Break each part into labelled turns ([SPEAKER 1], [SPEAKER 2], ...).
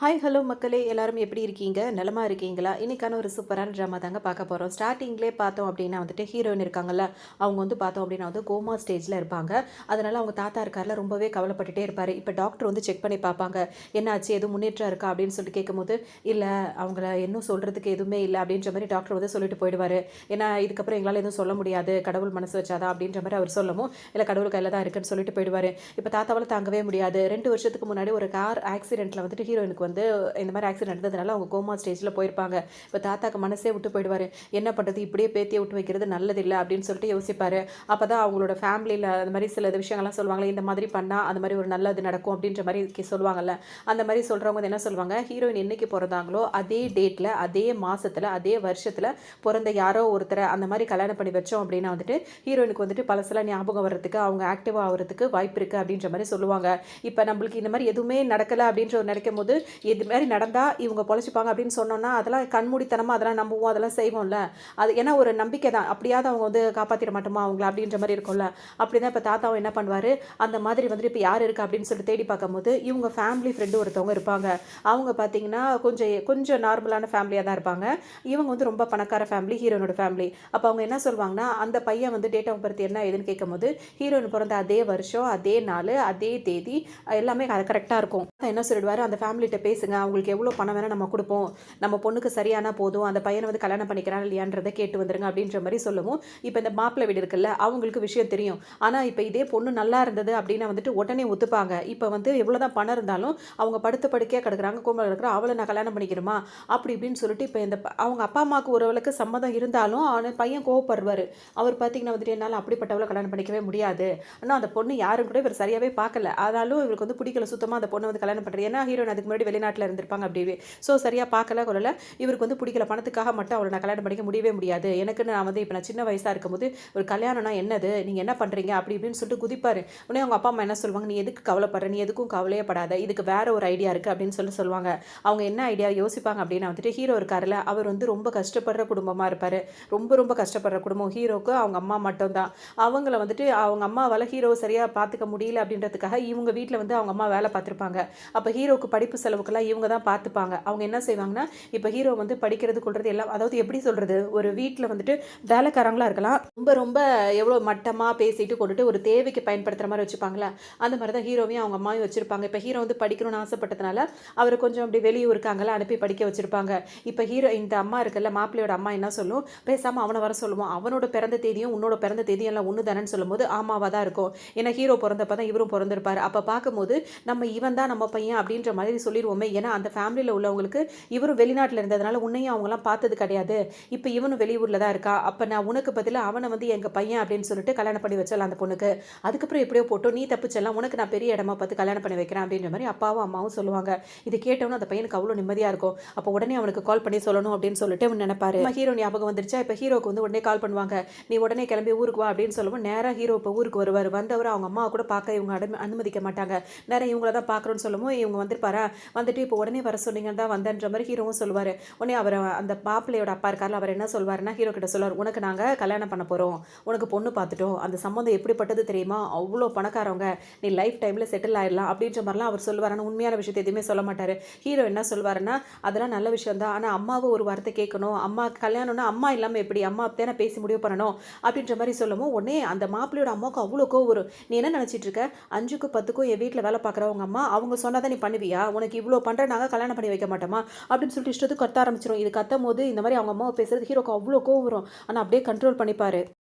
[SPEAKER 1] Hi hello மக்களே எல்லாரும் எப்படி இருக்கீங்க நலமா இருக்கீங்களா இன்னைக்கான ஒரு சூப்பரான ட்ராமா தாங்க பார்க்க போகிறோம். ஸ்டார்டிங்லேயே பார்த்தோம் அப்படின்னா வந்துட்டு ஹீரோயின் இருக்காங்கல்ல, அவங்க வந்து பார்த்தோம் அப்படின்னா வந்து கோமா ஸ்டேஜில் இருப்பாங்க. அதனால அவங்க தாத்தா இருக்கார்ல, ரொம்பவே கவலைப்பட்டுட்டே இருப்பார். இப்போ டாக்டர் வந்து செக் பண்ணி பார்ப்பாங்க, என்னாச்சு எதுவும் முன்னேற்றம் இருக்கா அப்படின்னு சொல்லிட்டு கேட்கும்போது, இல்லை அவங்கள இன்னும் சொல்கிறதுக்கு எதுவுமே இல்லை அப்படின்ற மாதிரி டாக்டர் வந்து சொல்லிட்டு போயிடுவார். ஏன்னா இதுக்கப்புறம் எங்களால் எதுவும் சொல்ல முடியாது, கடவுள் மனசு வச்சாதான் அப்படின்ற மாதிரி அவர் சொல்லவும், இல்லை கடவுள் கையில் தான் இருக்குன்னு சொல்லிட்டு போயிடுவார். இப்போ தாத்தாவால் தாங்கவே முடியாது. 2 வருஷத்துக்கு முன்னாடி ஒரு கார் ஆக்சிடென்ட்டில் வந்துட்டு ஹீரோயினுக்கு வந்து இந்த மாதிரி ஆக்சிடென்ட் நடந்ததுனால அவங்க கோமா ஸ்டேஜில் போயிருப்பாங்க. இப்போ தாத்தாக்கு மனசே விட்டு போயிடுவார். என்ன பண்ணுறது, இப்படியே பேத்தியை விட்டு வைக்கிறது நல்லதில்லை அப்படின்னு சொல்லிட்டு யோசிப்பார். அப்போ தான் அவங்களோட ஃபேமிலியில் அந்த மாதிரி சில விஷயங்கள்லாம் சொல்லுவாங்களே, இந்த மாதிரி பண்ணால் அந்த மாதிரி ஒரு நல்லது நடக்கும் அப்படின்ற மாதிரி சொல்லுவாங்கல்ல. அந்த மாதிரி சொல்கிறவங்க என்ன சொல்லுவாங்க, ஹீரோயின் என்னைக்கு பிறந்தாங்களோ அதே டேட்டில் அதே மாதத்தில் அதே வருஷத்தில் பிறந்த யாரோ ஒருத்தரை அந்த மாதிரி கல்யாணம் பண்ணி வச்சோம் அப்படின்னா வந்துட்டு ஹீரோயினுக்கு வந்துட்டு பழசெல்லாம் ஞாபகம் வர்றதுக்கு, அவங்க ஆக்டிவாக ஆகிறதுக்கு வாய்ப்பு இருக்குது அப்படின்ற மாதிரி சொல்லுவாங்க. இப்போ நம்மளுக்கு இந்த மாதிரி எதுவுமே நடக்கலை அப்படின்ற ஒரு நினைக்கும் போது, இது மாதிரி நடந்தால் இவங்க பொழைச்சிப்பாங்க அப்படின்னு சொன்னோன்னா அதெல்லாம் கண்மூடித்தனமாக அதெல்லாம் நம்புவோம், அதெல்லாம் செய்வோம்ல. அது ஏன்னா ஒரு நம்பிக்கை தான், அப்படியாவது அவங்க வந்து காப்பாற்றிட மாட்டோமா அவங்கள அப்படின்ற மாதிரி இருக்கும்ல. அப்படி தான் இப்போ தாத்தாவும் என்ன பண்ணுவார், அந்த மாதிரி வந்துட்டு இப்போ யார் இருக்கா அப்படின்னு சொல்லிட்டு தேடி பார்க்கும்போது இவங்க ஃபேமிலி ஃப்ரெண்டு ஒருத்தவங்க இருப்பாங்க. அவங்க பார்த்தீங்கன்னா கொஞ்சம் கொஞ்சம் நார்மலான ஃபேமிலியாக தான் இருப்பாங்க. இவங்க வந்து ரொம்ப பணக்கார ஃபேமிலி, ஹீரோனோட ஃபேமிலி. அப்போ அவங்க என்ன சொல்லுவாங்கன்னா, அந்த பையன் வந்து டேட் ஆஃப் பர்த் என்ன ஏதுன்னு கேட்கும்போது, ஹீரோயின் பிறந்த அதே வருஷம் அதே நாள் அதே தேதி எல்லாமே கரெக்டாக இருக்கும். என்ன சொல்லிடுவார், அந்த ஃபேமிலிகிட்ட பேசுங்க, அவங்களுக்கு எவ்வளோ பணம் வேணால் நம்ம கொடுப்போம், நம்ம பொண்ணுக்கு சரியான போதும், அந்த பையனை வந்து கல்யாணம் பண்ணிக்கிறான் இல்லையான்றதை கேட்டு வந்துருங்க அப்படின்ற மாதிரி சொல்லவும், இப்போ இந்த மாப்பிள்ளை வீடு இருக்குல்ல, அவங்களுக்கு விஷயம் தெரியும். ஆனால் இப்போ இதே பொண்ணு நல்லா இருந்தது அப்படின்னா வந்துட்டு உடனே ஒத்துப்பாங்க. இப்போ வந்து எவ்வளோதான் பணம் இருந்தாலும் அவங்க படுத்த படுக்கையாக கிடக்குறாங்க, கோமல இருக்கிற அவளை நான் கல்யாணம் பண்ணிக்கிறோமா அப்படி இப்படின்னு சொல்லிட்டு இப்போ இந்த அவங்க அப்பா அம்மாவுக்கு ஓரளவுக்கு சம்மதம் இருந்தாலும் அவன் பையன் கோவப்படுவார். அவர் பார்த்தீங்கன்னா வந்துட்டு என்னால் அப்படிப்பட்டவளை கல்யாணம் பண்ணிக்கவே முடியாது, ஆனால் அந்த பொண்ணு யாரும் கூட இவர் சரியாகவே பார்க்கல, ஆனாலும் இவருக்கு வந்து பிடிக்கல சுத்தமாக அந்த பொண்ணை வந்து கல்யாணம் பண்ணுறது. ஏன்னா ஹீரோயின் அதுக்கு முன்னாடி வெளிநாட்டில் இருந்திருப்பாங்க அப்படியே. ஸோ சரியாக பார்க்கல கொள்ளல, இவருக்கு வந்து பிடிக்கல, பணத்துக்காக மட்டும் அவளை நான் கல்யாணம் பண்ணிக்க முடியவே முடியாது, எனக்குன்னு நான் வந்து இப்போ நான் சின்ன வயசாக இருக்கும்போது ஒரு கல்யாணம்னா என்னது, நீங்கள் என்ன பண்ணுறீங்க அப்படி இப்படின்னு சொல்லிட்டு குதிப்பார். உடனே அவங்க அப்பா அம்மா என்ன சொல்லுவாங்க, நீ எதுக்கு கவலைப்படுற, நீ எதுக்கும் கவலையே படாத, இதுக்கு வேற ஒரு ஐடியா இருக்குது அப்படின்னு சொல்லுவாங்க. அவங்க என்ன ஐடியா யோசிப்பாங்க அப்படின்னா வந்துட்டு, ஹீரோ இருக்காருல்ல, அவர் வந்து ரொம்ப கஷ்டப்படுற குடும்பமாக இருப்பார். ரொம்ப ரொம்ப கஷ்டப்படுற குடும்பம். ஹீரோக்கு அவங்க அம்மா மட்டும்தான். அவங்கள வந்துட்டு அவங்க அம்மாவால் ஹீரோவை சரியாக பார்த்துக்க முடியல அப்படின்றதுக்காக இவங்க வீட்டில் வந்து அவங்க அம்மா வேலை பார்த்துருப்பாங்க. அப்போ ஹீரோவுக்கு படிப்பு செலவுக்கெல்லாம் இவங்க தான் பார்த்துப்பாங்க. அவங்க என்ன செய்வாங்கன்னா, இப்போ ஹீரோ வந்து படிக்கிறது கொள்றது எல்லாம், அதாவது எப்படி சொல்கிறது, ஒரு வீட்டில் வந்துட்டு வேலைக்காரங்களாக இருக்கலாம், ரொம்ப ரொம்ப எவ்வளோ மட்டமாக பேசிட்டு கொண்டுட்டு ஒரு தேவைக்கு பயன்படுத்துகிற மாதிரி வச்சுப்பாங்களா, அந்த மாதிரி தான் ஹீரோவையும் அவங்க அம்மாவையும் வச்சுருப்பாங்க. இப்போ ஹீரோ வந்து படிக்கணும்னு ஆசைப்பட்டதுனால அவர் கொஞ்சம் அப்படி வெளியூர் இருக்காங்களா அனுப்பி படிக்க வச்சுருப்பாங்க. இப்போ ஹீரோ இந்த அம்மா இருக்குல்ல, மாப்பிள்ளையோட அம்மா என்ன சொல்லும், பேசாமல் அவனை வர சொல்லுவோம், அவனோட பிறந்த தேதியும் உன்னோட பிறந்த தேதியும் எல்லாம் ஒன்று தானேன்னு சொல்லும்போது ஆமாவாக தான் இருக்கும். ஏன்னா ஹீரோ பிறந்தப்போ தான் இவரும் பிறந்திருப்பார். அப்போ பார்க்கும்போது நம்ம இவன் தான் நம்ம பையன் அப்படின்ற மாதிரி சொல்லிடுவோமே. ஏன்னா அந்த ஃபேமிலியில் உள்ளவங்களுக்கு இவரும் வெளிநாட்டில் இருந்ததுனால உன்னையும் அவங்களாம் பார்த்தது கிடையாது, இப்போ இவனும் வெளியூரில் தான் இருக்கா, அப்போ நான் உனக்கு பதிலாக அவனை வந்து எங்கள் பையன் அப்படின்னு சொல்லிட்டு கல்யாணம் பண்ணி வச்சலாம் அந்த பொண்ணுக்கு, அதுக்கப்புறம் எப்படியோ போட்டோம் நீ தப்பிச்சலாம், உனக்கு நான் பெரிய இடமா பார்த்து கல்யாணம் பண்ணி வைக்கிறேன் அப்படின்ற மாதிரி அப்பாவும் அம்மாவும் சொல்லுவாங்க. இது கேட்டவனும் அந்த பையனுக்கு அவ்வளோ நிம்மதியாக இருக்கும். அப்போ உடனே அவனுக்கு கால் பண்ணி சொல்லணும் அப்படின்னு சொல்லிட்டு அவன் நினைப்பாரு. ஹீரோ ஞாபகம் வந்துருச்சா, இப்போ ஹீரோக்கு வந்து உடனே கால் பண்ணுவாங்க, நீ உடனே கிளம்பி ஊருக்கு வா அப்படின்னு சொல்லுவோம். நேராக ஹீரோ இப்போ ஊருக்கு வருவார். வந்தவர் அவங்க அம்மாவை கூட பார்க்க இவங்க அனுமதிக்க மாட்டாங்க. நேராக இவங்கள தான் பார்க்குறோன்னு சொல்லுவோம். இவங்க வந்திருப்பாரா, வந்துட்டு இப்போ உடனே வர சொன்னீங்கன்னு தான் வந்தன்ற மாதிரி ஹீரோவும் சொல்லுவார். உடனே அவர் அந்த மாப்பிள்ளையோட அப்பா இருக்கார்ல, அவர் என்ன சொல்வாருன்னா ஹீரோ கிட்ட சொல்லுவார், உனக்கு நாங்கள் கல்யாணம் பண்ண போகிறோம், உனக்கு பொண்ணு பார்த்துட்டோம், அந்த சம்மந்தம் எப்படிப்பட்டது தெரியுமா, அவ்வளோ பணக்காரவங்க, நீ லைஃப் டைமில் செட்டில் ஆயிடலாம் அப்படின்ற மாதிரிலாம் அவர் சொல்லுவார். ஆனால் உண்மையான விஷயத்தை எதுவுமே சொல்ல மாட்டார். ஹீரோ என்ன சொல்வாருன்னா, அதெல்லாம் நல்ல விஷயம் தான், ஆனால் அம்மாவை ஒரு வார்த்தை கேட்கணும், அம்மா கல்யாணம்னா அம்மா இல்லாமல் எப்படி, அம்மா தானே பேசி முடிவு பண்ணணும் அப்படின்ற மாதிரி சொல்லவும், உடனே அந்த மாப்பிள்ளையோட அம்மாவுக்கு அவ்வளோ கோவம் வரும். நீ என்ன நினச்சிட்டு இருக்க, 5க்கும் 10க்கும் என் வீட்டில் வேலை பார்க்குறவங்க அம்மா அவங்க சொன்னால் தான் நீ பண்ணுவியா, உனக்கு இவ்வளோ பண்ணுற நாங்கள் கல்யாணம் பண்ணி வைக்க மாட்டோமா அப்படின்னு சொல்லிட்டு இஷ்டத்துக்கு கத்த ஆரம்பிச்சிடும். இது கத்தும் போது இந்த மாதிரி அவங்க அம்மாவை பேசுறது ஹீரோக்கு அவ்வளோ கோவம் வரும். ஆனால் அப்படியே கண்ட்ரோல் பண்ணிப்பாரு.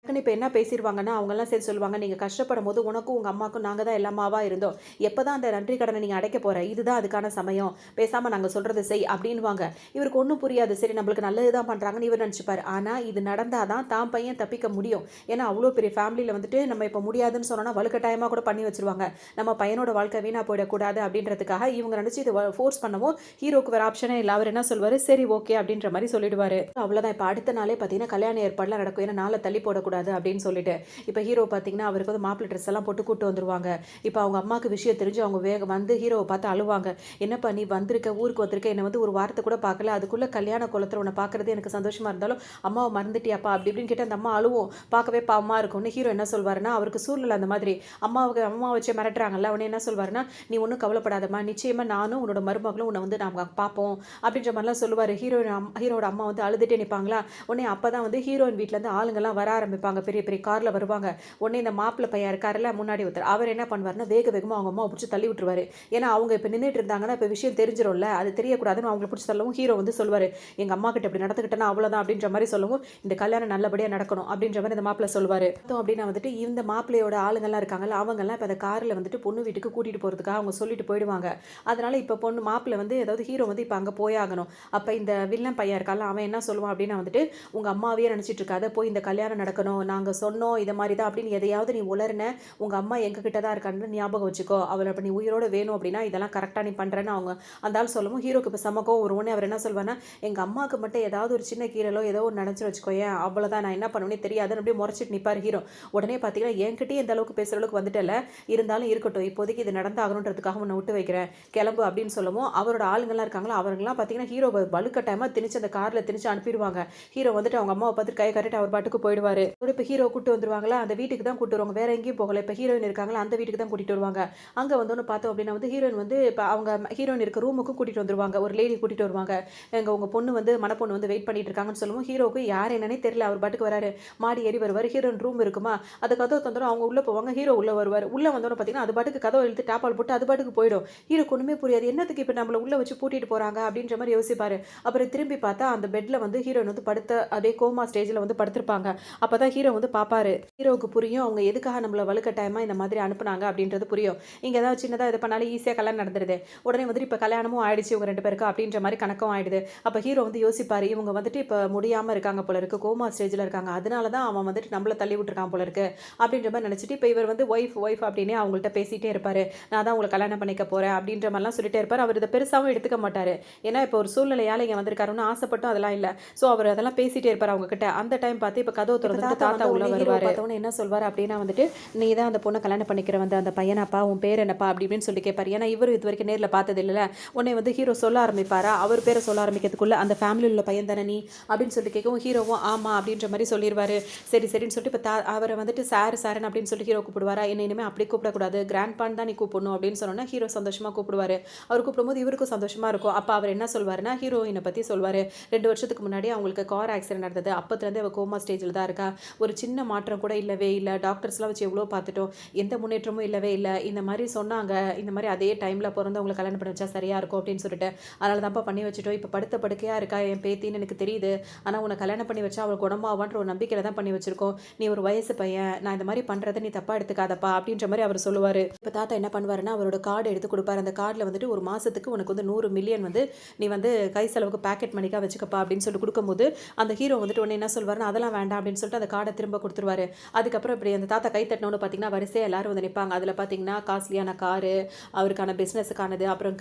[SPEAKER 1] இப்போ என்ன பேசிடுவாங்கன்னா, அவங்கெல்லாம் சரி சொல்லுவாங்க, நீங்கள் கஷ்டப்படும் போது உனக்கும் உங்கள் அம்மாவுக்கும் நாங்கள் தான் எல்லாமாவா இருந்தோம், எப்போ தான் அந்த நன்றி கடனை நீங்கள் அடைக்க போகிற, இதுதான் அதுக்கான சமயம், பேசாமல் நாங்கள் சொல்கிறது செய் அப்படின்வாங்க. இவருக்கு ஒன்றும் புரியாது. சரி நம்மளுக்கு நல்லது தான் பண்ணுறாங்கன்னு இவர் நினச்சிப்பார். ஆனால் இது நடந்தால் தான் தான் பையன் தப்பிக்க முடியும். ஏன்னா அவ்வளோ பெரிய ஃபேமிலியில் வந்துட்டு நம்ம இப்போ முடியாதுன்னு சொன்னோன்னா வலுக்கட்டாயமாக கூட பண்ணி வச்சுருவாங்க. நம்ம பையனோட வாழ்க்கை வீணாக போயிடக்கூடாது அப்படின்றதுக்காக இவங்க நினச்சி இதை ஃபோர்ஸ் பண்ணவும் ஹீரோக்கு வேறு ஆப்ஷனே இல்லை. அவர் என்ன சொல்வார், சரி ஓகே அப்படின்ற மாதிரி சொல்லிடுவார். அவ்வளோதான். இப்போ அடுத்த நாளே பார்த்தீங்கன்னா கல்யாண ஏற்பாடுலாம் நடக்கும். ஏன்னா நாளை தள்ளி போடக்கூடாது அப்படின்னு சொல்லிட்டு இப்போ ஹீரோ பார்த்தீங்கன்னா அவருக்கு வந்து மாப்பிள்ளை ட்ரெஸ் எல்லாம் போட்டு கூட்டு வந்துருவாங்க. இப்போ அவங்க அம்மாவுக்கு விஷயம் தெரிஞ்சு அவங்க வேக வந்து ஹீரோவை பார்த்து அழுவாங்க. என்னப்பா நீ வந்திருக்க, ஊருக்கு வந்திருக்க, என்னை வந்து ஒரு வாரத்தை கூட பார்க்கல, அதுக்குள்ளே கல்யாண குளத்தில் உன்னை பார்க்குறது எனக்கு சந்தோஷமாக இருந்தாலும் அம்மாவை மறந்துட்டியாப்பா அப்படி இப்படின்னு கேட்டு அந்த அம்மா அழுவும். பார்க்கவே பாவமாக இருக்கும்னு ஹீரோ என்ன சொல்வாருன்னா, அவருக்கு சூழ்நிலை அந்த மாதிரி அம்மா வச்சு மிரட்டுறாங்கல்ல, அவனே என்ன சொல்வாருன்னா, நீ ஒன்றும் கவலைப்படாதம்மா, நிச்சயமாக நானும் உன்னோட மருமகளும் உன்னை வந்து நாங்கள் பார்ப்போம் அப்படின்ற மாதிரிலாம் சொல்லுவார். ஹீரோட அம்மா வந்து அழுதுகிட்டே நிற்பாங்களா. உடனே அப்போ தான் வந்து ஹீரோயின் வீட்டிலேருந்து ஆளுங்கள்லாம் வர ஆரம்பிப்பாங்க. பெரிய பெரிய காரில் வருவாங்க. உடனே இந்த மாப்பிள்ளை பையன் இருக்காருல்ல முன்னாடி ஒருத்தர், அவர் என்ன பண்ணுவாருன்னா வேக வேகமாக அவங்க அம்மாவை பிடிச்சி தள்ளி விட்டுருவாரு. ஏன்னா அவங்க இப்போ நின்றுட்டு இருந்தாங்கன்னா இப்போ விஷயம் தெரிஞ்சிடும்ல, அது தெரியக்கூடாதுன்னு அவங்களை பிடிச்சி தள்ளவும் ஹீரோ வந்து சொல்லுவார், எங்கள் அம்மா கிட்ட இப்படி நடந்துக்கிட்டேன்னா அவ்வளோதான் அப்படின்ற மாதிரி சொல்லவும், இந்த கல்யாணம் நல்லபடியாக நடக்கணும் அப்படின்ற மாதிரி இந்த மாப்பிள்ளை சொல்லுவார். அப்படின்னா வந்துட்டு இந்த மாப்பிள்ளையோட ஆளுங்கள்லாம் இருக்காங்கல்ல, அவங்கெல்லாம் இப்போ அந்த காரில் வந்துட்டு பொண்ணு வீட்டுக்கு கூட்டிகிட்டு போகிறதுக்காக அவங்க சொல்லிட்டு போயிடுவாங்க. அதனால இப்போ பொண்ணு மாப்பிள்ளை வந்து ஏதாவது ஹீரோ வந்து இப்போ அங்கே போயாகணும். அப்போ இந்த வில்லன் பையன் இருக்கால, அவன் என்ன சொல்லுவான் அப்படின்னா வந்துட்டு, உங்கள் அம்மாவே நினச்சிட்டு இருக்காத, போய் இந்த கல்யாணம் நடக்கணும், நாங்கள் சொன்னோம் இதை மாதிரி தான் அப்படின்னு எதையாவது நீ உளர்ன, உங்கள் அம்மா எங்ககிட்ட தான் இருக்கான்னு ஞாபகம் வச்சுக்கோ, அவளை இப்போ நீ உயிரோட வேணும் அப்படின்னா இதெல்லாம் கரெக்டாக நீ பண்ணுறேன்னு அவங்க அந்த ஆள் சொல்லவும் ஹீரோக்கு இப்போ சமக்கம் ஒரு ஒன்று. அவர் என்ன சொல்வார்னா, எங்கள் அம்மாவுக்கு மட்டும் ஏதாவது ஒரு சின்ன கீரலோ ஏதோ ஒரு நினச்சி வச்சுக்கோயேன், அவ்வளோதான், நான் என்ன பண்ணுவேனே தெரியாதுன்னு அப்படியே முறைச்சிட்டு நிற்பார் ஹீரோ. உடனே பார்த்தீங்கன்னா என்கிட்டயே இந்த அளவுக்கு பேசுகிற அளவுக்கு வந்துட்டல, இருந்தாலும் இருக்கட்டும், இப்போதைக்கு இது நடந்தாகணுன்றதுக்காக உன்னை விட்டு வைக்கிறேன், கிளம்பு அப்படின்னு சொல்லவும் அவரோட ஆளுங்கள்லாம் இருக்காங்களா, அவங்களாம் பார்த்தீங்கன்னா ஹீரோ வலுக்கட்டாயமாக திணிச்சு அந்த காரில் திணிச்சு அனுப்பிடுவாங்க. ஹீரோ வந்துட்டு அவங்க அம்மாவை பார்த்துட்டு கை கட்டிட்டு அவர் பாட்டுக்கு போயிடுவார். இப்போ ஹீரோ கூட்டு வந்துருவாங்களா, அந்த வீட்டுக்கு தான் கூட்டு வருவாங்க, வேற எங்கேயும் போகல. இப்போ ஹீரோயின் இருக்காங்களா, அந்த வீட்டுக்கு தான் கூட்டிட்டு வருவாங்க. அங்கே வந்தோன்னு பார்த்தோம் அப்படின்னா வந்து ஹீரோயின் வந்து இப்போ அவங்க ஹீரோயின் இருக்க ரூமுக்கும் கூட்டிட்டு வந்துருவாங்க, ஒரு லேடி கூட்டிட்டு வருவாங்க. எங்க உங்க பொண்ணு வந்து மணப்பொண்ணு வந்து வெயிட் பண்ணிட்டு இருக்காங்கன்னு சொல்லுவோம். ஹீரோக்கு யார் என்னன்னே தெரியல, அவர் பாட்டுக்கு வராரு, மாடி ஏறி வருவார். ஹீரோயின் ரூம் இருக்குமா, அது கதவை தந்துடும், அவங்க உள்ள போவாங்க, ஹீரோ உள்ள வருவார். உள்ள வந்தோன்னு பார்த்தீங்கன்னா அது பாட்டுக்கு கதவை இழுத்து டாப்பால் போட்டு அது பாட்டுக்கு போயிடும். ஹீரோக்கு ஒன்றுமே புரியாது, என்னத்துக்கு இப்போ நம்மளை உள்ள வச்சு பூட்டிட்டு போறாங்க அப்படின்ற மாதிரி யோசிப்பாரு. அப்புறம் திரும்பி பார்த்தா அந்த பெட்ல வந்து ஹீரோயின் வந்து படுத்த அதே கோமா ஸ்டேஜில் வந்து படுத்திருப்பாங்க. அப்பதான் ஹீரோ வந்து பார்ப்பாரு. ஹீரோவுக்கு புரியும் அவங்க எதுக்காக நம்மளை வலுக்கட்டாயமா இந்த மாதிரி அனுப்புனாங்க அப்படின்றது புரியும். இங்க ஏதாவது சின்னதாக இது பண்ணாலும் ஈஸியாக கல்யாணம் நடந்துருது. உடனே வந்துட்டு இப்போ கல்யாணமும் ஆயிடுச்சு இவங்க 2 பேருக்கு அப்படின்ற மாதிரி கணக்கும் ஆயிடுது. அப்போ ஹீரோ வந்து யோசிப்பாரு, இவங்க வந்துட்டு இப்போ முடியாமல் இருக்காங்க போல இருக்கு, கோமா ஸ்டேஜில் இருக்காங்க, அதனால தான் அவன் வந்துட்டு நம்மளை தள்ளி விட்டுருக்கான் போல இருக்கு அப்படின்ற மாதிரி நினச்சிட்டு இப்போ இவர் வந்து ஒய்ஃப் அப்படின்னே அவங்கள்ட்ட பேசிகிட்டே இருப்பாரு. நான் தான் உங்களை கல்யாணம் பண்ணிக்க போகிறேன் அப்படின்ற மாதிரிலாம் சொல்லிட்டே இருப்பார். அவர் இதை பெருசாகவும் எடுத்துக்க மாட்டார். ஏன்னா இப்போ ஒரு சூழ்நிலையால் இங்கே வந்திருக்காருன்னு ஆசைப்பட்டும் அதெல்லாம் இல்லை. ஸோ அவர் அதெல்லாம் பேசிகிட்டே இருப்பார் அவங்க கிட்ட. அந்த டைம் பார்த்து இப்போ கதவு திறந்து தாத்தா உள்ள வருவார். பார்த்தவொன்னே என்ன சொல்வார் அப்படின்னா வந்துட்டு, நீ தான் அந்த பொண்ணை கல்யாணம் பண்ணிக்கிற வந்து அந்த பையனாப்பா, உன் பேர் என்னப்பா அப்படின்னு சொல்லி கேட்பார். ஏன்னா இவர் இது வரைக்கும் நேரில் பார்த்தது இல்லைல்ல. உடனே வந்து ஹீரோ சொல்ல ஆரம்பிப்பாரா, அவர் பேரை சொல்ல ஆரம்பிக்கிறதுக்குள்ள அந்த ஃபேமிலியில் உள்ள பையன் தானே நீ அப்படின்னு சொல்லி கேட்கவும் ஹீரோவும் ஆமா அப்படின்ற மாதிரி சொல்லிடுவாரு. சரின்னு சொல்லிட்டு இப்போ அவரை வந்துட்டு சாரன் அப்படின்னு சொல்லி ஹீரோ கூப்பிடுவாரா, என்ன இனிமேல் அப்படி கூப்பிடக்கூடாது, கிராண்ட் பான் தான் நீ கூப்பிடணும் அப்படின்னு சொன்னோன்னா ஹீரோ சந்தோஷமாக கூப்பிடுவாரு. அவர் கூப்பிடும்போது இவருக்கும் சந்தோஷமாக இருக்கும். அப்போ அவர் என்ன சொல்வாருன்னா, ஹீரோயினை பற்றி சொல்வார். 2 வருஷத்துக்கு முன்னாடி அவங்களுக்கு கார் ஆக்சிடென்ட் நடந்தது, அப்போத்துலேருந்து அவள் கோமா ஸ்டேஜில் தான் இருக்கா, ஒரு சின்ன மாற்றம் கூட இல்லவே இல்லை, டாக்டர்ஸ்லாம் வச்சு எவ்வளோ பார்த்துட்டோம், எந்த முன்னேற்றமும் இல்லவே இல்லை, இந்த மாதிரி சொன்னாங்க, இந்த மாதிரி அதே டைமில் பிறந்தவங்களை கல்யாணம் பண்ணி வச்சா சரியாக இருக்கும் அப்படின்னு சொல்லிட்டு, அதனால தான்ப்பா பண்ணி வச்சுட்டோம், இப்போ படுத்த படுக்கையாக இருக்கா என் பேத்தின்னு எனக்கு தெரியுது, ஆனால் உன்னை கல்யாணம் பண்ணி வச்சா அவள் குணமாவான்ற ஒரு நம்பிக்கையில் தான் பண்ணி வச்சிருக்கோம், நீ ஒரு வயசு பையன், நான் இந்த மாதிரி பண்ணுறதை நீ தப்பாக எடுத்துக்காதப்பா அப்படின்ற மாதிரி அவர் சொல்லுவார். இப்போ தாத்தா என்ன பண்ணுவாருன்னா அவரோட கார்டு எடுத்து கொடுப்பாரு. அந்த கார்டில் வந்துட்டு ஒரு மாதத்துக்கு உனக்கு வந்து 100 மில்லியன் வந்து நீ வந்து கை செலவுக்கு பேக்கெட் மணிக்காக வச்சுக்கப்பா அப்படின்னு சொல்லி கொடுக்கும்போது அந்த ஹீரோ வந்துட்டு உடனே என்ன சொல்வாருன்னா அதெல்லாம் வேண்டாம் அப்படின்னு சொல்லிட்டு அந்த கார்டை திரும்ப கொடுத்துருவாரு. அதுக்கப்புறம் இப்படி அந்த தாத்தா கை தட்டினோன்னு பார்த்தீங்கன்னா வரிசையாக எல்லாரும் வந்து நிற்பாங்க. அதில் பார்த்தீங்கன்னா காஸ்ட்லியான காரு, அவருக்கான பிஸ்னஸுக்கானது, அப்புறம்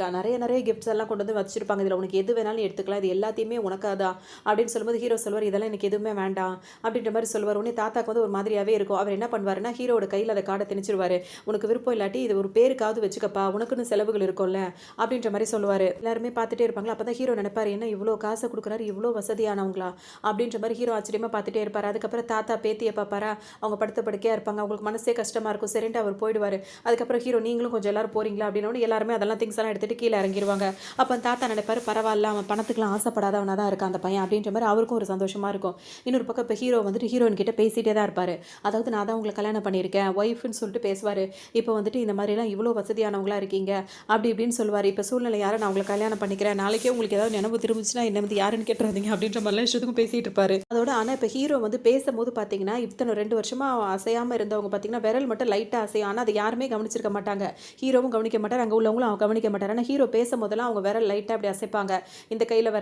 [SPEAKER 1] நிறைய கிஃப்ட்ஸ் எல்லாம் கொண்டு வந்து வச்சிருப்பாங்க. இதில் உனக்கு எது வேணாலும் எடுத்துக்கலாம், இது எல்லாத்தையுமே உனக்காதா அப்படின்னு சொல்லும்போது ஹீரோ சொல்வார், இதெல்லாம் எனக்கு எதுவுமே வேண்டாம் அப்படின்ற மாதிரி சொல்லுவார். உடனே தாத்தாக்கு வந்து ஒரு மாதிரியாகவே இருக்கும். அவர் என்ன பண்ணுவாருன்னா ஹீரோட கையில் அந்த கார்டை திணிச்சிருவாரு. உனக்கு விருப்பம் இல்லாட்டி இது ஒரு பேருக்காவது வச்சுக்கப்பா, உனக்குன்னு செலவுகள் இருக்கும்ல அப்படின்ற மாதிரி சொல்லுவார். எல்லாருமே பார்த்துட்டே இருப்பாங்களா. அப்போ தான் ஹீரோ நினைப்பாரு, என்ன இவ்வளோ காசை கொடுக்குறாரு, இவ்வளோ வசதியானவங்களா அப்படின்ற மாதிரி ஹீரோ ஆச்சரியமாக பார்த்துட்டே இருப்பார். அதுக்கப்புறம் தாத்தா பேத்தியை பார்ப்பாரா, அவங்க படுத்த படுக்கையாக இருப்பாங்க, அவங்களுக்கு மனசே கஷ்டமாக இருக்கும். சரின்ட்டு அவர் போயிடுவார். அதுக்கப்புறம் ஹீரோ நீங்களும் கொஞ்சம் எல்லாரும் போறீங்களா அப்படின்னு எல்லாருமே அதெல்லாம் திங்ஸ் எல்லாம் எடுத்துகிட்டு கீழே இறங்கிடுவாங்க. அப்போ தாத்தா நினைப்பாரு, பரவாயில்ல அவன் பணத்துக்குலாம் ஆசைப்படாதவனாக தான் இருக்கான் அந்த பையன் அப்படின்ற மாதிரி அவருக்கும் ஒரு சந்தோஷமாக இருக்கும். இன்னொரு பக்கம் இப்போ ஹீரோ வந்துட்டு ஹீரோயின் கிட்ட பேசிகிட்டே தான் இருப்பார். அதாவது நான் தான் உங்களை கல்யாணம் பண்ணியிருக்கேன் ஒய்ஃப்னு சொல்லிட்டு பேசுவார். இப்போ வந்துட்டு இந்த மாதிரிலாம் இவ்வளோ வசதியானவங்களா இருக்கீங்க அப்படி இப்படின்னு சொல்லுவார். இப்போ சூழ்நிலை யாரை நான் உங்களை கல்யாணம் பண்ணிக்கிறேன், நாளைக்கே உங்களுக்கு ஏதாவது நினைவு திரும்பிச்சுன்னா என்ன வந்து யாருன்னு கேட்டுறாதீங்க அப்படின்ற மாதிரிலாம் விஷயத்துக்கும் பேசிகிட்டு இருப்பார். அதோட ஆனால் இப்போ ஹீரோ வந்து பேசும்போது பார்த்தீங்கன்னா இத்தனை 2 வருஷமாக அசையாமல் இருந்தவங்க பார்த்தீங்கன்னா விரல் மட்டும் லைட்டாக அசையும். ஆனால் அதை யாருமே கவனிச்சிருக்க மாட்டாங்க. ஹீரோவும் கவனிக்க மாட்டார், அங்கே உள்ளவங்களும் அவங்க கவனிக்க மாட்டார். ஆனால் ஹீரோ பேசும்போதெல்லாம் அவங்க விரல் லைட்டாக அப்படி அசைப்பாங்க. இந்த கையில்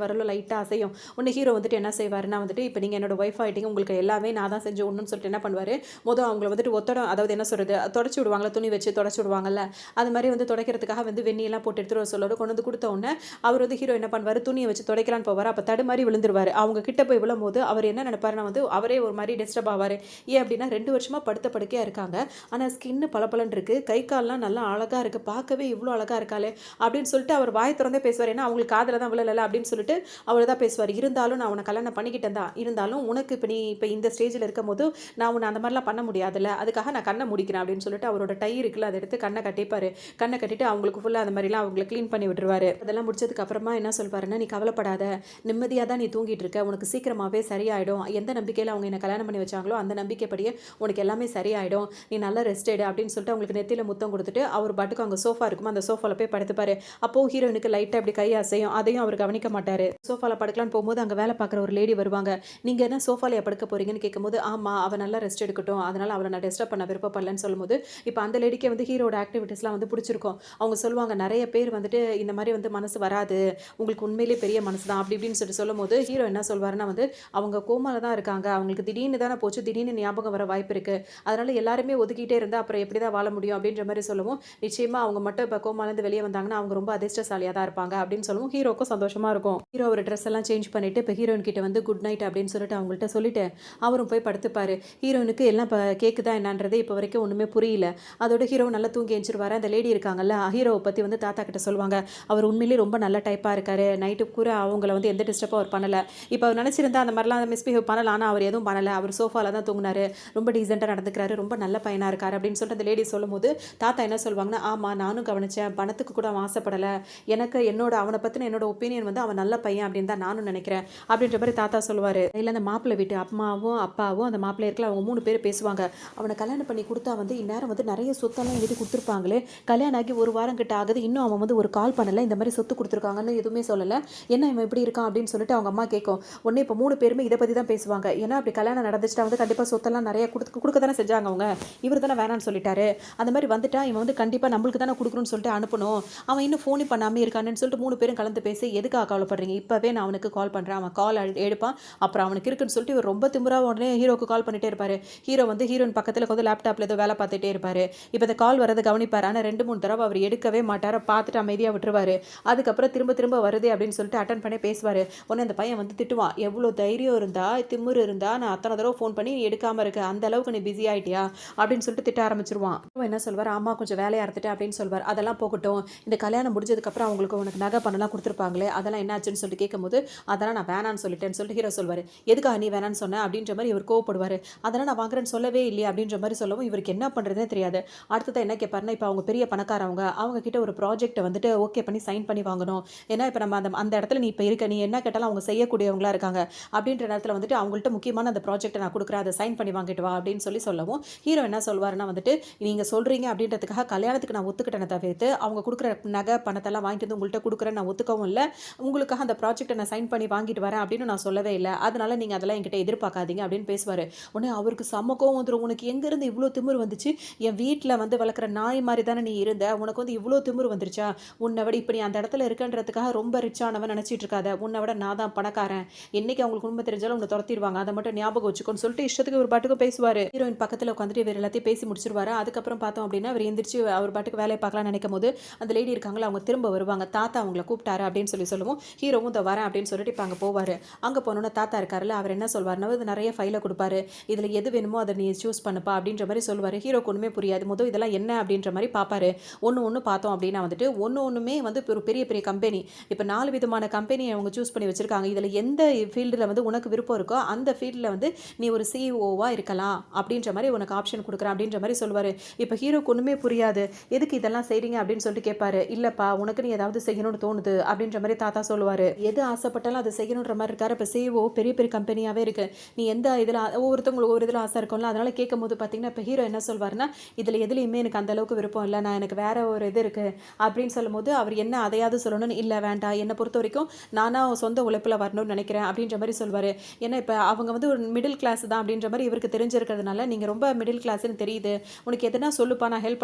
[SPEAKER 1] வரலும் லைட்டாக அசையும். ஒன்று ஹீரோ வந்துட்டு என்ன செய்வாருன்னா வந்துட்டு, இப்போ நீங்கள் என்னோட ஒய்ஃப் ஆகிட்டீங்க, உங்களுக்கு எல்லாமே நான் தான் செஞ்சு ஒன்றுன்னு சொல்லிட்டு என்ன பண்ணுவார், மொதல் அவங்கள வந்துட்டு ஒத்தடம், அதாவது என்ன சொல்கிறது, தொடச்சி விடுவாங்களா, துணி வச்சு தொடச்சி விடுவாங்கல்ல, அது மாதிரி வந்து துடைக்கிறதுக்காக வந்து வெந்நியெல்லாம் போட்டு எடுத்துகிட்டு வர சொல்லோட கொண்டு வந்து கொடுத்த உடனே அவர் வந்து ஹீரோ என்ன பண்ணுவார், துணியை வச்சு துடைக்கலான்னு போவார். அப்போ தடுமாறி விழுந்துருவார். அவங்க கிட்ட போய் விழும்போது அவர் என்ன நினைப்பாருன்னா வந்து அவரே ஒரு மாதிரி டிஸ்டர்ப் ஆவார். ஏன் அப்படின்னா 2 வருஷமாக படுத்த படுக்கையாக இருக்காங்க, ஆனால் ஸ்கின்னு பளபளன்னு இருக்குது, கை கால்லாம் நல்லா அழகாக இருக்குது, பார்க்கவே இவ்வளோ அழகாக இருக்காளே அப்படின்னு சொல்லிட்டு அவர் வாய் திறந்தே பேசுவார். ஏன்னா அவங்களுக்கு காதில் தான் விழலை அப்படின்னு சொல்லிட்டு அவர் தான் பேசுவார். இருந்தாலும் நான் உன்னை கல்யாணம் பண்ணிக்கிட்டேன் தான், இருந்தாலும் உனக்கு இப்போ நீ இப்போ இந்த ஸ்டேஜில் இருக்கும் போது நான் உன்னை அந்த மாதிரிலாம் பண்ண முடியாதுல்ல, அதுக்காக நான் கண்ணை முடிக்கிறேன் அப்படின்னு சொல்லிட்டு அவரோட டை இருக்குல்ல அதை எடுத்து கண்ணை கட்டிப்பார். கண்ணை கட்டிட்டு அவங்களுக்கு ஃபுல்லாக அந்த அந்த மாதிரிலாம் அவங்கள க்ளீன் பண்ணி விட்டுருவாரு. அதெல்லாம் முடிச்சதுக்கு அப்புறமா என்ன சொல்வாருன்னா, "நீ கவலைப்படாத. நிம்மதியா தான் நீ தூங்கிட்டு இருக்க. உனக்கு சீக்கிரமாவே சரியாயிடும். எந்த நம்பிக்கையில அவங்க என்ன கல்யாணம் பண்ணி வச்சாங்களோ, அந்த நம்பிக்கைப்படியே உனக்கு எல்லாமே சரியாயிடும். நீ நல்லா ரெஸ்ட் எடு" அப்படின்னு சொல்லிட்டு அவங்களுக்கு நெத்தியில முத்தம் குடுத்துட்டு, அவர் பாட்டுக்கு அங்க சோஃபா இருக்குமா, அந்த சோஃபால போய் படுத்துப்பாரு. அப்போ ஹீரோயினுக்கு லைட்டா இப்படி கை அசையும். அதையும் அவர் கவனிக்க மாட்டாரு. சோஃபால படுக்கலான்னு போகும்போது, அங்க வேலை பார்க்குற ஒரு லேடி வருவாங்க. "நீங்க என்ன சோஃபாலயா படுக்க போறீங்கன்னு?" கேட்கும்போது, "ஆமா, அவ நல்லா ரெஸ்ட் எடுக்கட்டும். அதனால அவள நான் டிஸ்டர்ப் பண்ண விருப்பப்படலன்னு" சொல்லும்போது, இப்ப அந்த லேடிக்கே வந்து ஹீரோவோட ஆக்டிவிட்டீஸ்லாம் வந்து புடிச்சிருக்கும். அவங்க சொல்லுவாங்க, "நெறைய பேர் வந்துட்டு இந்த மாரி வந்து மனசு வராது. உங்களுக்கு உண்மையிலேயே பெரிய மனசு தான்." அப்படி இப்படின்னு சொல்லும்போது, ஹீரோ என்ன சொல்வாருன்னா வந்து, "அவங்க கோமால தான் இருக்காங்க. அவங்களுக்கு திடீர்னு தானே போச்சு. திடீர்னு ஞாபகம் வர வாய்ப்பு இருக்கு. அதனால எல்லாருமே ஒதுக்கிட்டே இருந்தா அப்புறம் எப்படி தான் வாழ முடியும்?" அப்படின்ற மாரி சொல்லவும், "நிச்சயமா அவங்க மட்டும் இப்ப கோமாலேருந்து வெளிய வந்தாங்கன்னா, அவங்க ரொம்ப அதிர்ஷ்டசாலியா தான் இருப்பாங்க." அப்படின்னு சொல்லவும், ஹீரோவுக்கும் சந்தோஷமா இருக்கும். ஹீரோ ஒரு ட்ரெஸ் எல்லாம் சேஞ்ச் பண்ணிட்டு, இப்ப ஹீரோயின் கிட்ட வந்து குட் நைட் அப்படின்னு சொல்லிட்டு அவங்கள்ட்ட சொல்லிட்டு, அவரும் போய் படுத்துப்பாரு. ஹீரோயினுக்கு எல்லாம் கேக்குதா என்னான்றதே இப்ப வரைக்கும் ஒண்ணுமே புரியல. அதோட ஹீரோ நல்லா தூங்கி எந்திரிச்சுருவாரு. அந்த லேடி இருக்காங்கல்ல, ஹீரோவ பத்தி வந்து தாத்தா கிட்ட சொல்லுவாங்க. அவர் உண்மையிலேயே ரொம்ப நல்ல டைப்பா இருக்காரு. நைட்டு பூரா அவங்கள வந்து எந்த டிஸ்டர்பும் அவர் பண்ணல. இப்ப அவர் நெனச்சிருந்தா அந்த மாரிலாம் மிஸ்பிஹேவ் பண்ணலாம். ஆனா அவர் எதுவும் பண்ணல. அவர் சோஃபால தான் தூங்குனாரு. ரொம்ப டீசென்ட்டா நடந்துக்கிறாரு. ரொம்ப நல்ல பையனா இருக்காரு அப்படின்னு சொல்லிட்டு அந்த லேடி சொல்லும்போது, தாத்தா என்ன சொல்வாங்கன்னா, "ஆமா, நானும் கவனிச்சேன். பணத்துக்கு கூட அவன் ஆசைப்படல. எனக்கு அவன பத்தின என்னோட ஒப்பீனியன் வந்து அவன் நல்ல பையன் அப்படின்னு தான் நானும் நெனைக்கிறேன்." அப்படின்ற மாரி தாத்தா சொல்லுவாரு. இல்ல அந்த மாப்பிள்ளை வீட்டு அம்மாவும், அப்பாவும் அந்த மாப்பிள்ளை இருக்குல்ல அவங்க 3 பேரும் பேசுவாங்க. "அவன கல்யாணம் பண்ணி குடுத்தா வந்து இந்நேரம் வந்து நெறைய சொத்தெல்லாம் எழுதி குடுத்துருப்பாங்களே. கல்யாணம் ஆகி 1 வாரம் கிட்ட ஆகுது. இன்னும் அவன் வந்து ஒரு கால் பண்ணல. இந்த மாரி சொத்து குடுத்துருக்காங்கன்னு எதுவுமே சொல்லல. என்ன இவன் இப்படி இருக்கான்?" அப்படின்னு சொல்லிட்டு அவங்க அம்மா கேட்கும். உடனே இப்ப 3 பேருமே இத பத்தி தான் பேசுவாங்க. ஏன்னா அப்படி கல்யாணம் நடந்துச்சுட்டா வந்து கண்டிப்பா சொத்தெல்லாம் நெறைய குடுக்க தானே செஞ்சாங்க அவங்க. இவரு தானே வேணான்னு சொல்லிட்டாரு. அந்த மாரி வந்துட்டா இவன் வந்து கண்டிப்பா நம்மளுக்கு தானே குடுக்கணும்னு சொல்லிட்டு அனுப்பணும். அவன் இன்னும் ஃபோனே பண்ணாமயே இருக்கானேன்னு சொல்லிட்டு 3 பேரும் கலந்து பேசி, "எதுக்காக கவலைப்படுறீங்க? இப்பவே நான் அவனுக்கு கால் பண்றேன். அவன் கால் எடுப்பான். அப்புறம் அவனுக்கு இருக்குன்னு" சொல்லிட்டு இவர் ரொம்ப திமிரா உடனே ஹீரோக்கு கால் பண்ணிட்டே இருப்பாரு. ஹீரோ வந்து ஹீரோயின் பக்கத்துல உட்கார்ந்து லேப்டாப்ல ஏதோ வேலை பார்த்துட்டே இருப்பாரு. இப்ப இந்த கால் வரத கவனிப்பாரு. ஆனா 2, 3 தடவ அவர் எடுக்கவே மாட்டாரு. பார்த்துட்டு அமைதியா விட்டுருவாரு. அதுக்கப்புறம் திரும்ப திரும்ப வருதே அப்படின்னு சொல்லிட்டு அட்டெண்ட் பண்ணி பேசுவாரு. உடனே அந்த பையன் வந்து திட்டுவான். "எவ்ளோ தைரியம் இருந்தா, திமிரு இருந்தா நான் அத்தன தடவ ஃபோன் பண்ணி நீ எடுக்காம இருக்க. அந்த அளவுக்கு நீ பிஸி ஆயிட்டியா?" அப்படின்னு சொல்லிட்டு திட்ட ஆரம்பிச்சுருவான். இவன் என்ன சொல்வாரு, "ஆமா கொஞ்சம் வேலையா இருந்துட்டேன்" அப்படின்னு சொல்வாரு. "அதெல்லாம் போகட்டும். இந்த கல்யாணம் முடிஞ்சதுக்கு அப்புறம் அவங்களுக்கு உனக்கு நகை பணம்லாம் குடுத்துருப்பாங்களே, அதெல்லாம் என்னாச்சுன்னு?" சொல்லிட்டு கேட்கும்போது, "அதெல்லாம் நான் வேணான்னு சொல்லிட்டேன்னு" சொல்லிட்டு ஹீரோ சொல்வாரு. "எதுக்காக நீ வேணான்னு சொன்ன?" அப்படின்ற மாரி இவர் கோவப்படுவாரு. "அதெல்லாம் நான் வாங்குறேன்னு சொல்லவே இல்லையே" அப்படின்ற மாரி சொல்லவும் இவருக்கு என்ன பண்றதுன்னே தெரியாது. அடுத்ததா என்ன கேட்பாருன்னா, இப்ப அவங்க பெரிய பணக்காரவங்க. அவங்க கிட்ட ஒரு ப்ராஜெக்ட்ட வந்துட்டு ஓகே பண்ணி சைன் பண்ணி வாங்கணும். ஏன்னா இப்ப நம்ம அந்த அந்த இடத்துல நீ இப்ப இருக்க. நீ என்ன கேட்டாலும் அவங்க செய்யக்கூடியவங்களா இருக்காங்க. அப்படின்ற நேரத்துல வந்துட்டு அவங்கள்ட்ட முக்கியமான அந்த ப்ராஜெக்ட்ட நான் குடுக்குறேன். அத சைன் பண்ணி வாங்கிட்டு வா அப்படின்னு சொல்லவும், ஹீரோ என்ன சொல்வாருன்னா வந்துட்டு, "நீங்க சொல்றீங்க அப்படின்றதுக்காக கல்யாணத்துக்கு நான் ஒத்துக்கிட்டேனே தவிர்த்து, அவங்க குடுக்குற நகை, பணத்தெல்லாம் வாங்கிட்டு வந்து உங்கள்ட்ட குடுக்குறேன்னு நான் ஒத்துக்கவும் இல்ல. உங்களுக்காக அந்த ப்ராஜெக்ட்ட நான் சைன் பண்ணி வாங்கிட்டு வரேன் அப்படின்னு நான் சொல்லவே இல்ல. அதனால நீங்க அதெல்லாம் என்கிட்ட எதிர்பார்க்காதீங்க" அப்படின்னு பேசுவாரு. உடனே அவருக்கு செம்ம கோவம் வந்துரும். "உனக்கு எங்கேருந்து இவ்ளோ திமிரு வந்துச்சு? என் வீட்ல வந்து வளர்க்குற நாய் மாரி தானே நீ இருந்த. உனக்கு வந்து இவ்ளோ திமிரு வந்துருச்சா? உன்ன விட இப்ப நீ அந்த இடத்துல இருக்கன்றதுக்காக ரொம்ப ரிச் ஆனவன் நெனச்சிட்டு இருக்காத. உன்ன விட நான் தான் பணக்காரன். என்னைக்கு அவங்களுக்கு உண்மை தெரிஞ்சாலும் உன்ன தொரத்திருவாங்க. அத மட்டும் ஞாபகம் வச்சுக்கோன்னு" சொல்லிட்டு இஷ்டத்துக்கு ஒரு பாட்டுக்கு பேசுவாரு. ஹீரோயின் பக்கத்துல உட்காந்துட்டு இவர் எல்லாத்தையும் பேசி முடிச்சிருவாரு. அதுக்கப்புறம் பார்த்தோம் அப்படின்னா, இவர் எந்திரிச்சு அவர் பாட்டுக்கு வேலைய பார்க்கலாம்னு நெனைக்கும்போது, அந்த லேடி இருக்காங்கல்ல அவங்க திரும்ப வருவாங்க. "தாத்தா உங்கள கூப்பிட்டாரு" அப்படின்னு சொல்லவும், ஹீரோவும் "இதோ வரேன்" அப்படின்னு சொல்லிட்டு இப்ப அங்க போவாரு. அங்க போனோனே தாத்தா இருக்காருல்ல, அவர் என்ன சொல்வாருன்னா, இது நெறைய ஃபைல குடுப்பாரு. "இதுல எது வேணுமோ அத நீ சூஸ் பண்ணுப்பா" அப்படின்ற மாரி சொல்லுவாரு. ஹீரோக்கு ஒண்ணுமே புரியாது. இதெல்லாம் என்ன அப்படின்ற மாரி பார்ப்பாரு. ஒண்ணு பார்த்தோம் அப்படின்னா வந்துட்டு, ஒண்ணுமே வந்து ஒரு பெரிய பெரிய கம்பெனி. இப்ப 4 விதமான கம்பெனிய அவங்க சூஸ் பண்ணி வச்சிருக்காங்க. இதுல எந்த ஃபீல்டுல வந்து உனக்கு விருப்பம் இருக்கோ, அந்த ஃபீல்டுல வந்து நீ ஒரு சிஇஓவா இருக்கலாம் அப்படின்ற மாரி உனக்கு ஆப்ஷன் குடுக்குறேன் அப்படின்ற மாரி சொல்லுவாரு. இப்ப ஹீரோக்கு ஒண்ணுமே புரியாது. "எதுக்கு இதெல்லாம் செய்றீங்க?" அப்படின்னு சொல்லிட்டு கேட்பாரு. "இல்லப்பா உனக்குன்னு ஏதாவது செய்யணும்னு தோணுது" அப்படின்ற மாரி தாத்தா சொல்லுவாரு. எது ஆசைப்பட்டாலும் அத செய்யணுன்ற மாரி இருக்காரு. இப்ப சிஇஓ பெரிய பெரிய கம்பெனியாவே இருக்கு. நீ எந்த இதுல ஒவ்வொருத்தவங்களுக்கு ஒவ்வொரு இதுல ஆசை இருக்கும்ல. அதனால கேட்கும்போது பார்த்தீங்கன்னா, இப்ப ஹீரோ என்ன சொல்வாருன்னா, "இதுல எதுலயுமே எனக்கு அந்த அளவுக்கு விருப்பம் இல்ல. எனக்கு வேற ஒரு இது இருக்கு" அப்படின்னு சொல்லும்போது, அவர் என்ன அதையாவது சொல்லணும்னு, "இல்ல வேண்டாம். என்ன பொறுத்தவரைக்கும் நானா சொந்த உழைப்புல வரணும்னு நெனைக்கிறேன்" அப்படின்ற மாரி சொல்வாரு. ஏன்னா இப்ப அவங்க வந்து ஒரு மிடில் கிளாஸ் தான் அப்படின்ற மாரி இவருக்கு தெரிஞ்சிருக்கிறதுனால, "நீங்க ரொம்ப மிடில் கிளாஸ்ன்னு தெரியுது. உனக்கு எதுனா சொல்லுப்பா நான் ஹெல்ப்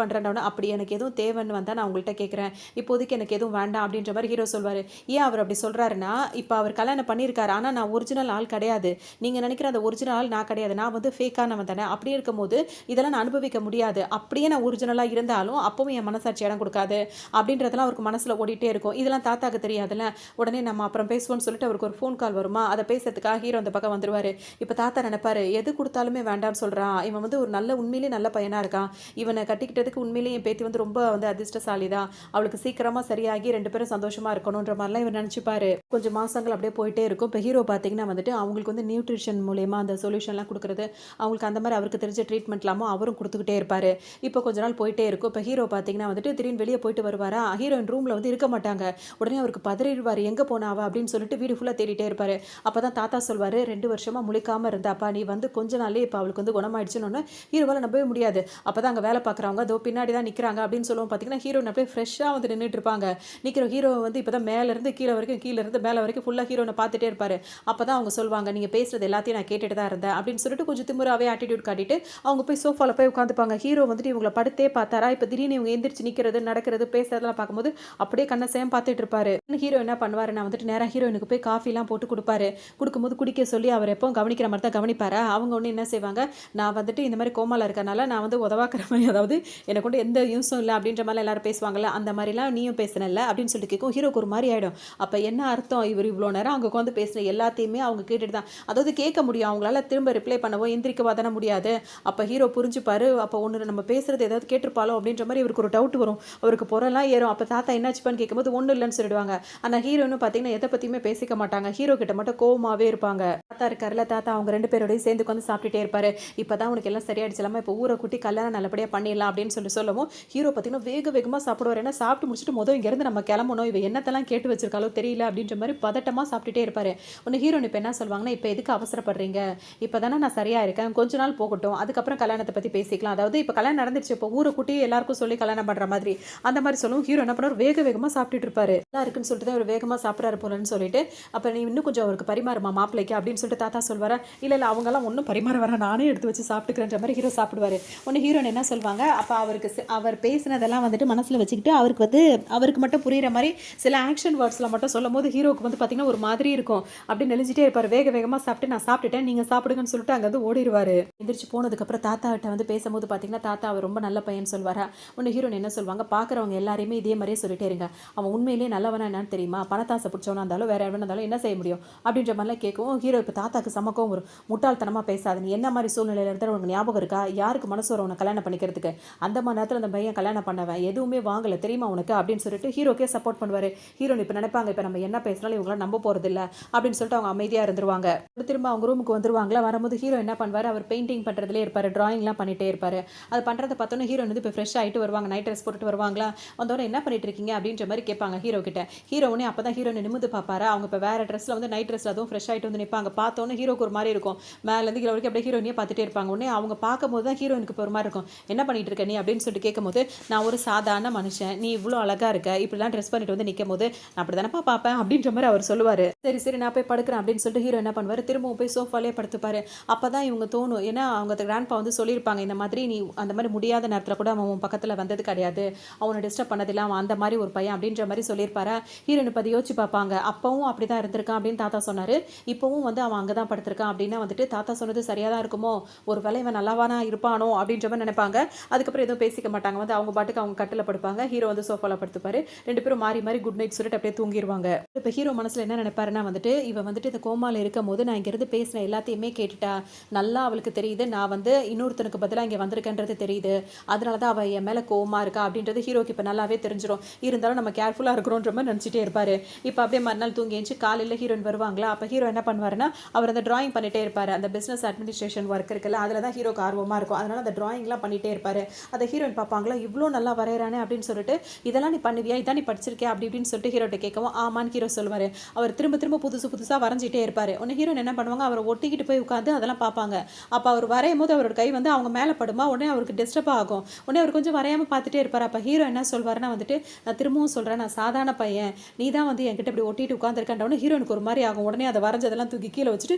[SPEAKER 1] பண்றேன்னோன" "அப்படி எனக்கு எதுவும் தேவைன்னு வந்தா நான் உங்கள்ட்ட கேட்கிறேன். இப்போதைக்கு எனக்கு எதுவும் வேண்டாம்" அப்படின்ற மாரி ஹீரோ சொல்வாரு. ஏன் அவர் அப்படி சொல்றாருன்னா, இப்ப அவர் கல்யாணம் பண்ணியிருக்காரு. ஆனா நான் ஒரிஜினல் ஆள் கிடையாது. நீங்க நெனைக்கிற அந்த ஒரிஜினல் ஆள் நான் கிடையாது. நான் வந்து ஃபேக்கானவன் தானே. அப்படி இருக்கும்போது இதெல்லாம் நான் அனுபவிக்க முடியாது. அப்படியே நான் ஒரிஜினலா இருந்தாலும் அப்பவும் என் மனசாட்சி இடம் கொடுக்காது அப்படின்றதெல்லாம் அவருக்கு மனசுல ஓடிட்டே இருக்கும். இதெல்லாம் தாத்தாக்கு தெரியாதுல்ல. உடனே நம்ம அப்புறம் பேசுவோம்னு சொல்லிட்டு அவருக்கு ஒரு ஃபோன் கால் வருமா, அத பேசுறதுக்காக ஹீரோ அந்த பக்கம் வந்துருவாரு. இப்ப தாத்தா நெனைப்பாரு, எது குடுத்தாலுமே வேண்டான்னு சொல்றான். இவன் வந்து ஒரு உண்மையிலேயே நல்ல பையனா இருக்கான். இவன கட்டிக்கிட்டதுக்கு உண்மையிலேயே என் பேத்தி வந்து ரொம்ப வந்து அதிர்ஷ்டசாலி தான். அவளுக்கு சீக்கிரமா சரியாகி 2 பேரும் சந்தோஷமா இருக்கணுன்ற மாரிலாம் இவர் நெனச்சுப்பாரு. கொஞ்சம் மாசங்கள் அப்படியே போயிட்டே இருக்கும். இப்ப ஹீரோ பார்த்தீங்கன்னா வந்துட்டு அவங்களுக்கு வந்து நியூட்ரிஷன் மூலியமா அந்த சொல்யூஷன்லாம் குடுக்குறது, அவங்களுக்கு அந்த மாரி அவருக்கு தெரிஞ்ச ட்ரீட்மெண்ட்லாமும் அவரும் குடுத்துக்கிட்டே இருப்பாரு. இப்ப கொஞ்ச நாள் போயிட்டே இருக்கும். இப்ப ஹீரோ பார்த்தீங்கன்னா வந்துட்டு திடீர்னு வெளிய போயிட்டு போயிட்டு வருவாரா, ஹீரோயின் ரூமில் வந்து இருக்க மாட்டாங்க. உடனே அவருக்கு பதறிடுவார், எங்கே போனாவா அப்படின்னு சொல்லிட்டு வீடு ஃபுல்லாக தேடிட்டே இருப்பார். அப்போ தான் தாத்தா சொல்வார், 2 வருஷமாக முழிக்காமல் இருந்தாப்பா, நீ வந்து கொஞ்ச நாள்லேயே இப்போ அவளுக்கு வந்து குணமாயிடுச்சுன்னு ஹீரோவால் நம்பவே முடியாது. அப்போ தான் அங்கே வேலை பார்க்குறவங்க அதோ பின்னாடி தான் நிற்கிறாங்க அப்படின்னு சொல்லுவோம். பார்த்தீங்கன்னா ஹீரோயின் அப்படியே ஃப்ரெஷ்ஷாக வந்து நின்றுட்டு இருப்பாங்க. நிற்கிற ஹீரோ வந்து இப்போ தான் மேலேருந்து கீழே வரைக்கும் கீழேருந்து மேலே வரைக்கும் ஃபுல்லாக ஹீரோனை பார்த்துட்டே இருப்பார். அப்போ தான் அவங்க சொல்லுவாங்க, நீங்கள் பேசுகிறது எல்லாத்தையும் நான் கேட்டுட்டு தான் இருந்தேன் அப்படின்னு சொல்லிட்டு கொஞ்சம் திமிராவே ஆட்டிடியூட் காட்டிட்டு அவங்க போய் சோஃபாவில் போய் உட்காந்துப்பாங்க. ஹீரோ வந்துட்டு இவங்களை படுத்தே பார்த்தாரா, இப்போ திடீர்னு இவங்க எந்திரிச்சு நிற்கிறது நடக்கிறது பேசுறதெல்லாம் பார்க்கும்போது அப்படியே கண்ணை சேம் பார்த்துட்டு இருப்பாரு. ஹீரோ என்ன பண்ணுவார், நான் வந்துட்டு நேராக ஹீரோயினுக்கு போய் காஃபிலாம் போட்டு கொடுப்பாரு. கொடுக்கும்போது குடிக்க சொல்லி அவர் எப்போ கவனிக்கிற மாதிரி தான் கவனிப்பாரா. அவங்க ஒன்று என்ன செய்வாங்க, நான் வந்துட்டு இந்த மாதிரி கோமால இருக்கனால நான் வந்து உதவாக்குற மாதிரி, அதாவது எனக்கு கொண்டு எந்த யூஸும் இல்லை அப்படின்ற மாதிரிலாம் எல்லாரும் பேசுவாங்கல்ல, அந்த மாதிரிலாம் நீயும் பேசினல அப்படின்னு சொல்லிட்டு கேட்கும். ஹீரோக்கு ஒரு மாதிரி ஆகிடும். அப்போ என்ன அர்த்தம், இவர் இவ்வளோ நேரம் அங்கே உட்காந்து பேசுகிற எல்லாத்தையுமே அவங்க கேட்டுட்டு தான், அதாவது கேட்க முடியும், அவங்களால திரும்ப ரிப்ளை பண்ணவோ எந்திரிக்கவா தானே முடியாது. அப்போ ஹீரோ புரிஞ்சுப்பாரு, அப்போ ஒன்று நம்ம பேசுகிறது ஏதாவது கேட்டிருப்பாலோ அப்படின்ற மாதிரி இவருக்கு ஒரு டவுட் வரும். அவருக்கு புறலாம் ஏறும். அப்போ தாத்தா என்னாச்சுப்பான்னு கேட்கும்போது ஒன்றும் இல்லைன்னு சொல்லிடுவாங்க. ஆனால் ஹீரோன்னு பார்த்தீங்கன்னா எதை பற்றியுமே பேசிக்க மாட்டாங்க. ஹீரோ கிட்ட மட்டும் கோவமாகவே இருப்பாங்க. தாத்தா இருக்காருல்ல, தாத்தா அவங்க 2 பேரோடையும் சேர்ந்து உட்காந்து சாப்பிட்டுட்டே இருப்பாரு. இப்போ தான் உனக்கு எல்லாம் சரியாயிடுச்சலாமா, இப்போ ஊரை கூட்டி கல்யாணம் நல்லபடியாக பண்ணிடலாம் அப்படின்னு சொல்லவும் ஹீரோ பார்த்தீங்கன்னா வேகமாக சாப்பிடுவார். ஏன்னா சாப்பிட்டு முடிச்சுட்டு இங்கேருந்து நம்ம கிளம்பணும், இவ என்னத்தெல்லாம் கேட்டு வச்சிருக்காலோ தெரியல அப்படின்ற மாதிரி பதட்டமாக சாப்பிட்டுட்டே இருப்பாரு. ஒன்று ஹீரோன் இப்போ என்ன சொல்லுவாங்கன்னா, இப்போ எதுக்கு அவசரப்படுறீங்க, இப்போ தானே நான் சரியாக இருக்கேன், கொஞ்ச நாள் போகட்டும், அதுக்கப்புறம் கல்யாணத்தை பற்றி பேசிக்கலாம். அதாவது இப்போ கல்யாணம் நடந்துருச்சு, இப்போ ஊரை கூட்டி எல்லாருக்கும் சொல்லி கல்யாணம் பண்ணுற மாதிரி அந்த மாதிரி சொல்லுவோம். ஹீரோ என்ன பண்ணுவார், வேகமாக சாப்பிட்டுட்டு இருப்பாரு. நல்லா இருக்குன்னு சொல்லிட்டு தான் அவர் வேகமாக சாப்பிட்றாரு போலன்னு சொல்லிட்டு, அப்போ நீ இன்னும் கொஞ்சம் அவருக்கு பரிமாறுமா மாப்பிள்ளைக்கு அப்படின்னு சொல்லிட்டு தாத்தா சொல்வாரா. இல்லை அவங்கெல்லாம் ஒன்றும் பரிமாற வர, நானே எடுத்து வச்சு சாப்பிட்டுக்கிறேன்ற மாதிரி ஹீரோ சாப்பிடுவார். ஒன்று ஹீரோன் என்ன சொல்லுவாங்க, அப்போ அவருக்கு அவர் பேசினதெல்லாம் வந்துட்டு மனசில் வச்சுக்கிட்டு அவருக்கு மட்டும் புரிகிற மாதிரி சில ஆக்ஷன் வேர்ட்ஸில் மட்டும் சொல்லும் போது ஹீரோக்கு வந்து பார்த்திங்கன்னா ஒரு மாதிரி இருக்கும். அப்படி நெளிஞ்சிட்டே இருப்பார். வேகமாக சாப்பிட்டு நான் சாப்பிட்டுட்டேன் நீங்கள் சாப்பிடுங்கன்னு சொல்லிட்டு அங்கே வந்து ஓடிடுவார். எந்திரிச்சு போனதுக்கப்புறம் தாத்தாட்ட வந்து பேசும்போது பார்த்தீங்கன்னா தாத்தா அவர் ரொம்ப நல்ல பையன் சொல்வாரா. ஒன்று ஹீரோன் என்ன சொல்லுவாங்க, பார்க்குறவங்க எல்லாருமே இதே மாதிரியே சொல்லிட்டே இருங்க, அவன் உண்மையிலேயே நல்லவனா என்னன்னு தெரியுமா, பணத்தாசை பிடிச்சவனா இருந்தாலும் வேற எவனா இருந்தாலும் என்ன செய்ய முடியும் அப்படின்ற மாதிரிலாம் கேட்கவும் ஹீரோ இப்போ தாத்தாக்கு சமக்கவும் ஒரு முட்டாள்தனமாக பேசாது, நீ என்ன மாதிரி சூழ்நிலையில் இருந்தால் உனக்கு ஞாபகம் இருக்கா, யாருக்கு மனசு வரும் உன்னை கல்யாணம் பண்ணிக்கிறதுக்கு, அந்த மாதிரி நேரத்தில் அந்த பையன் கல்யாணம் பண்ணவன் எதுவுமே வாங்கலை தெரியுமா உனக்கு அப்படின்னு சொல்லிட்டு ஹீரோக்கே சப்போர்ட் பண்ணுவார். ஹீரோன் இப்போ நினைப்பாங்க, இப்போ நம்ம என்ன பேசினாலும் இவங்களாம் நம்ப போகிறதில்ல அப்படின்னு சொல்லிட்டு அவங்க அமைதியாக இருந்துருவாங்க. திரும்ப அவங்க ரூமுக்கு வந்துருவாங்களா. வரும்போது ஹீரோ என்ன பண்ணுவார், அவர் பெயிண்டிங் பண்ணுறதுலே இருப்பார், ட்ராயிங்லாம் பண்ணிகிட்டே இருப்பார். அது பண்ணுறதை பார்த்தோன்னா ஹீரோன் வந்து இப்போ ஃப்ரெஷ் ஆகிட்டு வருவாங்க, நைட் ட்ரெஸ் போட்டுட்டு வருவாங்களா. வந்தோடனே என்ன பண்ணிட்டு இருக்கீங்க அப்படின்ற மாதிரி கேட்பாங்க ஹீரோ கிட்ட. ஹீரோனே அப்போ தான் ஹீரோனை நிமிந்து பார்ப்பாரு. அவங்க இப்போ வேறு ட்ரெஸ்ஸில் வந்து நைட் ட்ரெஸ்ஸில் அதுவும் ஃப்ரெஷ் ஆகிட்டு வந்து நிற்பாங்க. பார்த்தோன்னே ஹீரோக்கு ஒரு மாதிரி இருக்கும், மேலேருந்து கீழே வரைக்கும் அப்படியே ஹீரோனையே பார்த்துட்டே இருப்பாங்க. உடனே அவங்க பார்க்கும்போது தான் ஹீரோனுக்கு இப்போ ஒரு மாதிரி இருக்கும், என்ன பண்ணிட்டு இருக்க நீ அப்படின்னு சொல்லிட்டு கேட்கும்போது, நான் ஒரு சாதாரண மனுஷன், நீ இவ்வளோ அழகாக இருக்க, இப்படிலாம் ட்ரெஸ் பண்ணிட்டு வந்து நிற்கும் போது நான் அப்படி தானப்பா பார்ப்பேன் அப்படின்ற மாதிரி அவர் சொல்லுவார். சரி நான் போய் படுக்கிறேன் அப்படின்னு சொல்லிட்டு ஹீரோ என்ன பண்ணுவார், திரும்பவும் போய் சோஃபாலே படுத்துப்பாரு. அப்போ தான் இவங்க தோணும், ஏன்னா அவங்க கிராண்ட்பா வந்து சொல்லியிருப்பாங்க, இந்த மாதிரி நீ அந்த மாதிரி முடியாத நேரத்தில் கூட அவன் பக்கத்தில் வந்தது கிடையாது, அவனை டிஸ்டர்ப் பண்ணதில்லை, அவன் அந்த மாதிரி ஒரு பையன் அப்படின்ற மாதிரி சொல்லியிருப்பாரா. ஹீரோனை பற்றி யோசிச்சு பார்ப்பாங்க, அப்பவும் அப்படி தான் இருந்திருக்கான் அப்படின்னு தாத்தா சொன்னார், இப்போவும் வந்து அவன் அங்கே தான் படுத்திருக்கான் அப்படின்னா வந்துட்டு தாத்தா சொன்னது சரியாக தான் இருக்குமோ, ஒரு வேளை இவன் நல்லாவானா இருப்பானோ அப்படின்ற மாதிரி நினைப்பாங்க. அதுக்கப்புறம் எதுவும் பேசிக்க மாட்டாங்க, வந்து அவங்க பாட்டுக்கு அவங்க கட்டில் படுப்பாங்க, ஹீரோ வந்து சோஃபாவில் படுத்துப்பாரு. 2 பேரும் மாறி குட் நைட் சொல்லிட்டு அப்படியே தூங்கிடுவாங்க. இப்போ ஹீரோ மனசில் என்ன நினைப்பாருன்னா வந்துட்டு, இவன் வந்துட்டு இந்த கோமாவில் இருக்கும் போது நான் இங்கேருந்து பேசின எல்லாத்தையுமே கேட்டுட்டா, நல்லா அவளுக்கு தெரியுது நான் வந்து இன்னொருத்தனுக்கு பதிலாக இங்கே வந்திருக்கேன்றது தெரியுது, அதனால தான் அவள் என் மேலே கோவமாக இருக்கா அப்படின்றது ஹீரோக்கு இப்போ நல்லாவே தெரிஞ்சிடும். இருந்தாலும் நம்ம கேர்ஃபுல்லாக இருக்கிறோன்ற மாதிரி நினச்சிட்டே இருப்பார். இப்போ அப்படியே மறுநாள் தூங்கி எழுந்து காலையில் ஹீரோயின் வருவாங்களா. அப்போ ஹீரோ என்ன பண்ணுவாருன்னா, அவர் அந்த டிராயிங் பண்ணிட்டே இருப்பார். அந்த பிஸ்னஸ் அட்மினிஸ்ட்ரேஷன் ஒர்க் இருக்குல்ல, அதில் தான் ஹீரோக்கு ஆர்வமாக இருக்கும். அதனால் அந்த டிராயிங்லாம் பண்ணிகிட்டே இருப்பார். அதை ஹீரோயின் பார்ப்பாங்களா, இவ்வளோ நல்லா வரைகிறானே அப்படின்னு சொல்லிட்டு, இதெல்லாம் நீ பண்ணுவியா, இதான் நீ படிச்சிருக்கியா அப்படி இப்படின்னு சொல்லிட்டு ஹீரோட்ட கேட்கவும் ஆமான்னு ஹீரோ சொல்லுவார். அவர் திரும்ப புதுசாக வரைஞ்சிட்டே இருப்பார். ஒன்று ஹீரோயின் என்ன பண்ணுவாங்க, அவரை ஒட்டிக்கிட்டு போய் உட்காந்து அதெல்லாம் பார்ப்பாங்க. அப்போ அவர் வரையும் போது அவரோட கை வந்து அவங்க மேலே படுமா, உடனே அவருக்கு டிஸ்டர்ப் ஆகும். உடனே அவர் கொஞ்சம் வரையாமல் பார்த்துட்டே இருப்பார். அப்போ ஹீரோ என்ன சொல்வாருன்னா வந்துட்டு, நான் திரும்பவும் சொல்கிறேன், நான் சாதாரண பையன், நீ தான் வந்து என்கிட்ட இப்படி ஒட்டிட்டு உட்காந்துருக்கேன். ஹீரோனுக்கு ஒரு மாதிரி ஆகும். உடனே அதை வரைஞ்சதெல்லாம் தூக்கி கீழே வச்சுட்டு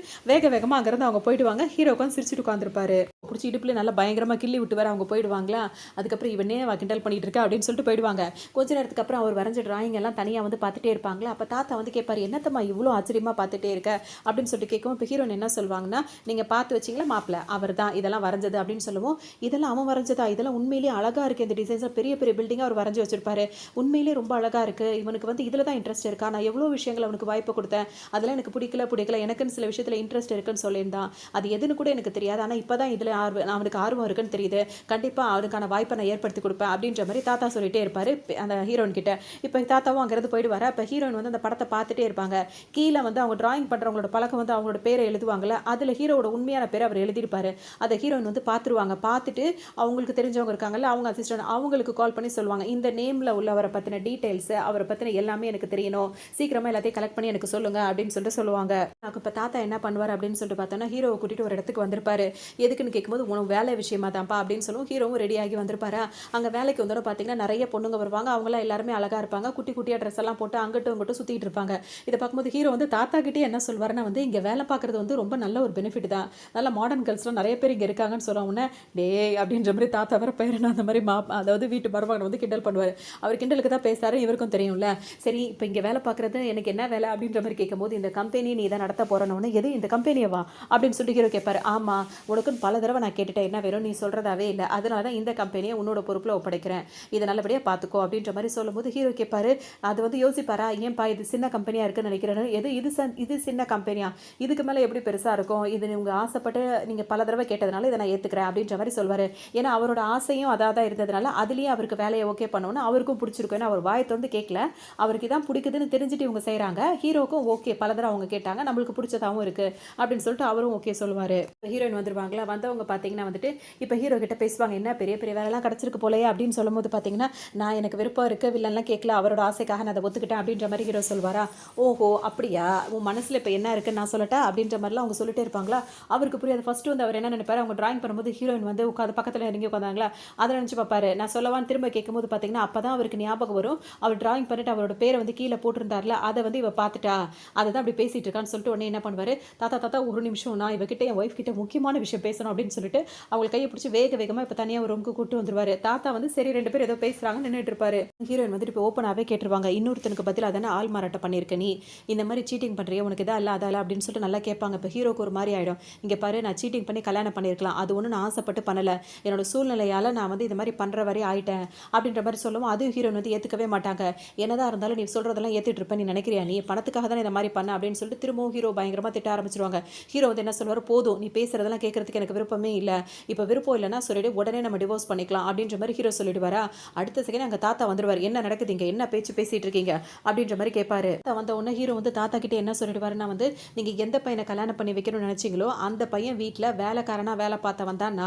[SPEAKER 1] வேகமாக அங்கேருந்து அவங்க போயிடுவாங்க. ஹீரோ உட்காந்து சிரிச்சுட்டு உட்காந்துருப்பாரு. பிடிச்சி இடுப்புல நல்லா பயங்கரமாக கிள்ளி விட்டு வர அவங்க போயிடுவாங்களா. அதுக்கப்புறம் இவனே கிண்டல் பண்ணிட்டு இருக்கா அப்படின்னு சொல்லிட்டு போயிடுவாங்க. கொஞ்ச நேரத்துக்கு அப்புறம் அவர் வரைஞ்ச டிராயிங் எல்லாம் தனியாக வந்து பார்த்துட்டே இருப்பாங்களா. அப்போ தாத்தா வந்து கேட்பாரு, என்னத்தம்மா இவ்வளோ ஆச்சரியமாக பார்த்துட்டே இருக்க அப்படின்னு சொல்லிட்டு கேட்கும். இப்போ ஹீரோன் என்ன சொல்லுவாங்கன்னா, நீங்கள் பார்த்து வச்சிங்களா மாப்பிள்ள, அவர் தான் இதெல்லாம் வரைஞ்சது அப்படின்னு சொல்லுவோம். இதெல்லாம் அவன் வரைஞ்சதா, இதெல்லாம் உண்மையிலேயே அழகாக இருக்குது, இந்த டிசைன்ஸாக பெரிய பில்டிங்காக அவர் வரைஞ்சி வச்சிருப்பாரு, உண்மையிலேயே ரொம்ப அழகாக இருக்குது, இவனுக்கு வந்து இதில் தான் இன்ட்ரெஸ்ட் இருக்கா, நான் எவ்வளோ விஷயங்கள் அவனுக்கு வாய்ப்பு கொடுத்தேன், அதெல்லாம் எனக்கு பிடிக்கல, எனக்குன்னு சில விஷயத்தில் இன்ட்ரெஸ்ட் இருக்குன்னு சொல்லியிருந்தான், அது எதுன்னு கூட எனக்கு தெரியாது, ஆனால் இப்போ தான் இதில் அவனுக்கு ஆர்வம் இருக்குன்னு தெரியுது, கண்டிப்பாக அதுக்கான வாய்ப்பை நான் ஏற்படுத்தி கொடுப்பேன் அப்படின்ற மாதிரி தாத்தா சொல்லிட்டே இருப்பார் அந்த ஹீரோயின் கிட்ட. இப்போ தாத்தாவும் அங்கேருந்து போயிடுவார். அப்போ ஹீரோயின் வந்து அந்த படத்தை பார்த்துட்டே இருப்பாங்க. கீழே வந்து அவங்க டிராயிங் பண்ணுறவங்களோட பழக்கம் வந்து அவங்களோட பேரை எழுதுவாங்கல்ல, அதில் ஹீரோவோட உண்மையான பேரை அவர் எழுதியிருப்பார். அதை ஹீரோயின் வந்து பார்த்துருவாங்க. பார்த்துட்டு அவங்களுக்கு தெரிஞ்சவங்க இருக்காங்கல்ல, அவங்க அசிஸ்டன்ட், அவங்களுக்கு கால் பண்ணி சொல்லுவாங்க, இந்த நேமில் உள்ளவரை பற்றின டீட்டெயில்ஸ், அவரை பற்றின எல்லாமே எனக்கு தெரியணும், சீக்கிரமாக எல்லாத்தையும் கலெக்ட் பண்ணி எனக்கு சொல்லுங்க அப்படின்னு சொல்லிட்டு சொல்லுவாங்க. இப்போ தாத்தா என்ன பண்ணுவார் அப்படின்னு சொல்லிட்டு பார்த்தோன்னா, ஹீரோவை கூட்டிட்டு ஒரு இடத்துக்கு வந்திருப்பாரு. எதுக்குன்னு கேட்கும்போது உனக்கு வேலை விஷயமா தான்ப்பா அப்படின்னு சொல்லுவோம். ஹீரோவும் ரெடியாகி வந்திருப்பாரு. அங்கே வேலைக்கு வந்தோட பார்த்தீங்கன்னா நிறைய பொண்ணுங்க வருவாங்க. அவங்களாம் எல்லாருமே அழகாக இருப்பாங்க. குட்டி குட்டியாக ட்ரெஸ் எல்லாம் போட்டு அங்கிட்டும் இங்கிட்டும் சுற்றிட்டு இருப்பாங்க. இதை பார்க்கும்போது ஹீரோ வந்து தாத்தா கிட்டே என்ன சொல்வாருன்னா வந்து, இங்கே வேலை பார்க்குறது வந்து ரொம்ப நல்ல ஒரு பெனிஃபிட் தான், நல்ல மாடர்ன் கேர்ள்ஸ்லாம் நிறைய பேர் இங்கே இருக்காங்கன்னு சொல்லுவாங்க. டே அப்படின்ற மாதிரி தாத்தா வர பேரனா அந்த மாதிரி அதாவது வீட்டு மருமகனை வந்து கிண்டல் பண்ணுவார். அவர் கிண்டலுக்கு தான் பேசுறாரு, இவருக்கும் தெரியும்ல. சரி இப்போ இங்கே வேலை பார்க்குறது எனக்கு என்ன வேலை அப்படின்ற மாதிரி கேட்கும்போது, இந்த கம்பெனி நீ தான் நடத்த போகிறோன்னு, எது இந்த கம்பெனியவா அப்படின்னு சொல்லி ஹீரோ கேட்பாரு. ஆமாம், உனக்குன்னு பல தடவை நான் கேட்டுட்டேன், என்ன வேணும் நீ சொல்கிறதாவே இல்லை, அதனால தான் இந்த கம்பெனியை உன்னோட பொறுப்பில் ஒப்படைக்கிறேன், இதை நல்லபடியாக பார்த்துக்கோ அப்படின்ற மாதிரி சொல்லும்போது ஹீரோ கேட்பாரு. அது வந்து யோசிப்பாரா, ஏன்பா இது சின்ன கம்பெனியாக இருக்குன்னு நினைக்கிறேன், இது சின்ன கம்பெனியா, இதுக்கு மேலே எப்படி பெருசாக இருக்கும், இது உங்கள் ஆசைப்பட்டு நீங்கள் பல தடவை கேட்டதுனால இதை நான் ஏற்றுக்கிறேன் அப்படின்ற மாதிரி சொல்வார். ஏன்னா அவரோட ஆசையும் அதாக தான் இருந்ததுனால அதுலேயே அவருக்கு வேலையை ஓகே பண்ணணும்னு அவருக்கும் பிடிச்சிருக்கும். ஏன்னா அவர் வாயை திறந்து கேட்கல, அவருக்கு இதான் பிடிக்குதுன்னு தெரிஞ்சுட்டு இவங்க செய்கிறாங்க. ஹீரோக்கும் ஓகே, பல தடவை அவங்க கேட்டாங்க, நம்மளுக்கு பிடிச்சதாகவும் இருக்குது அப்படின்னு சொல்லிட்டு அவரும் ஓகே சொல்லுவார். ஹீரோயின் வந்துருவாங்களா, வந்தவங்க பார்த்தீங்கன்னா வந்துட்டு இப்போ ஹீரோ கிட்ட பேசுவாங்க, என்ன பெரிய பெரிய வேலைலாம் கிடச்சிருக்கு போலையே அப்படின்னு சொல்லும்போது பார்த்தீங்கன்னா, நான் எனக்கு விருப்பம் இருக்குது, வில்லன்லாம் கேட்கல, அவரோட ஆசைக்காக நான் அதை ஒத்துக்கிட்டேன் அப்படின்ற மாதிரி ஹீரோ சொல்வாரா. ஓஹோ அப்படியா, உன் மனசில் இப்போ என்ன இருக்குன்னு நான் சொல்லட்டா அப்படின்ற மாதிரிலாம் அவங்க சொல்லிட்டே இருப்பாங்களா. அவருக்கு புரியாது. ஃபர்ஸ்ட் வந்து அவர் என்ன நினைப்பாரு, அவங்க டிராயிங் பண்ணும்போது ஹீரோயின் வந்து உட்காந்து பக்கத்தில் இறங்கி உட்காந்தாங்களா, அதை நினச்சி பார்ப்பாரு. நான் சொல்லவான்னு திரும்ப கேட்கும்போது பார்த்தீங்கன்னா, அப்போ தான் அவருக்கு ஞாபகம் வரும், அவர் டிராயிங் பண்ணிட்டு அவரோட பேரை வந்து கீழே போட்டிருந்தார்ல, அதை வந்து இவ பார்த்துட்டா, அதை தான் அப்படி பேசிட்டு இருக்கான்னு சொல்லிட்டு உடனே என்ன பண்ணுவார், தாத்தா தாத்தா ஒரு நிமிஷம், நான் இவகிட்ட என் ஒய்ஃப் கிட்ட முக்கியமான விஷயம் பேசணும் அப்படின்னு சொல்லிட்டு அவங்க கையை பிடிச்சி வேகமாக இப்போ தனியாக ஒரு ரூமுக்கு கூட்டு வந்துருவாரு. தாத்தா வந்து சரி ரெண்டு பேர் ஏதோ பேசுகிறாங்க நின்றுட்டு இருப்பாரு. ஹீரோயின் வந்துட்டு இப்போ ஓப்பனாகவே கேட்டுருவாங்க, இன்னொருத்தனுக்கு பதில் அதானே ஆள் மாறாட்டம் பண்ணியிருக்க, நீ இந்த மாதிரி சீட்டிங் பண்ணுறிய, உனக்கு இதா இல்லை அதால அப்படின்னு சொல்லிட்டு நல்லா கேட்பாங்க. இப்போ ஹீரோக்கு ஒரு மாதிரி ஆகிடும். இங்கே பாரு, நான் சீட்டிங் பண்ணி கல்யாணம் பண்ணியிருக்கலாம், அது ஒன்றும் நான் ஆசைப்பட்டு பண்ணலை, என்னோட சூழ்நிலையால் நான் வந்து இந்த மாதிரி பண்ணுற வரை ஆயிட்டேன் அப்படின்ற மாதிரி சொல்லுவோம். அதுவும் ஹீரோயின் வந்து ஏற்றுக்கவே மாட்டாங்க. என்னதான் இருந்தாலும் நீ சொல்கிறதெல்லாம் ஏற்றுட்டு இருப்பேன், நீ நினைக்கிறியா, நீ பணத்துக்காக தான் இந்த மாதிரி பண்ண அப்படின்னு சொல்லிட்டு திரும்பவும் ஹீரோ பயங்கரமாக திட்ட ஆரம்பிச்சிருவாங்க. ஹீரோ வந்து என்ன சொல்லுவார், போதும் நீ பேசுறதெல்லாம் கேட்கறதுக்கு எனக்கு விருப்பமே இல்லை, இப்போ விருப்பம் இல்லைன்னா சொல்லிட்டு உடனே நம்ம டிவோர்ஸ் பண்ணிக்கலாம் அப்படின்ற மாதிரி ஹீரோ சொல்லிடுவாரா. அடுத்த செகண்ட் அங்கே தாத்தா வந்துடுவார். என்ன நடக்குது இங்கே, என்ன பேச்சு பேசிட்டு இருக்கீங்க அப்படின்ற மாதிரி கேட்பாரு. வந்த உடனே ஹீரோ வந்து தாத்தா கிட்டே என்ன சொல்லிடுவாருன்னா வந்து, நீங்கள் எந்த பையனை கல்யாணம் பண்ணி வைக்கணும்னு நினச்சிங்களோ அந்த பையன் வீட்டில் வேலைக்காரனா வேலை பார்த்தவன் தான்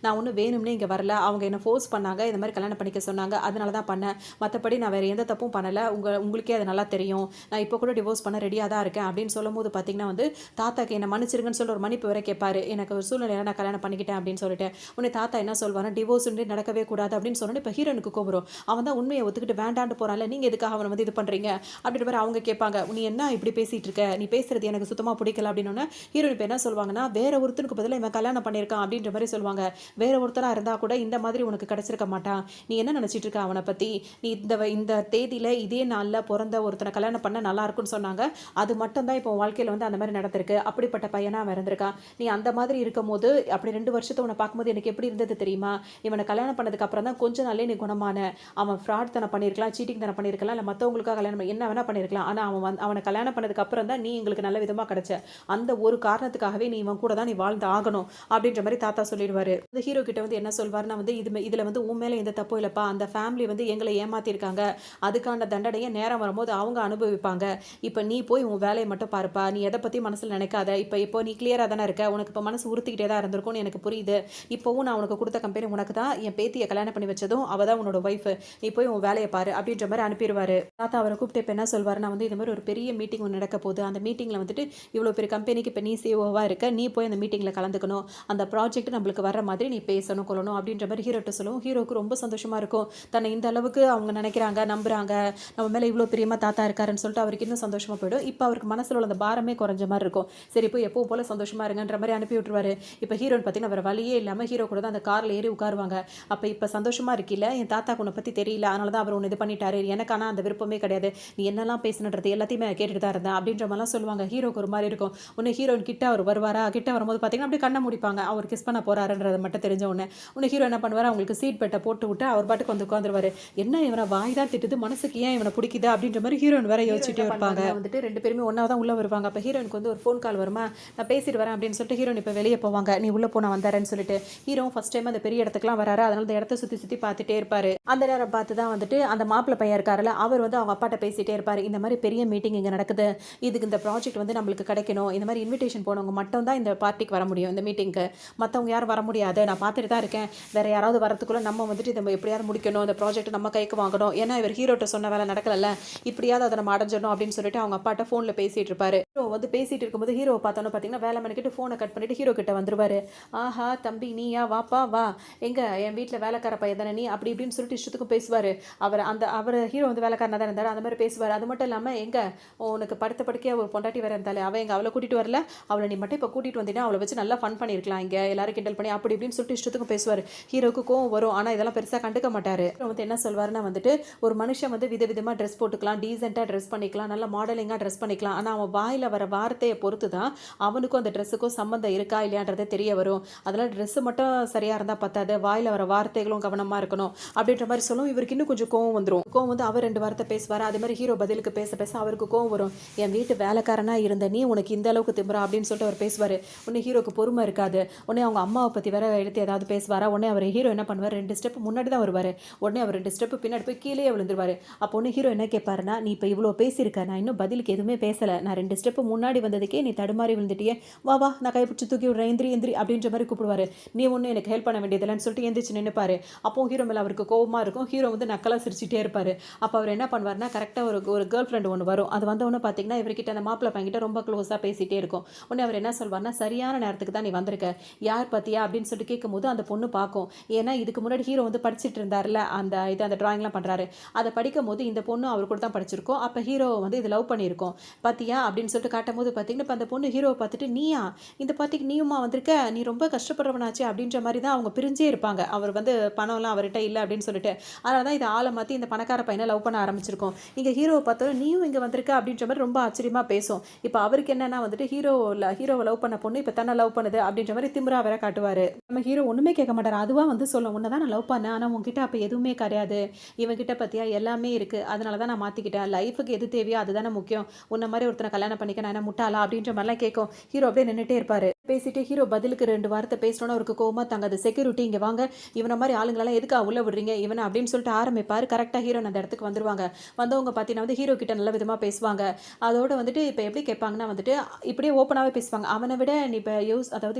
[SPEAKER 1] நான் ஒன்றும் வேணும்னே இங்கே வரல, அவங்க என்ன ஃபோர்ஸ் பண்ணாங்க, இந்த மாதிரி கல்யாணம் பண்ணிக்க சொன்னாங்க, அதனால தான் பண்ணேன், மற்றபடி நான் வேறு எந்த தப்பும் பண்ணலை, உங்களுக்கே அது நல்லா தெரியும், நான் இப்போ கூட டிவோர்ஸ் பண்ண ரெடியாக தான் இருக்கேன் அப்படின்னு சொல்லும் போது பார்த்தீங்கன்னா வந்து தாத்தாக்கு என்ன மன்னிச்சிருங்கன்னு சொல்லி ஒரு மன்னிப்பு வரை கேட்பாரு. எனக்கு ஒரு சூழ்நிலையாக நான் கல்யாணம் பண்ணிக்கிட்டேன் அப்படின்னு சொல்லிட்டு உடனே தாத்தா என்ன சொல்வாரு, டிவோர்ஸ் நடக்கவே கூடாது அப்படின்னு சொன்னோன்னு இப்போ ஹீரோனுக்கு கோபுரம், அவன் தான் உண்மையை ஒத்துக்கிட்டு வேண்டான்னு போகிறான்ல, நீங்கள் எதுக்காக அவனை வந்து இது பண்ணுறீங்க அப்படின்ற மாதிரி அவங்க கேட்பாங்க. நீ என்ன இப்படி பேசிகிட்டு இருக்க, நீ பேசுறது எனக்கு சுத்தமாக பிடிக்கல அப்படின்னோன்னா ஹீரோயின் இப்போ என்ன சொல்லுவாங்கன்னா, வேற ஒருத்தனுக்கு பதிலாக இவன் கல்யாணம் பண்ணியிருக்கான் அப்படின்ற மாதிரி சொல்லுவாங்க. வேற ஒருத்தராக இருந்தால் கூட இந்த மாதிரி உனக்கு கிடச்சிருக்க மாட்டான், நீ என்ன நினச்சிட்டு இருக்க அவனை பற்றி, நீ இந்த தேதியில் இதே நாளில் பிறந்த ஒருத்தனை கல்யாணம் பண்ண நல்லா இருக்குன்னு சொன்னாங்க, அது மட்டும்தான் இப்போ வாழ்க்கையில் வந்து அந்த மாதிரி நடந்திருக்கு, அப்படிப்பட்ட பையனாக அவன் இருந்திருக்கான், நீ அந்த மாதிரி இருக்கும் போது அப்படி 2 வருஷத்தை உன்னை பார்க்கும்போது எனக்கு எப்படி இருந்தது தெரியுமா, இவனை கல்யாணம் பண்ணதுக்கு அப்புறம் தான் கொஞ்ச நாளே நீ குணமான, அவன் ஃப்ராட் தனம் பண்ணியிருக்கலாம், சீட்டிங் தனம் பண்ணியிருக்கலாம், இல்லை மற்றவங்களுக்காக கல்யாணம் என்ன வேணா பண்ணியிருக்கலாம், ஆனால் அவனை கல்யாணம் பண்ணதுக்கு அப்புறம் தான் நீ எங்களுக்கு நல்ல விதமாக கிடைச்ச, அந்த ஒரு காரணத்துக்காகவே நீ இவன் கூட தான் நீ வாழ்ந்து ஆகணும் அப்படின்ற மாதிரி தாத்தா சொல்லிடுவாரு. இந்த ஹீரோ கிட்ட வந்து என்ன சொல்வாருன்னா வந்து, இதில் வந்து உன் மேலே எந்த தப்பும் இல்லைப்பா, அந்த ஃபேமிலி வந்து எங்களை ஏமாத்திருக்காங்க, அதுக்கான தண்டனையை நேரம் வரும்போது அவங்க அனுபவிப்பாங்க, இப்போ நீ போய் உன் வேலையை மட்டும் பாருப்பா, நீ எதை பற்றி மனசில் நினைக்காத, இப்போ நீ கிளியராக தானே இருக்க, உனக்கு இப்போ மனசு உறுத்திக்கிட்டே தான் இருந்திருக்கும்னு எனக்கு புரியுது, இப்போவும் நான் உனக்கு கொடுத்த கம்பெனி உனக்கு தான், என் பேத்தியை கல்யாணம் பண்ணி வச்சதும் அவள் தான் உன்னோட ஒய்ஃப், நீ போய் உன் வேலையை பாரு அப்படின்ற மாதிரி அனுப்பிடுவாரு. தாத்தா அவரை கூப்பிட்டு இப்போ என்ன சொல்வார், நான் வந்து இந்த மாதிரி ஒரு பெரிய மீட்டிங் ஒன்று நடக்க போகுது, அந்த மீட்டிங்கில் வந்துட்டு இவ்வளோ பெரிய கம்பெனிக்கு இப்போ நீ சிஓவாக இருக்க, நீ போய் அந்த மீட்டிங்கில் கலந்துக்கணும், அந்த ப்ராஜெக்ட் நம்மளுக்கு வர மாதிரி நீ பேசணும் கொள்ளணும் அப்படின்ற மாதிரி ஹீரோட்ட சொல்லுவோம். ஹீரோக்கு ரொம்ப சந்தோஷமாக இருக்கும், தன்னை இந்த அளவுக்கு அவங்க நினைக்கிறாங்க நம்புறாங்க, நம்ம மேலே இவ்வளோ பிரியமாக தாத்தா இருக்காருன்னு சொல்லிட்டு அவருக்கு இன்னும் சந்தோஷமாக போயிடும். இப்போ அவருக்கு மனசில் உள்ள அந்த பாரமே குறைஞ்ச மாதிரி இருக்கும். சரி இப்போ எப்பவும் போல சந்தோஷமாக இருங்கன்ற மாதிரி அனுப்பி விட்டுருவாரு. இப்போ ஹீரோன்னு பார்த்தீங்கன்னா வேறு வழியே இல்லாமல் ஹீரோ கூட தான் அந்த காரில் ஏறி உட்காருவாங்க. அப்போ இப்போ சந்தோஷமாக இருக்கில்ல, என் தாத்தாக்கு உன்னை பற்றி தெரியல, அதனால தான் அவர் ஒன்று இது பண்ணிட்டாரு, எனக்கு ஆனால் அந்த விருப்பமே கிடையாது, நீ என்னெல்லாம் பேசினது எல்லாத்தையுமே கேட்டுட்டு தான் இருந்தேன் அப்படின்ற மாதிரிலாம் சொல்லுவாங்க. ஹீரோக்கு ஒரு மாதிரி இருக்கும். உன்னை ஹீரோயின் கிட்ட அவர் வருவாரா, கிட்ட வரும்போது பார்த்தீங்கன்னா அப்படியே கண்ணை முடிப்பாங்க, அவர் கிஸ் பண்ண போறாருன்றதை மட்டும் தெரிஞ்ச உடனே ஹீரோ என்ன பண்ணுவார், அவங்களுக்கு சீட் பெட்டை போட்டு விட்டு அவர் பாட்டுக்கு வந்து உட்காந்துருவாரு. என்ன இவனை வாய் தான் திட்டுது, மனசுக்கு ஏன் இவனை பிடிக்குது அப்படின்ற மாதிரி ஹீரோயின் வேற யோசிச்சுட்டே இருப்பாங்க. வந்துட்டு 2 பேருமே ஒன்றா தான் உள்ளே வருவாங்க. அப்போ ஹீரோயினுக்கு வந்து ஒரு ஃபோன் கால் வருமா, நான் பேசிட்டு வரேன் அப்படின்னு சொல்லிட்டு ஹீரோயின் இப்போ வெளியே போவாங்க. நீ உள்ளே போ நான் வந்தாரேன்னு சொல்லிட்டு ஹீரோ ஃபர்ஸ்ட் டைம் அந்த பெரிய இடத்துக்குலாம் வராரு. அதனால அந்த இடத்த சுற்றி சுற்றி பார்த்துட்டே இருப்பாரு. அந்த நேரம் பார்த்து தான் வந்துட்டு அந்த மாப்பிள்ளை பையன் இருக்காருல்ல, அவர் வந்து அவங்க அப்பாட்ட பேசிட்டே இருப்பாரு. இந்த மாதிரி பெரிய மீட்டிங் இங்கே நடக்குது, இதுக்கு இந்த ப்ராஜெக்ட் வந்து நம்மளுக்கு கிடைக்கணும், இந்த மாதிரி இன்விடேஷன் போனவங்க மட்டும் தான் இந்த பார்ட்டிக்கு வர முடியும், இந்த மீட்டிங்க்கு மற்றவங்க யாரும் வர முடியாது, நான் பார்த்துட்டு தான் இருக்கேன், வேற யாராவது வரதுக்குள்ள நம்ம வந்துட்டு இதை எப்படியாவது முடிக்கணும், இந்த ப்ராஜெக்ட் நம்ம கைக்கு வாங்கணும், ஏன்னா இவர் ஹீரோட்ட சொன்ன வேலை நடக்கல, இப்படியாவது அதை நம்ம அடைஞ்சிடணும் அப்படின்னு சொல்லிட்டு அவங்க அப்பாட்ட ஃபோனில் பேசிட்டு இருப்பாரு. ஹீரோ வந்து பேசிட்டு இருக்கும்போது ஹீரோவை பார்த்தோன்னு பார்த்தீங்கன்னா வேலை மணிக்கிட்டு ஃபோனை கட் பண்ணிட்டு ஹீரோ கிட்ட வந்துருவாரு. ஆஹா தம்பி நீயா, வாப்பா வா, எங்க என் வீட்டில் வேலைக்கார பையன் தானே நீ, அப்படி இப்படின்னு சொல்லிட்டு இஷ்டத்துக்கும் பேசுவார். அவர் ஹீரோ வந்து வேலைக்காரனாக தான் இருந்தார், அந்த மாதிரி பேசுவார். அது மட்டும் இல்லாமல் எங்க உனக்கு படுத்த படுக்கையாக ஒரு பொண்டாட்டி வேறு இருந்தாலே, அவளை கூட்டிகிட்டு வரல, அவளை நீ மட்டும் இப்போ கூட்டிகிட்டு வந்தீங்கன்னா அவளை வச்சு நல்லா ஃபன் பண்ணியிருக்கலாம், இங்கே எல்லாரும் கிண்டல் பண்ணி அப்படி இப்படின்னு சொல்லிட்டு இஷ்டத்துக்கும் பேசுவார். ஹீரோக்கு கோவம் வரும், ஆனால் இதெல்லாம் பெருசாக கண்டுக்க மாட்டார். வந்து என்ன சொல்வாருன்னா வந்துட்டு ஒரு மனுஷன் வந்து விதவிதமாக ட்ரெஸ் போட்டுக்கலாம், டீசெண்டாக ட்ரெஸ் பண்ணிக்கலாம், நல்லா மாடலிங்காக ட்ரெஸ் பண்ணிக்கலாம், ஆனால் அவன் வாயில் வர வார்த்தையை பொறுத்து தான் அவனுக்கும் அந்த ட்ரெஸ்ஸுக்கும் சம்மந்தம் இருக்கா இல்லையான்றதே தெரிய வரும். அதெல்லாம் ட்ரெஸ்ஸு மட்டும் சரியாக இருந்தால் பத்தாது, வாயில் வர வார்த்தைகளும் கவனமாக இருக்கணும் அப்படின்ற மாதிரி சொல்லும். இவருக்கு இன்னும் கொஞ்சம் கோவம் வந்துடும். கோவம் வந்து அவர் 2 வார்த்தை பேசுவார். அதே மாதிரி ஹீரோ பதிலுக்கு பேச பேச அவருக்கு கோவம் வரும். என் வீட்டு வேலைக்காரனாக இருந்த நீ உனக்கு இந்த அளவுக்கு திமுறா அப்படின்னு சொல்லிட்டு அவர் பேசுவார். உடனே ஹீரோக்கு பொறுமை இருக்காது. உடனே அவங்க அம்மாவை பற்றி வேற எடுத்து ஏதாவது பேசுவாரா. உடனே அவர் ஹீரோ என்ன பண்ணுவார், 2 ஸ்டெப் முன்னாடி தான் வருவார். உடனே அவர் 2 ஸ்டெப் பின்னாடி போய் கீழே விழுந்துருவார். அப்போ ஒன்று ஹீரோ என்ன கேட்பாருன்னா, நீ இப்போ இவ்வளோ பேசியிருக்க, நான் இன்னும் பதிலுக்கு எதுவுமே பேசலை, நான் 2 ஸ்டெப்பு முன்னாடி வந்ததுக்கே நீ தடுமாறி விழுந்துட்டியே, வா வா நான் கைப்பிடிச்சி தூக்கி விடுறேன், எந்திரி எந்திரி அப்படின்ற மாதிரி கூப்பிடுவார். நீ ஒன்றும் எனக்கு ஹெல்ப் பண்ண வேண்டியதில்லைன்னு சொல்லிட்டு எந்திரிச்சு நினைப்பாரு. அப்போ ஹீரோ மேலே அவருக்கு கோவமாக இருக்கும். ஹீரோ வந்து நக்கலாக சிரிச்சிட்டே இருப்பார். அப்போ அவர் என்ன பண்ணுவார்னா, கரெக்டாக ஒரு கேர்ள் ஃப்ரெண்டு ஒன்று வரும். அது வந்தவொன்னே பார்த்தீங்கன்னா இவர்கிட்ட அந்த மாப்பிள்ளை பையன்கிட்ட ரொம்ப க்ளோஸாக பேசிகிட்டே இருக்கும். உடனே அவர் என்ன சொல்வார்னா, சரியான நேரத்துக்கு தான் நீ வந்திருக்க, யார் பார்த்தியா அப்படின்னு சொல்லிட்டு கேட்கும்போது அந்த பொண்ணு பார்க்கும். ஏன்னா இதுக்கு முன்னாடி ஹீரோ வந்து படிச்சுட்டு இருந்தார்ல, அந்த ட்ராயிங்லாம் பண்ணுறாரு, அதை படிக்கும் போது இந்த பொண்ணு அவர் கூட தான் படிச்சிருக்கோம். அப்போ ஹீரோ வந்து இது லவ் பண்ணியிருக்கோம் பார்த்தியா அப்படின்னு சொல்லிட்டு காட்டும் போது பார்த்தீங்கன்னா இப்போ அந்த பொண்ணு ஹீரோவை பார்த்துட்டு, நீயா இந்த பார்ட்டிக்கு நீயுமா வந்திருக்க, நீ ரொம்ப கஷ்டப்படுறவனாச்சு அப்படின்ற மாதிரி தான் அவங்க பிரிஞ்சே இருப்பாங்க. அவர் வந்து பணம்லாம் அவர்கிட்ட இல்லை அப்படின்னு சொல்லிட்டு, அதனால தான் இதை ஆளை மாற்றி இந்த பணக்கார பையனை லவ் பண்ண ஆரம்பிச்சிருக்கோம். இங்கே ஹீரோவை பார்த்தோம் நீயும் இங்கே வந்திருக்க அப்படின்ற மாதிரி ரொம்ப ஆச்சரியமாக பேசும். இப்போ அவருக்கு என்னன்னா வந்துட்டு ஹீரோவை லவ் பண்ண பொண்ணு இப்போ தன்னை லவ் பண்ணுது அப்படின்ற மாதிரி திமிரா வேற காட்டுவார். நம்ம ஹீரோ ஒன்றுமே கேட்க மாட்டார். அதுவாக வந்து சொல்லும், உன்னை தான் நான் லவ் பண்ணேன், ஆனால் உங்ககிட்ட அப்போ எதுவுமே கிடையாது, இவன்கிட்ட பற்றியா எல்லாமே இருக்குது, அதனால தான் நான் மாற்றிக்கிட்டேன், லைஃபுக்கு எது தேவையோ அதுதானே முக்கியம், உன்ன மாதிரி ஒருத்தனை கல்யாணம் பண்ணிக்க நான் என்ன முட்டாளா அப்படின்ற மாதிரிலாம் கேட்கும். ஹீரோ அப்படியே நின்றுட்டே இருப்பார். பேசிட்டு ஹீரோ பதிலுக்கு 2 வார்த்தை பேசணும்னா அவருக்கு கோவமாக தாங்காது. செக்யூரிட்டி இங்கே வாங்க, இவனை மாதிரி ஆளுங்களெல்லாம் எதுக்கு உள்ள விடுறீங்க இவனை அப்படின்னு சொல்லிட்டு ஆரம்பிப்பார். கரெக்டாக ஹீரோ அந்த இடத்துக்கு வந்துருவாங்க. வந்தவங்க பார்த்தீங்கன்னா வந்து ஹீரோ கிட்ட நல்ல விதமாக பேசுவாங்க. அதோட வந்துட்டு இப்போ எப்படி கேட்பாங்கன்னா வந்துட்டு இப்படியே ஓப்பனாகவே பேசுவாங்க. அவனை விட நீ இப்போ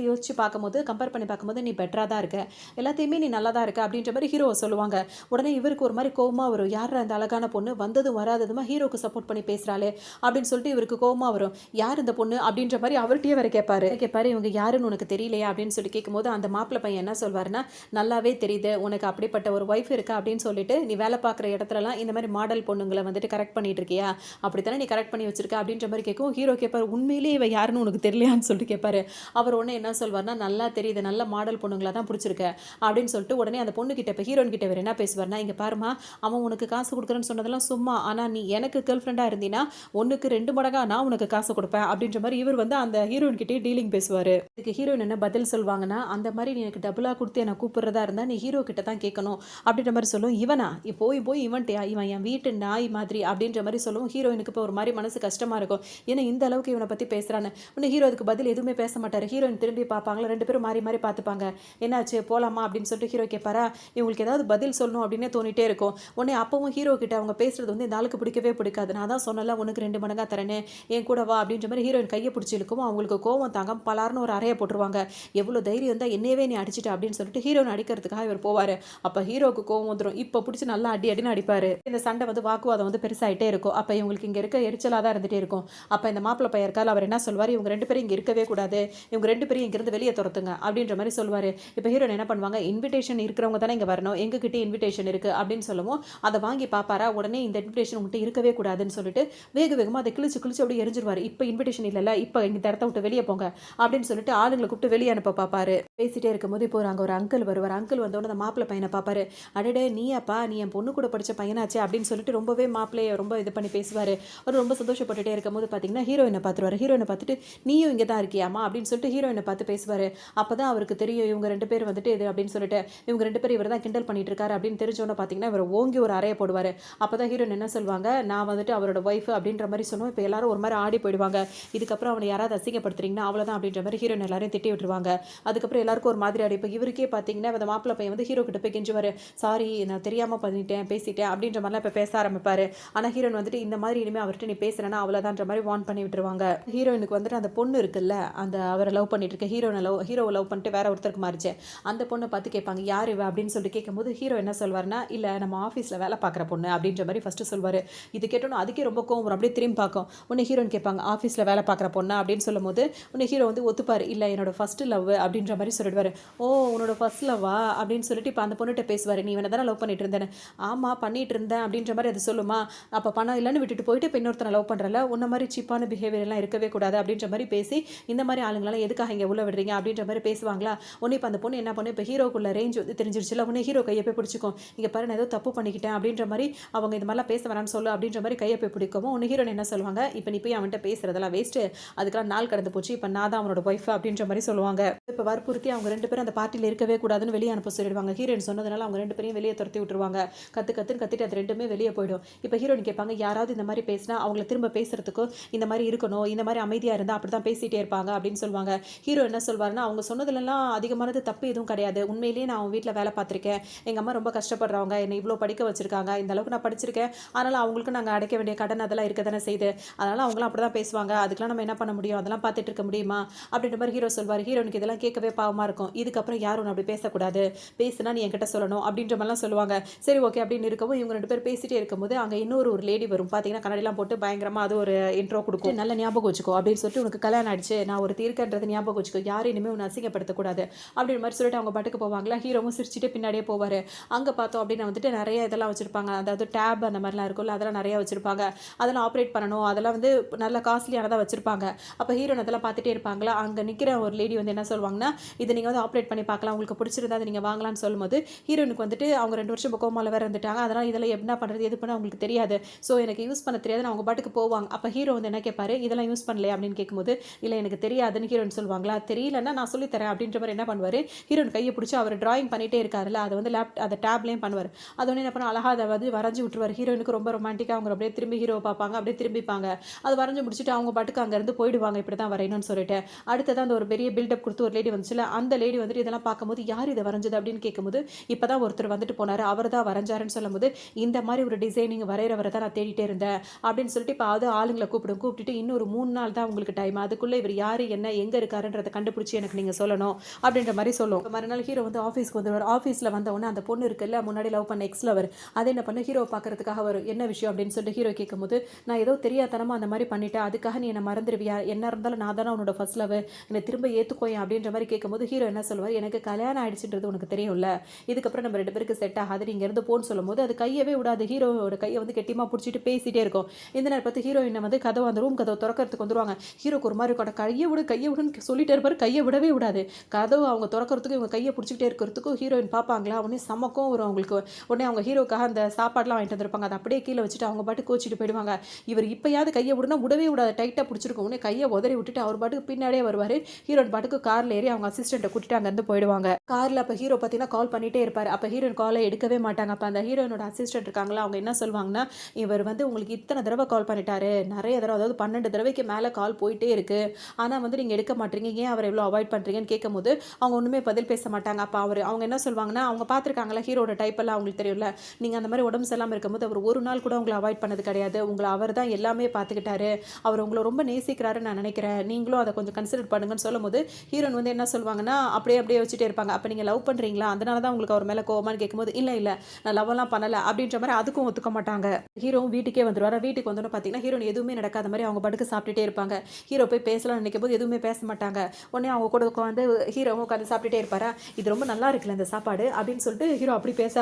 [SPEAKER 1] யோசிச்சு பார்க்கும்போது, கம்பேர் பண்ணி பார்க்கும்போது நீ பெட்டராக தான் இருக்க, எல்லாத்தையுமே நீ நல்லா தான் இருக்க அப்படின்ற மாதிரி ஹீரோவை சொல்லுவாங்க. உடனே இவருக்கு ஒரு மாதிரி கோவமாக வரும். யார் அந்த அழகான பொண்ணு வந்ததும் வராததுமா ஹீரோக்கு சப்போர்ட் பண்ணி பேசுகிறாளே அப்படின்னு சொல்லிட்டு இவருக்கு கோவமாக வரும். யார் இந்த பொண்ணு அப்படின்ற மாதிரி அவர்கிட்டயே வர கேட்பாரு. இவங்க யாருன்னு உனக்கு தெரியலையா அப்படின்னு சொல்லி கேட்கும்போது அந்த மாப்பிள்ளை பையன் என்ன சொல்வாருன்னா, நல்லாவே தெரியுது உனக்கு அப்படிப்பட்ட ஒரு ஒய்ஃப் இருக்கா அப்படின்னு சொல்லிட்டு, நீ வேலை பார்க்குற இடத்துலலாம் இந்த மாதிரி மாடல் பொண்ணுங்களை வந்துட்டு கரெக்ட் பண்ணிட்டு இருக்கியா, அப்படித்தானே நீ கரெக்ட் பண்ணி வச்சிருக்க அப்படின்ற மாதிரி கேட்கும். ஹீரோ கேட்பாரு, உண்மையிலேயே இவ யாருன்னு உனக்கு தெரியலையான்னு சொல்லிட்டு கேட்பாரு. அவர் உடனே என்ன சொல்வார்னா, நல்லா தெரியுது, நல்ல மாடல் பொண்ணுங்களா தான் பிடிச்சிருக்க அப்படின்னு சொல்லிட்டு உடனே அந்த பொண்ணு கிட்ட இப்போ ஹீரோயின் கிட்ட வேறு என்ன பேசுவார்னா, இங்கே பாருமா, அவன் உனக்கு காசு கொடுக்குறேன்னு சொன்னதெல்லாம் சும்மா, ஆனால் நீ எனக்கு கேர்ள் ஃப்ரெண்டாக இருந்தீங்கன்னா 1க்கு 2 மடங்கா நான் உனக்கு காசு கொடுப்பேன் அப்படின்ற மாதிரி இவர் வந்து அந்த ஹீரோயின் கிட்டே டீலிங் பேசுவார். இதுக்கு ஹீரோயின் என்ன பதில் சொல்வாங்கன்னா, அந்த மாதிரி நீ எனக்கு டபுளாக கொடுத்து என்னை கூப்பிட்றதா இருந்தால் நீ ஹீரோ கிட்ட தான் கேட்கணும் அப்படின்ற மாதிரி சொல்லும். இவனா போய் இவன்ட்டியா, இவன் என் வீட்டு நாய் மாதிரி அப்படின்ற மாதிரி சொல்லுவோம். ஹீரோயினுக்கு இப்போ ஒரு மாதிரி மனசு கஷ்டமாக இருக்கும். ஏன்னா இந்த அளவுக்கு இவனை பற்றி பேசுகிறான்னு. இன்னும் ஹீரோ அதுக்கு பதில் எதுவுமே பேச மாட்டார். ஹீரோயின் திரும்பி பார்ப்பாங்களா, 2 பேரும் மாறி மாறி பார்த்துப்பாங்க. என்னாச்சு போகலாமா அப்படின்னு சொல்லிட்டு ஹீரோ கேட்பாரா, இவங்களுக்கு ஏதாவது பதில் சொல்லணும் அப்படின்னே தோணிட்டே இருக்கும். உடனே அப்பவும் ஹீரோ கிட்ட அவங்க பேசுறது வந்து இந்த ஆளுக்கு பிடிக்கவே பிடிக்காது. நான் தான் சொன்னல உனக்கு 2 மடங்கா தரேன்னு, என் கூட வா அப்படின்ற மாதிரி ஹீரோயின் கையை பிடிச்சி இழுக்கும். அவங்களுக்கு கோவம் தாங்க பலார்னு ஒரு அறையை போட்டுருவாங்க. எவ்வளோ தைரியம் இருந்தால் என்னவே நீ அடிச்சிட்ட அப்படின்னு சொல்லிட்டு ஹீரோயின் அடிக்கிறதுக்காக இவர் போவார். அப்போ ஹீரோக்கு கோவம் வந்துடும். இப்போ பிடிச்சி நல்லா அடின்னு அடிப்பார். இந்த சண்டை வந்து வாக்குவாதம் வந்து பெருசாகிட்டே இருக்கும். அப்போ இவங்களுக்கு இங்கே இருக்க எரிச்சலாக தான் இருந்துகிட்டே இருக்கும். அப்போ இந்த மாப்பிள்ளை பையன் இருக்கால் அவர் என்ன சொல்வார், இவங்க 2 பேரும் இங்கே இருக்கவே கூடாது, இவங்க 2 பேரும் இங்கேருந்து வெளியே துரத்துங்க அப்படின்ற மாதிரி சொல்லுவார். இப்போ ஹீரோயின் என்ன பண்ணுவாங்க, இன்விடேஷன் இருக்கிறவங்க தானே இங்கே வரணும், எங்ககிட்ட இன்விடேஷன் இருக்குது அப்படின்னு சொல்லுவோம். அதை வாங்கி பார்ப்பாரா, உடனே இந்த இன்விடேஷன் உங்கள்கிட்ட இருக்கவே கூடாதுன்னு சொல்லிட்டு வேகமாக அதை கிழிச்சு அப்படியே எரிஞ்சிருவார். இப்போ இன்விடேஷன் இல்லைல்ல, இப்போ இந்த இடத்த விட்டு வெளியே போங்க அப்படின்னு சொல்லிட்டு ஆளுங்களை கூப்பிட்டு வெளியே அனுப்ப பார்ப்பாரு. பேசிட்டே இருக்கும்போது இப்போ அங்கே ஒரு அங்கிள் வருவார். அங்கிள் வந்தோடனே அந்த மாப்பிள்ளை பையனை பார்ப்பாரு. அடடே நீயாப்பா, நீ என் பொண்ணு கூட படித்த பையனாச்சு அப்படின்னு சொல்லிட்டு ரொம்பவே மாப்பிள்ளையை ரொம்ப இது பண்ணி பேசுவார். அவர் ரொம்ப சந்தோஷப்பட்டுட்டே இருக்கும்போது பார்த்தீங்கன்னா ஹீரோயினை பார்த்துருவார். ஹீரோயினை பார்த்துட்டு நீயும் இங்கே தான் இருக்கியாமா அப்படின்னு சொல்லிட்டு ஹீரோயினை பார்த்து பேசுவார். அப்போ தான் அவருக்கு தெரியும் இவங்க 2 பேர் வந்துட்டு இது அப்படின்னு சொல்லிட்டு, இவங்க 2 பேர் இவர் தான் கிண்டல் பண்ணிட்டு இருக்காரு அப்படின்னு தெரிஞ்சோன்னு பார்த்தீங்கன்னா இவர் ஓங்கி ஒரு அறையை போடுவார். அப்போ தான் ஹீரோயின் என்ன சொல்லுவாங்க, நான் வந்துட்டு அவரோட ஒய்ஃப் அப்படின்ற மாதிரி சொல்லுவோம். இப்போ எல்லாரும் ஒரு மாதிரி ஆடி போயிடுவாங்க. இதுக்கப்புறம் அவனை யாராவது அசிங்கப்படுத்துறீங்கன்னா அவ்வளோதான் அப்படின்ற மாதிரி மாதிரி ஹீரோயின் எல்லாரையும் திட்டி விட்டுருவாங்க. அதுக்கப்புறம் எல்லாருக்கும் ஒரு மாதிரி ஆயிடும். இப்போ இவருக்கே பார்த்தீங்கன்னா அந்த மாப்பிள்ளை பையன் வந்து ஹீரோ கிட்ட போய் கெஞ்சுவாரு, சாரி நான் தெரியாம பண்ணிட்டேன் பேசிட்டேன் அப்படின்ற மாதிரிலாம் இப்போ பேச ஆரம்பிப்பாரு. ஆனால் ஹீரோயின் வந்துட்டு இந்த மாதிரி இனிமேல் அவர்கிட்ட நீ பேசுறேன்னா அவ்வளோதான்ற மாதிரி வார்ன் பண்ணி விட்டுருவாங்க. ஹீரோயினுக்கு வந்துட்டு அந்த பொண்ணு இருக்குல்ல, அந்த அவரை லவ் பண்ணிட்டு இருக்க ஹீரோவை லவ் பண்ணிட்டு வேற ஒருத்தருக்கு மாறிச்சு. அந்த பொண்ணை பார்த்து கேட்பாங்க யார் இவ அப்படின்னு சொல்லிட்டு கேட்கும்போது ஹீரோ என்ன சொல்வார்னா, இல்லை நம்ம ஆஃபீஸில் வேலை பார்க்குற பொண்ணு அப்படின்ற மாதிரி ஃபஸ்ட்டு சொல்வார். இது கேட்டோன்னு அதுக்கே ரொம்ப கோவம் வரும். அப்படியே திரும்பி பார்க்கும். உன்னை ஹீரோயின் கேட்பாங்க ஆஃபீஸில் வேலை பார்க்குற பொண்ணு அப்படின்னு சொல்லும்போது உன்னை ஹீரோ வந்து ஒத்துப்பார். இல்லை என்னோட ஃபஸ்ட்டு லவ் அப்படின்ற மாதிரி சொல்லிடுவார். ஓ உன்னோட ஃபர்ஸ்ட் லவ்வா அப்படின்னு சொல்லிட்டு இப்போ அந்த பொண்ணுகிட்ட பேசுவார். நீ இவனை தானே லவ் பண்ணிட்டு இருந்தேன். ஆமாம் பண்ணிட்டு இருந்தேன் அப்படின்ற மாதிரி அது சொல்லுமா. அப்போ பணம் இல்லைன்னு விட்டுட்டு போயிட்டு இப்போ இன்னொருத்தனை லவ் பண்ணுறல, உன்ன மாதிரி சீப்பான பிஹேவியர் எல்லாம் இருக்கவே கூடாது அப்படின்ற மாதிரி பேசி இந்த மாதிரி ஆளுங்களாம் எதுக்காக இங்கே உள்ள விடுறீங்க அப்படின்ற மாதிரி பேசுவாங்களா. உன்னை இப்போ அந்த பொண்ணு என்ன பண்ணு, இப்போ ஹீரோக்குள்ள ரேஞ்ச் வந்து தெரிஞ்சிருச்சுல, உன்னை ஹீரோ கையை போய் பிடிச்சிக்கும். இங்கே பாரு நான் ஏதோ தப்பு பண்ணிக்கிட்டேன் அப்படின்ற மாதிரி அவங்க இது மாதிரிலாம் பேச வேணான்னு சொல்லு அப்படின்ற மாதிரி கையை போய் பிடிக்கவும் உன்னை ஹீரோன் என்ன சொல்லுவாங்க, இப்போ நீ போய் அவன்கிட்ட பேசுறதெல்லாம் வேஸ்ட்டு, அதுக்கெல்லாம் நாள் கடந்து போச்சு, இப்போ நான் தான் அவனோட ஒய்ஃப் அப்படின்ற மாதிரி சொல்லுவாங்க. இப்போ வற்புறுத்தி அவங்க 2 பேரும் அந்த பார்ட்டியில் இருக்கவே கூடாதுன்னு வெளியே அனுப்ப சொல்லிடுவாங்க. ஹீரோயின் சொன்னதுனால அவங்க 2 பேரையும் வெளியே துரத்தி விட்டுருவாங்க. கத்துன்னு கத்திட்டு அது 2மே வெளியே போயிடும். இப்போ ஹீரோயின் கேட்பாங்க யாராவது இந்த மாதிரி பேசினா அவங்கள திரும்ப பேசுறதுக்கும் இந்த மாதிரி இருக்கணும், இந்த மாதிரி அமைதியாக இருந்தால் அப்படி தான் பேசிகிட்டே இருப்பாங்க அப்படின்னு சொல்லுவாங்க. ஹீரோ என்ன சொல்வாருன்னா, அவங்க சொன்னதுலலாம் அதிகமானது தப்பு எதுவும் கிடையாது, உண்மையிலேயே நான் அவங்க வீட்டில் வேலை பார்த்துருக்கேன், எங்கள் அம்மா ரொம்ப கஷ்டப்படுறவங்க, என்னை இவ்வளோ படிக்க வச்சிருக்காங்க, இந்த அளவுக்கு நான் படிச்சிருக்கேன், அதனால் அவங்களுக்கு நாங்கள் அடைக்க வேண்டிய கடன் அதெல்லாம் இருக்க தானே செய்யுது, அதனால் அவங்களாம் அப்படி தான் பேசுவாங்க, அதுக்கெலாம் நம்ம என்ன பண்ண முடியும், அதெல்லாம் பார்த்துட்டு இருக்க முடியுமா அப்படின்ற மாதிரி ஹீரோ சொல்வார். ஹீரோனுக்கு இதெல்லாம் கேட்கவே பாவமாக இருக்கும். இதுக்கப்புறம் யாரும் அப்படி பேசக்கூடாது, பேசுனா நீ என்கிட்ட சொல்லணும் அப்படின்ற மாதிரிலாம் சொல்லுவாங்க. சரி ஓகே அப்படின்னு இருக்கவும் இவங்க 2 பேர் பேசிட்டே இருக்கும்போது அங்கே இன்னொரு லேடி வரும். பார்த்தீங்கன்னா கண்ணாடிலாம் போட்டு பயங்கரமாக அது ஒரு இன்ட்ரோ கொடுக்கும். நல்ல ஞாபகம் வச்சுக்கோ அப்படின்னு சொல்லிட்டு, உனக்கு கல்யாணம் ஆயிடுச்சு, நான் ஒரு தீர்க்கன்றது ஞாபகம் வச்சுக்கோ, யாரும் இனிமேல் உன்னை அசிங்கப்படுத்தக்கூடாது அப்படின்ற மாதிரி சொல்லிட்டு அவங்க பாட்டுக்கு போவாங்களா. ஹீரோவும் சிரிச்சுட்டு பின்னாடியே போவார். அங்கே பார்த்தோம் அப்படின்னு வந்துட்டு நிறைய இதெல்லாம் வச்சுருப்பாங்க, அதாவது டேப் அந்த மாதிரிலாம் இருக்கும்ல, அதெல்லாம் நிறையா வச்சுருப்பாங்க, அதெல்லாம் ஆப்ரேட் பண்ணணும், அதெல்லாம் வந்து நல்ல காஸ்ட்லியானதாக வச்சுருப்பாங்க. அப்போ ஹீரோன் அதெல்லாம் பார்த்துட்டே இருப்பாங்களா. அங்கே நிற்கிற ஒரு லேடி வந்து என்ன சொல்லுவாங்கன்னா, இதை நீங்கள் வந்து ஆப்ரேட் பண்ணி பார்க்கலாம், உங்களுக்கு பிடிச்சிருந்தா அதை நீங்கள் வாங்கலாம்னு சொல்லும்போது ஹீரோனுக்கு வந்துட்டு அவங்க 2 வருஷம் கோமாவில் வேறு இருந்துட்டாங்க, அதனால் இதெல்லாம் என்ன பண்ணுறது எது பண்ண அவங்களுக்கு தெரியாது, ஸோ எனக்கு யூஸ் பண்ண தெரியாது, அவங்க பாட்டுக்கு போவாங்க. அப்போ ஹீரோ வந்து என்ன கேட்பாரு, இதெல்லாம் யூஸ் பண்ணலையா அப்படின்னு கேட்கும்போது இல்லை எனக்கு தெரியாதுன்னு ஹீரோயின் சொல்லுவாங்களா. தெரியலன்னா நான் சொல்லித்தரேன் அப்படின்ற மாதிரி என்ன பண்ணுவார், ஹீரோயின் கையை பிடிச்சி அவர் டிராயிங் பண்ணிகிட்டே இருக்காருல்ல, அதை வந்து அதை டேப்லேயும் பண்ணுவார். அது ஒன்று என்ன பண்ண அழகாக அதை வந்து வரைஞ்சி விட்டுருவார். ஹீரோயினுக்கு ரொம்ப ரொமான்டிக்காக அவங்க அப்படியே திரும்பி ஹீரோவை பார்ப்பாங்க, அப்படியே திரும்பிப்பாங்க, அது வரைஞ்சி முடிச்சுட்டு அவங்க பாட்டுக்கு அங்கேருந்து போயிடுவாங்க, இப்படி தான் வரையணும்னு சொல்லிட்டு. அடுத்ததான் அந்த ஒரு பெரிய பில்டப் கொடுத்து ஒரு லேடி வந்துச்சுல, அந்த லேடி வந்துட்டு இதெல்லாம் பார்க்கும்போது யார் இதை வரைஞ்சது அப்படின்னு கேட்கும்போது இப்போ தான் ஒருத்தர் வந்துட்டு போனார், அவர் தான் வரைஞ்சாருன்னு சொல்லும்போது இந்த மாதிரி ஒரு டிசைனிங் வரைகிறவரை தான் நான் தேடிட்டே இருந்தேன் அப்படின்னு சொல்லிட்டு இப்போ அது ஆளுங்களை கூப்பிட்டுட்டு இன்னொரு 3 நாள் தான் உங்களுக்கு டைம், அதுக்குள்ளே இவர் யார் என்ன எங்கே இருக்காருன்றதை கண்டுபிடிச்சி எனக்கு நீங்கள் சொல்லணும் அப்படின்ற மாதிரி சொல்லும். மறுநாள் ஹீரோ வந்து ஆஃபீஸ்க்கு வந்துடுவார். ஆஃபீஸில் வந்தவொடனே அந்த பொண்ணு இருக்குல்ல, முன்னாடி லவ் பண்ண எக்ஸ் லவர், அதை என்ன பண்ண ஹீரோ பார்க்கறதுக்காக வரும். என்ன விஷயம் அப்படின்னு சொல்லிட்டு ஹீரோ கேட்கும்போது நான் ஏதோ தெரியாதனமாக அந்த மாதிரி பண்ணிட்டேன், அதுக்காக நீ என்னை மறந்துடுவியா, என்ன இருந்தாலும் நான் தானே உன்னோட ஃபர்ஸ்ட் லவ், என்னை திரும்ப ஏற்றுக்கோயேன் அப்படின்ற மாதிரி கேட்கும்போது ஹீரோ என்ன சொல்லுவார், எனக்கு கல்யாணம் ஆயிடுச்சுன்றது உனக்கு தெரியும்ல, இதுக்கப்புறம் நம்ம 2 பேருக்கு செட் ஆகாது, நீங்க இருந்து போன்னு சொல்லும்போது அது கையவே விடாது. ஹீரோவோட கையை வந்து கெட்டியமாக பிடிச்சிட்டு பேசிட்டே இருக்கும். இந்த நேரம் பார்த்து ஹீரோயினை வந்து கதவு அந்த ரூம் கதவை திறக்கிறதுக்கு வந்துருவாங்க. ஹீரோக்கு ஒரு மாதிரி கூட கையை விடுன்னு சொல்லிட்டே இருப்பாரு, கையை விடவே விடாது. கதவு அவங்க திறக்கிறதுக்கு இவங்க கையை பிடிச்சிக்கிட்டே இருக்கிறதுக்கும் ஹீரோயின் பார்ப்பாங்களா, உடனே சமக்கும் வரும் அவங்களுக்கு. உடனே அவங்க ஹீரோக்காக அந்த சாப்பாடுலாம் வாங்கிட்டு வந்திருப்பாங்க, அதை அப்படியே கீழே வச்சுட்டு அவங்க பாட்டு கோச்சிட்டு போயிடுவாங்க. இவர் இப்பயாவது கையை விடுனா விடவே விடாது, டைட்டாக பிடிச்சிருக்கும். உடனே கையை உதறி விட்டுட்டு அவர் பாட்டுக்கு பின்னாடியே வருவார். ஹீரோயின் பாட்டுக்கு காரில் ஏறி அவங்க அசிஸ்டண்ட்டை கூட்டிட்டு அங்கேருந்து போயிடுவாங்க. காரில் அப்போ ஹீரோ பார்த்தீங்கன்னா கால் பண்ணிகிட்டே இருப்பார். அப்போ ஹீரோயின் காலை எடுக்கவே மாட்டாங்க. அப்போ அந்த ஹீரோயினோட அசிஸ்டன்ட் இருக்காங்களா, அவங்க என்ன சொல்லுவாங்கன்னா, இவர் வந்து உங்களுக்கு இத்தனை தடவை கால் பண்ணிட்டாரு, நிறைய தடவை, அதாவது 12 தடவைக்கு மேலே கால் போயிட்டே இருக்கு, ஆனால் வந்து நீங்கள் எடுக்க மாட்டீங்க, ஏன் அவரை எவ்வளோ அவாய்ட் பண்ணுறீங்கன்னு கேட்கும்போது அவங்க ஒன்றுமே பதில் பேச மாட்டாங்க. அப்போ அவங்க என்ன சொல்லுவாங்கன்னா, அவங்க பார்த்துருக்காங்களா ஹீரோட டைப்பெல்லாம் அவங்களுக்கு தெரியும்ல, நீங்கள் அந்த மாதிரி உடம்பு சரியில்லாமல் இருக்கும்போது அவர் ஒரு நாள் கூட உங்களை அவாய்ட் பண்ணது கிடையாது, உங்களை அவர் தான் எல்லாமே பார்த்துக்கிட்டாரு, அவர் உங்களை ரொம்ப நேசிக்கிறாருன்னு நான் நினைக்கிறேன், நீங்களும் அதை கொஞ்சம் கன்சிடர் பண்ணுங்கன்னு சொல்லும்போது ஹீரோயின் வந்து என்ன சொல்லுவாங்கன்னா, அப்படியே வச்சுட்டே இருப்பாங்க. அப்போ நீங்கள் லவ் பண்ணுறீங்களா, அதனால தான் உங்களுக்கு அவர் மேலே கோவமான்னு கேட்கும்போது இல்லை நான் லவ்லாம் பண்ணலை அப்படின்ற மாதிரி அதுக்கும் ஒத்துக்க மாட்டாங்க. ஹீரோவும் வீட்டுக்கே வந்துடுவார். வீட்டுக்கு வந்தோன்னு பார்த்தீங்கன்னா ஹீரோயின் எதுவுமே நடக்காத மாதிரி அவங்க பாட்டுக்கு சாப்பிட்டுட்டே இருப்பாங்க. ஹீரோ போய் பேசலாம்னு நினைக்கும் போது எதுவுமே பேச மாட்டாங்க. உடனே அவங்க கூட உட்காந்து ஹீரோவும் உட்காந்து சாப்பிட்டுட்டே இருப்பாரா, இது ரொம்ப நல்லா இருக்குல்ல இந்த சாப்பாடு அப்படின்னு சொல்லிட்டு ஹீரோ அப்படி பேச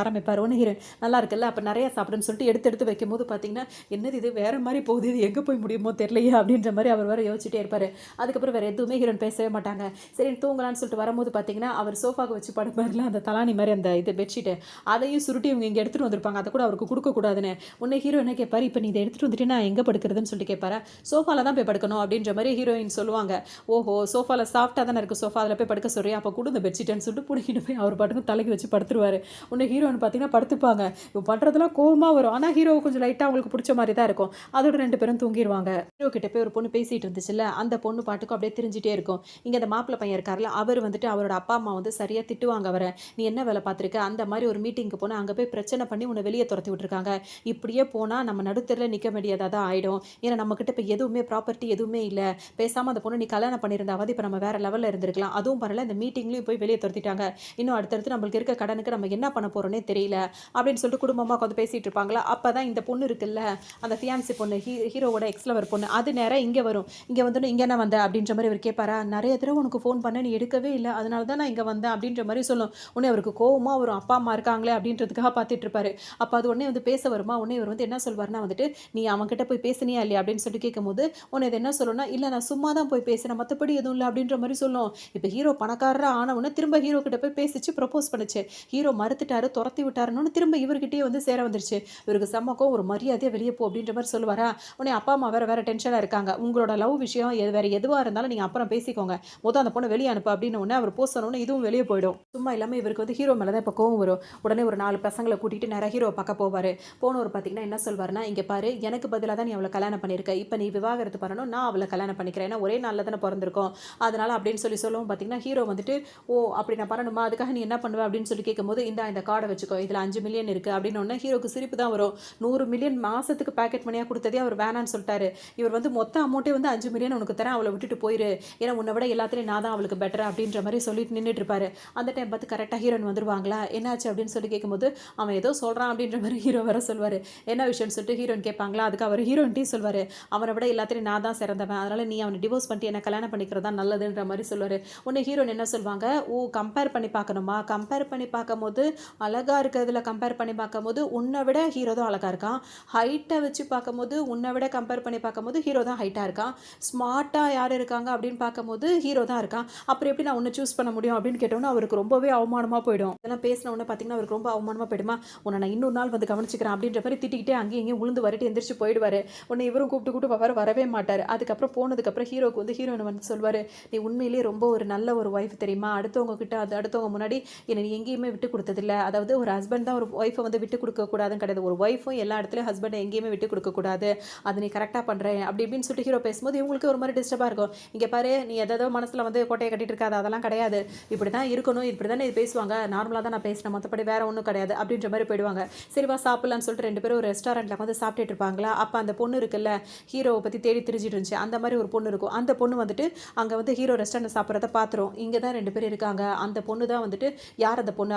[SPEAKER 1] ஆரம்பிப்பார். ஒன்று ஹீரோயின் நல்லா இருக்குல்ல, அப்போ நிறைய சாப்பிடுன்னு சொல்லிட்டு எடுத்து வைக்கும்போது பார்த்தீங்கன்னா என்னது இது வேற மாதிரி போகுது, இது எங்கே போய் முடியுமோ தெரியலையே அப்படின்ற மாதிரி அவர் வேற யோசிச்சுட்டே இருப்பார். அதுக்கப்புறம் வேறு எதுவுமே ஹீரோயின் பேசவே மாட்டாங்க. சரி தூங்கலான்னு சொல்லிட்டு வரும்போது பார்த்தீங்கன்னா அவர் சோஃபாவுக்கு வச்சு படுப்பார்ல, அந்த தலானி மாதிரி அந்த இது பெட்ஷீட்டு, அதையும் சுருட்டி இவங்க இங்கே எடுத்துகிட்டு வந்திருப்பாங்க, அதை கூட அவருக்கு கொடுக்கக்கூடாதுன்னு. உன்னை ஹீரோ என்ன கேட்பாரு, இப்போ நீ இதை எடுத்துகிட்டு வந்துட்டு நான் எங்கே படுக்கிறதுன்னு சொல்லிட்டு கேட்பாரு. சோஃபாவில் தான் போய் படுக்கணும் அப்படின்ற மாதிரி ஹீரோயின் சொல்லுவாங்க. ஓஹோ சோஃபாவில் சாஃப்டாக தானே இருக்குது சோஃபா, அதில் போய் படுக்க சொல்றியா, அப்போ கொடுந்த பெட்ஷீட்டுன்னு சொல்லிட்டு பிடிக்கிட்டு போய் அவர் பாட்டுக்கு தலைக்கு வச்சு படுத்துருவார். உன்னை ஹீரோயின் பார்த்தீங்கன்னா படுத்துப்பாங்க. இப்போ பண்ணுறதுலாம் கோவமாக வரும், ஆனால் ஹீரோ கொஞ்சம் லைட்டாக அவங்களுக்கு பிடிச்ச மாதிரி தான் இருக்கும். அதோட 2 பேரும் தூங்கிடுவாங்க. ஹீரோ கிட்ட போய் ஒரு பொண்ணு பேசிகிட்டு இருந்துச்சுல்ல, அந்த பொண்ணு பாட்டுக்கு பக்கம் அப்படியே திரிஞ்சுட்டே இருக்கும். இங்க அந்த மாப்பிள பையன் இருக்கார்ல, அவர் வந்துட்டு அவரோட அப்பா, அம்மா வந்து சரியா திட்டுவாங்க அவர. "நீ என்ன வேல பார்த்துருக்க? அந்த மாரி ஒரு மீட்டிங்க்கு போனா, அங்க போய் பிரச்சனை பண்ணி உன்ன வெளிய தொரத்தி விட்டுருக்காங்க. இப்படியே போனா நம்ம நடுத்தெருவுல நிக்க வேண்டியதா தான் ஆயிடும். ஏன்னா நம்மகிட்ட இப்ப எதுவுமே ப்ராப்பர்ட்டி எதுவுமே இல்ல. பேசாம அந்த பொண்ண நீ கல்யாணம் பண்ணியிருந்தாவது இப்ப நம்ம வேற லெவல்ல இருந்திருக்கலாம். அதுவும் பரவால்ல இந்த மீட்டிங்லயும் போய் வெளிய தொரத்திட்டாங்க. இன்னும் அடுத்தடுத்து நம்மளுக்கு இருக்க கடனுக்கு நம்ம என்ன பண்ண போறோம்னே தெரியல." அப்படின்னு சொல்லிட்டு குடும்பமா உட்காந்து பேசிட்டு இருப்பாங்களா, அப்பதான் இந்த பொண்ணு இருக்குல்ல, அந்த ஃபியான்சி பொண்ணு, ஹீரோவோட எக்ஸ் லவர் பொண்ணு, அது நேரா இங்க வரும். இங்க வந்தோனே, "இங்க என்ன வந்த?" அப்படின்ற மாரி இவரு கேட்பாரா, "நெறைய தடவ உனக்கு ஃபோன் பண்ணேன், நீ எடுக்கவே இல்ல. அதனால தான் நான் இங்க வந்தேன்." அப்படின்ற மாரி சொல்லும். உடனே அவருக்கு கோவமா வரும். அப்பா, அம்மா இருக்காங்களே அப்படின்றதுக்காக பார்த்துட்டு இருப்பாரு. அப்ப அது உடனே வந்து பேச வருமா, உடனே இவர் வந்து என்ன சொல்வாருன்னா வந்துட்டு, "நீ அவன்கிட்ட போய் பேசினியா இல்லையா?" அப்படின்னு சொல்லிட்டு கேட்கும்போது, உடனே இது என்ன சொல்லும்னா, "இல்ல நான் சும்மா தான் போய் பேசினேன். மத்தபடி எதுவும் இல்ல." அப்படின்ற மாரி சொல்லும். இப்ப ஹீரோ பணக்காரரா ஆன உடனே திரும்ப ஹீரோ கிட்ட போய் பேசிச்சு, ப்ரப்போஸ் பண்ணுச்சு. ஹீரோ மறுத்துட்டாரு, தொரத்தி விட்டாருன்னோனே திரும்ப இவர்கிட்டயே வந்து சேர வந்துருச்சு. இவருக்கு செம்ம கோவம். "ஒரு மரியாதையா வெளிய போ" அப்படின்ற மாரி சொல்லுவாரா, உடனே அப்பா, அம்மா வேற வேற டென்ஷனா இருக்காங்க. "உங்களோட லவ் விஷயம் வேற எதுவா இருந்தாலும் நீங்க அப்புறம் பேசிக்கோங்க. மொத அந்த பொண்ண வெளிய அனுப்பு" அப்படின்ன உடனே அவர் போ சொன்ன உடனே இதுவும் வெளிய போயிடும். சும்மா இல்லாம இவருக்கு வந்து ஹீரோ மேல தான் இப்ப கோவம் வரும். உடனே ஒரு 4 பசங்கள கூட்டிட்டு நேரா ஹீரோவ பாக்க போவாரு. போனவரு பாத்தீங்கன்னா என்ன சொல்வாருன்னா, "இங்க பாரு, எனக்கு பதிலா தான் நீ அவள கல்யாணம் பண்ணியிருக்க. இப்ப நீ விவாகரத்து பண்ணணும். நான் அவள கல்யாணம் பண்ணிக்கிறேன். ஏன்னா ஒரே நாள்ல தானே பொறந்திருக்கோம். அதனால" அப்படின்னு சொல்லவும் பாத்தீங்கன்னா, ஹீரோ வந்துட்டு, "ஓ! அப்படி நான் பண்ணணுமா? அதுக்காக நீ என்ன பண்ணுவ?" அப்படின்னு சொல்லி கேட்கும்போது, "இந்தா இந்த கார்ட வச்சுக்கோ. இதுல 5 மில்லியன் இருக்கு." அப்படின்ன உடனே ஹீரோக்கு சிரிப்பு தான் வரும். 100 மில்லியன் மாசத்துக்கு பாக்கெட் மணியா குடுத்ததே அவர் வேணான்னு சொல்ட்டாரு. இவர் வந்து மொத்த அமௌண்ட்டே வந்து 5 மில்லியன் உனக்கு தரேன். அவள விட்டுட்டு போயிரு. ஏன்னா உன்ன விட எல்லாத்துலயும் நான் தான் அவளுக்கு பெட்டர் அப்படின்ற மாரி சொல்லிட்டு நின்னுட்டு இருப்பாரு. அந்த டைம் பார்த்து கரெக்ட்டா ஹீரோயின் வந்துருவாங்களா, "என்னாச்சு?" அப்படின்னு சொல்லி கேட்கும்போது, "அவன் ஏதோ சொல்றான்." அப்படின்ற மாரி ஹீரோ வேற சொல்வாரு. என்ன விஷயம்னு சொல்லிட்டு ஹீரோயின் கேட்பாங்களா, அதுக்கு அவர் ஹீரோயின்ட்டயும் சொல்வாரு. "அவன விட எல்லாத்துலயும் நான் தான் சிறந்தவன். அதனால நீ அவன டிவோர்ஸ் பண்ணிட்டு என்ன கல்யாணம் பண்ணிக்கிறது தான் நல்லதுன்ற மாரி சொல்லுவாரு. உடனே ஹீரோயின் என்ன சொல்வாங்க, "ஓ! கம்பேர் பண்ணி பார்க்கணுமா? கம்பேர் பண்ணி பார்க்கும்போது அழகா இருக்கிறதுல கம்பேர் பண்ணி பார்க்கும்போது உன்ன விட ஹீரோ தான் அழகா இருக்கான். ஹைட்ட வச்சு பார்க்கும்போது உன்ன விட கம்பேர் பண்ணி பார்க்கும்போது ஹீரோ தான் ஹைட்டா இருக்கான். ஸ்மார்ட்டா யார் இருக்காங்க அப்படின்னு பார்க்கும்போது ஹீரோ தான் இருக்கான். அப்புறம் எப்படி நான் உன்ன சூஸ் பண்ண முடியும்?" அப்படின்னு கேட்டோனே அவருக்கு ரொம்பவே அவமானமா போயிடும். இதெல்லாம் பேசின உடனே பார்த்தீங்கன்னா, அவருக்கு ரொம்ப அவமானமா போயிடுமா, "உன்ன நான் இன்னொரு நாள் வந்து கவனிச்சுக்கிறேன்." அப்படின்ற மாரி திட்டிக்கிட்டே அங்கேயும் இங்கேயும் உழுந்து வரட்டி எந்திரிச்சு போயிடுவாரு. உடனே இவரும் கூப்பிட்டு கூப்பிட்டு பாப்பாரு, வரவே மாட்டாரு. அதுக்கப்புறம் போனதுக்கப்புறம் ஹீரோக்கு வந்து ஹீரோயின் வந்து சொல்வாரு, "நீ உண்மையிலேயே ரொம்ப ஒரு நல்ல ஒரு ஒய்ஃப் தெரியுமா? அடுத்தவங்க கிட்ட அடுத்தவங்க முன்னாடி என்ன நீ எங்கேயுமே விட்டு குடுத்ததில்ல. அதாவது ஒரு ஹஸ்பண்ட் தான் ஒரு ஒய்ஃப வந்து விட்டு குடுக்க கூடாதுன்னு கிடையாது. ஒரு ஒய்ஃபும் எல்லா இடத்துலயும் ஹஸ்பண்ட எங்கேயுமே விட்டு குடுக்க கூடாது. அத நீ கரெக்ட்டா பண்ற." அப்படி இப்படின்னு சொல்லிட்டு ஹீரோ பேசும்போது இவங்களுக்கு ஒரு மாரி டிஸ்டர்பா இருக்கும். "இங்க பாரு, நீ எதேதோ மனசுல வந்து கோட்டைய கட்டிட்டு இருக்காத. அதெல்லாம் கிடையாது. இப்படிதான் இருக்கணும். இப்படிதானே இது பேசுவாங்க. நார்மலா தான் நான் பேசினேன். மத்தபடி வேற ஒண்ணும் கிடையாது." அப்படின்ற மாரி போயிடுவாங்க. சரி வா சாப்பிடலாம்னு சொல்லிட்டு 2 பேரும் ஒரு ரெஸ்டாரண்ட்ல உட்காந்து சாப்பிட்டுட்டு இருப்பாங்களா, அப்ப அந்த பொண்ணு இருக்குல்ல, ஹீரோவ பத்தி தேடி திரிஞ்சுட்டு இருந்துச்சு. அந்த மாரி ஒரு பொண்ணு இருக்கும். அந்த பொண்ணு வந்துட்டு அங்க வந்து ஹீரோ ரெஸ்டாரண்ட்ல சாப்பிடுறத பார்த்துரும். இங்க தான் 2 பேர் இருக்காங்க. அந்த பொண்ணு தான் வந்துட்டு, "யார் அந்த பொண்ணு?"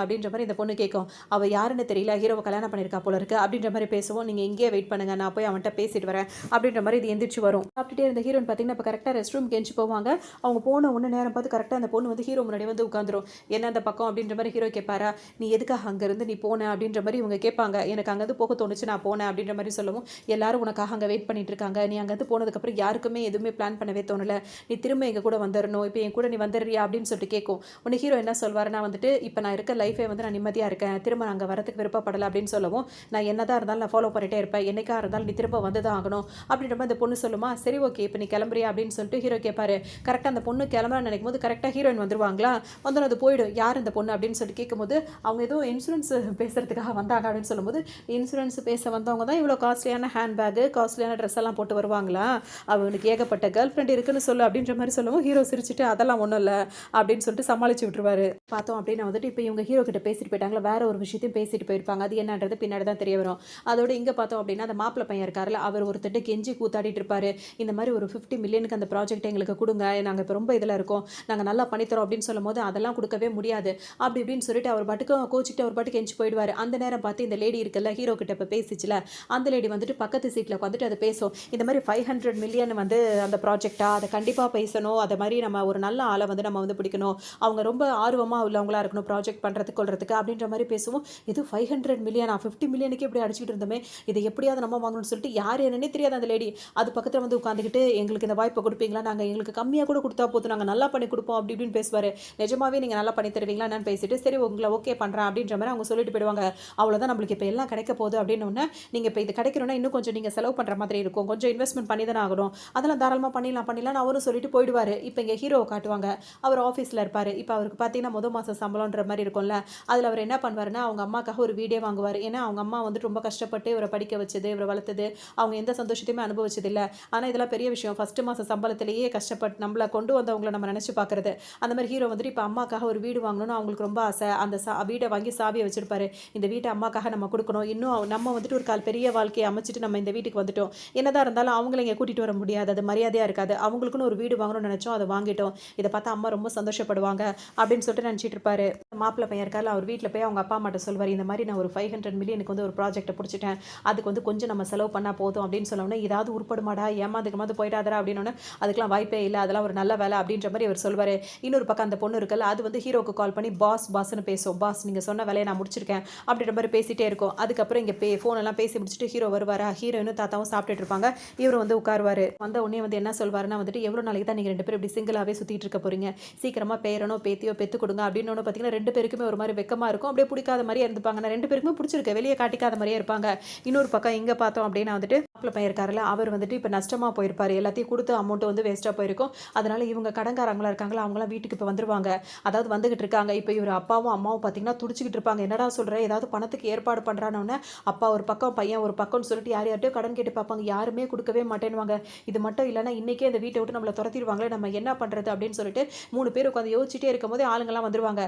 [SPEAKER 1] அப்படின்ற மாரி இந்த பொண்ணு கேட்கும். "அவ யாருன்னு தெரியல. ஹீரோவ கல்யாணம் பண்ணியிருக்கா போல இருக்கு." அப்படின்ற மாரி பேசவும், "நீங்க இங்கேயே வெயிட் பண்ணுங்க. நான் போய் அவன்ட்ட பேசிட்டு வரேன்." அப்படின்ற மாரி இது எந்திரிச்சு வரும். சாப்பிட்டுட்டே இருந்த ஹீரோயின் பார்த்தீங்கன்னா, இப்ப கரெக்ட்டா ரெஸ்ட் ரூம்க்கு எந்திச்சு போவாங்க. அவங்க போன உடனே நேரம் பார்த்து கரெக்ட்டா அந்த பொண்ணு வந்து ஹீரோ முன்னாடி வந்து உட்காந்துரும். "என்ன அந்த பக்கம்?" அப்படின்ற மாரி ஹீரோ கேட்பாரா, "நீ எதுக்காக அங்கருந்து நீ போன?" அப்படின்ற மாரி இவங்க கேட்பாங்க. "எனக்கு அங்கருந்து போக தோணுச்சு. நான் போனேன்." அப்படின்ற மாரி சொல்லவும், "எல்லாரும் உனக்காக அங்க வெயிட் பண்ணிட்டு இருக்காங்க. நீ அங்கருந்து போனதுக்கப்புறம் யாருக்குமே எதுவுமே பிளான் பண்ணவே தோணல. நீ திரும்ப எங்க கூட வந்துரணும். இப்ப என் கூட நீ வந்துடுறியா?" அப்படின்னு சொல்லிட்டு கேட்கும். உடனே ஹீரோ என்ன சொல்வாருன்னா வந்துட்டு, "இப்ப நான் இருக்க லைஃபே வந்து நான் நிம்மதியா இருக்கேன். திரும்ப நான் அங்க வரதுக்கு விருப்பப்படல." அப்படின்னு சொல்லவும், "நான் என்னதான் இருந்தாலும் நான் ஃபாலோ பண்ணிட்டே இருப்பேன். என்னைக்கா இருந்தாலும் நீ திரும்ப வந்து தான் ஆகணும்." அப்படின்ற மாரி அந்த பொண்ணு சொல்லுமா, "சரி ஓகே. இப்ப நீ கிளம்புறியா?" அப்படின்னு சொல்லிட்டு ஹீரோ கேட்பாரு. கரெக்ட்டா அந்த பொண்ணு கிளம்புறான்னு நினைக்கும்போது கரெக்ட்டா ஹீரோயின் வந்துருவாங்களா, வந்தோனே அது போயிடும். "யார் இந்த பொண்ணு?" அப்படின்னு சொல்லிட்டு கேட்கும்போது, அவங்க ஏதோ இன்சூரன்ஸ் பேசுறதுக்காக வந்தாங்க அப்படின்னு சொல்லும்போது, இன்சூரன்ஸ் பேச வந்தவங்க தான் இவ்வளோ காஸ்ட்லியான ஹேண்ட் பேக், காஸ்ட்லியான ட்ரெஸ் எல்லாம் போட்டு வருவாங்களா? அவனுக்கு ஏகப்பட்ட கேர்ள் ஃப்ரெண்ட் இருக்குன்னு சொல்லு அப்படின்ற மாரி சொல்லவும், ஹீரோ சிரிச்சுட்டு அதெல்லாம் ஒண்ணும் இல்ல அப்படின்னு சொல்லிட்டு சமாளிச்சு விட்டுருவாரு. பார்த்தோம் அப்படின்னா வந்துட்டு இப்ப இவங்க ஹீரோ கிட்ட பேசிட்டு போயிட்டாங்களா, வேற ஒரு விஷயத்தையும் பேசிட்டு போயிருப்பாங்க. அது என்னன்றது பின்னாடி தான் தெரிய வரும். அதோட இங்க பார்த்தோம் அப்படின்னா, அந்த மாப்பிள பையன் இருக்கார்ல, அவர் ஒருத்தர்ட்ட கெஞ்சி கூத்தாடிட்டு இருப்பாரு. இந்த மாரி ஒரு 50 மில்லியனுக்கு அந்த ப்ராஜெக்ட் எங்களுக்கு குடுங்க. நாங்க இப்ப ரொம்ப இதுல இருக்கோம். நாங்க நல்லா பண்ணித்தரோம் அப்படின்னு சொல்லும்போது, அதெல்லாம் குடுக்கவே முடியாது. அப்படி இப்படின்னு சொல்லிட்டு அவர் பாட்டுக்கு கோச்சுக்கிட்டு அவர் பாட்டுக்கு எந்திச்சு போயிடுவாரு. அந்த நேரம் பார்த்து இந்த லேடி இருக்குல்ல, ஹீரோ கிட்ட இப்ப பேசிச்சுல, அந்த லேடி வந்துட்டு பக்கத்து சீட்ல உட்காந்துட்டு அது பேசும். இந்த மாரி 500 மில்லியன் வந்து அந்த ப்ராஜெக்ட்டா, அத கண்டிப்பா பேசணும். அத மாரி நம்ம ஒரு நல்ல ஆள வந்து நம்ம வந்து பிடிக்கணும். அவங்க ரொம்ப ஆர்வமா உள்ளவங்களா இருக்கணும் ப்ராஜெக்ட் பண்றதுக்கு, கொள்றதுக்கு அப்படின்ற மாரி பேசுவோம். இது 500 மில்லியனா? 50 மில்லியனுக்கே இப்படி அடிச்சுக்கிட்டு இருந்தோமே! இத எப்படியாவது நம்ம வாங்கணும்னு சொல்லிட்டு யார் என்னன்னே தெரியாது அந்த லேடி. அது பக்கத்துல வந்து உட்காந்துக்கிட்டு, "எங்களுக்கு இந்த வாய்ப்ப குடுப்பீங்களா? நாங்க எங்களுக்கு கம்மியா கூட குடுத்தா போதும். நாங்க நல்லா பண்ணி குடுப்போம்." அப்படி இப்படின்னு பேசுவாரு. நிஜமாவே நீங்க நல்லா பண்ணி தருவீங்களா என்னன்னு பேசிட்டு, "சரி உங்கள ஓகே பண்றேன்." அப்படின்ற மாரி அவங்க சொல்லிட்டு போயிடுவாங்க. அவ்வளோதான் நம்மளுக்கு இப்ப எல்லாம் கிடைக்க போகுது அப்படின்னோனே, "நீங்க இப்ப இது கிடைக்கணும்னா இன்னும் கொஞ்சம் நீங்க செலவு பண்ற மாதிரி இருக்கும். கொஞ்சம் இன்வெஸ்ட்மென்ட் பண்ணி தானே ஆகணும். அதெல்லாம் தாராளமா பண்ணிடலாம் பண்ணிடலாம்னு" அவரும் சொல்லிட்டு போயிடுவாரு. இப்ப இங்க ஹீரோவ காட்டுவாங்க. அவர் ஆஃபீஸ்ல இருப்பாரு. இப்ப அவருக்கு பார்த்தீங்கன்னா, மாசம் சம்பளம்ன்ற மாரி இருக்கும்ல. அதுல அவர் என்ன பண்ணுவாருன்னா, அவங்க அம்மாக்காக ஒரு வீடே வாங்குவாரு. ஏன்னா, அவங்க அம்மா வந்துட்டு ரொம்ப கஷ்டப்பட்டு இவர படிக்க வச்சது, இவர வளர்த்தது, அவங்க எந்த சந்தோஷத்தையுமே அனுபவிச்சது இல்ல. ஆனா, இதெல்லாம் பெரிய விஷயம். ஃபர்ஸ்ட் மாச சம்பளத்திலேயே நம்மளையே கஷ்டப்பட்டு நம்மள கொண்டு வந்தவங்கள நம்ம நினச்சி பார்க்குறது. அந்த மாதிரி ஹீரோ வந்துட்டு இப்போ அம்மாக்காக ஒரு வீடு வாங்கணும்னு அவங்களுக்கு ரொம்ப ஆசை. அந்த வீடை வாங்கி சாவியை வச்சிருப்பாரு. இந்த வீட்டை அம்மாக்காக நம்ம கொடுக்கணும். இன்னும் நம்ம வந்துட்டு ஒரு பெரிய வாழ்க்கையை அமைச்சிட்டு நம்ம இந்த வீட்டுக்கு வந்துட்டோம். என்னதான் இருந்தாலும் அவங்கள இங்கே கூட்டிகிட்டு வர முடியாது. அது மரியாதையாக இருக்காது. அவங்களுக்குன்னு ஒரு வீடு வாங்கணும்னு நினச்சோம், அதை வாங்கிட்டோம். இதை பார்த்தா அம்மா ரொம்ப சந்தோஷப்படுவாங்க அப்படின்னு சொல்லிட்டு நினச்சிட்டு இருப்பாரு. மாப்பிள்ளை பையன் இருக்காரு, அவர் வீட்டில் போய் அவங்க அப்பா அம்மாட்ட சொல்வார், இந்த மாதிரி நான் ஒரு 500 மில்லியனுக்கு வந்து ஒரு ப்ராஜெக்ட்டை பிடிச்சிட்டேன். அதுக்கு வந்து கொஞ்சம் நம்ம செலவு பண்ணால் போதும் அப்படின்னு சொன்னோன்னே, ஏதாவது உருப்படுமாடா, ஏமாந்துக்கு போயிட்டாதரா அப்படின்னு. அதுக்கெல்லாம் வாய்ப்பே இல்லை, அதெல்லாம் ஒரு நல்ல வேலை அப்படின்ற மாதிரி அவர் சொல்வார். இன்னொரு பக்கம் அந்த பொண்ணு இருக்குல்ல, அது வந்து ஹீரோக்கு கால் பண்ணி பாஸ்ன்னு பேசும். பாஸ், நீங்கள் சொன்ன வேலையை நான் முடிச்சிருக்கேன் அப்படின்ற மாதிரி பேசிகிட்டே இருக்கும். அதுக்கப்புறம் இங்கே ஃபோன் எல்லாம் பேசி முடிச்சுட்டு ஹீரோ வருவாரா. ஹீரோயினும் தாத்தாவும் சாப்பிட்டுட்டு இருப்பாங்க. இவர் வந்து உட்காருவார். வந்த உடனே வந்து என்ன சொல்வாருன்னா வந்துட்டு, எவ்வளோ நாளைக்கு தான் நீங்கள் 2 பேரும் இப்படி சிங்கிளாகவே சுற்றிட்டு இருக்க போகிறீங்க, சீக்கிரமாக பேரனோ பேத்தியோ பெற்று கொடுங்க அப்படின்னு. பார்த்தீங்கன்னா 2 பேருக்குமே ஒரு மாதிரி வெக்கமாக இருக்கும். அப்படியே பிடிக்காத மாதிரியே இருந்துப்பாங்க. நான் 2 பேருக்குமே பிடிச்சிருக்கு, வெளியே காட்டிக்காத மாதிரியே இருப்பாங்க. இன்னொரு பக்கம் இங்கே பார்த்தோம் அப்படின்னா வந்துட்டு மாப்பிள்ளை பையன் இருக்காருல்ல, அவர் வந்துட்டு இப்போ நஷ்டமாக போயிருப்பார். எல்லாத்தையும் கொடுத்து அமௌண்ட் வந்து வேஸ்ட்டாக போயிருக்கும். அதனால இவங்க கடன்காரங்களா இருக்காங்களா, அவங்களாம் வீட்டுக்கு இப்போ வந்துருவாங்க. அதாவது வந்துகிட்டு இருக்காங்க. இப்போ இவர் அப்பாவும் அம்மாவும் பார்த்தீங்கன்னா துடிச்சிக்கிட்டு இருப்பாங்க. என்னடா சொல்கிற, ஏதாவது பணத்துக்கு ஏற்பாடு பண்ணுறானோன்னு. அப்பா ஒரு பக்கம், பையன் ஒரு பக்கம்னு சொல்லிட்டு யார்கிட்டயோ கடன் கேட்டு பார்ப்பாங்க. யாருமே கொடுக்கவே மாட்டேன்னுவாங்க. இது மட்டும் இல்லைன்னா இன்றைக்கே இந்த வீட்டை விட்டு நம்மளை துரத்திடுவாங்களே, நம்ம என்ன பண்ணுறது அப்படின்னு சொல்லிட்டு 3 பேர் உட்காந்து யோசிச்சுட்டே இருக்கும் போதே ஆளுங்கெல்லாம் வந்துருவாங்க.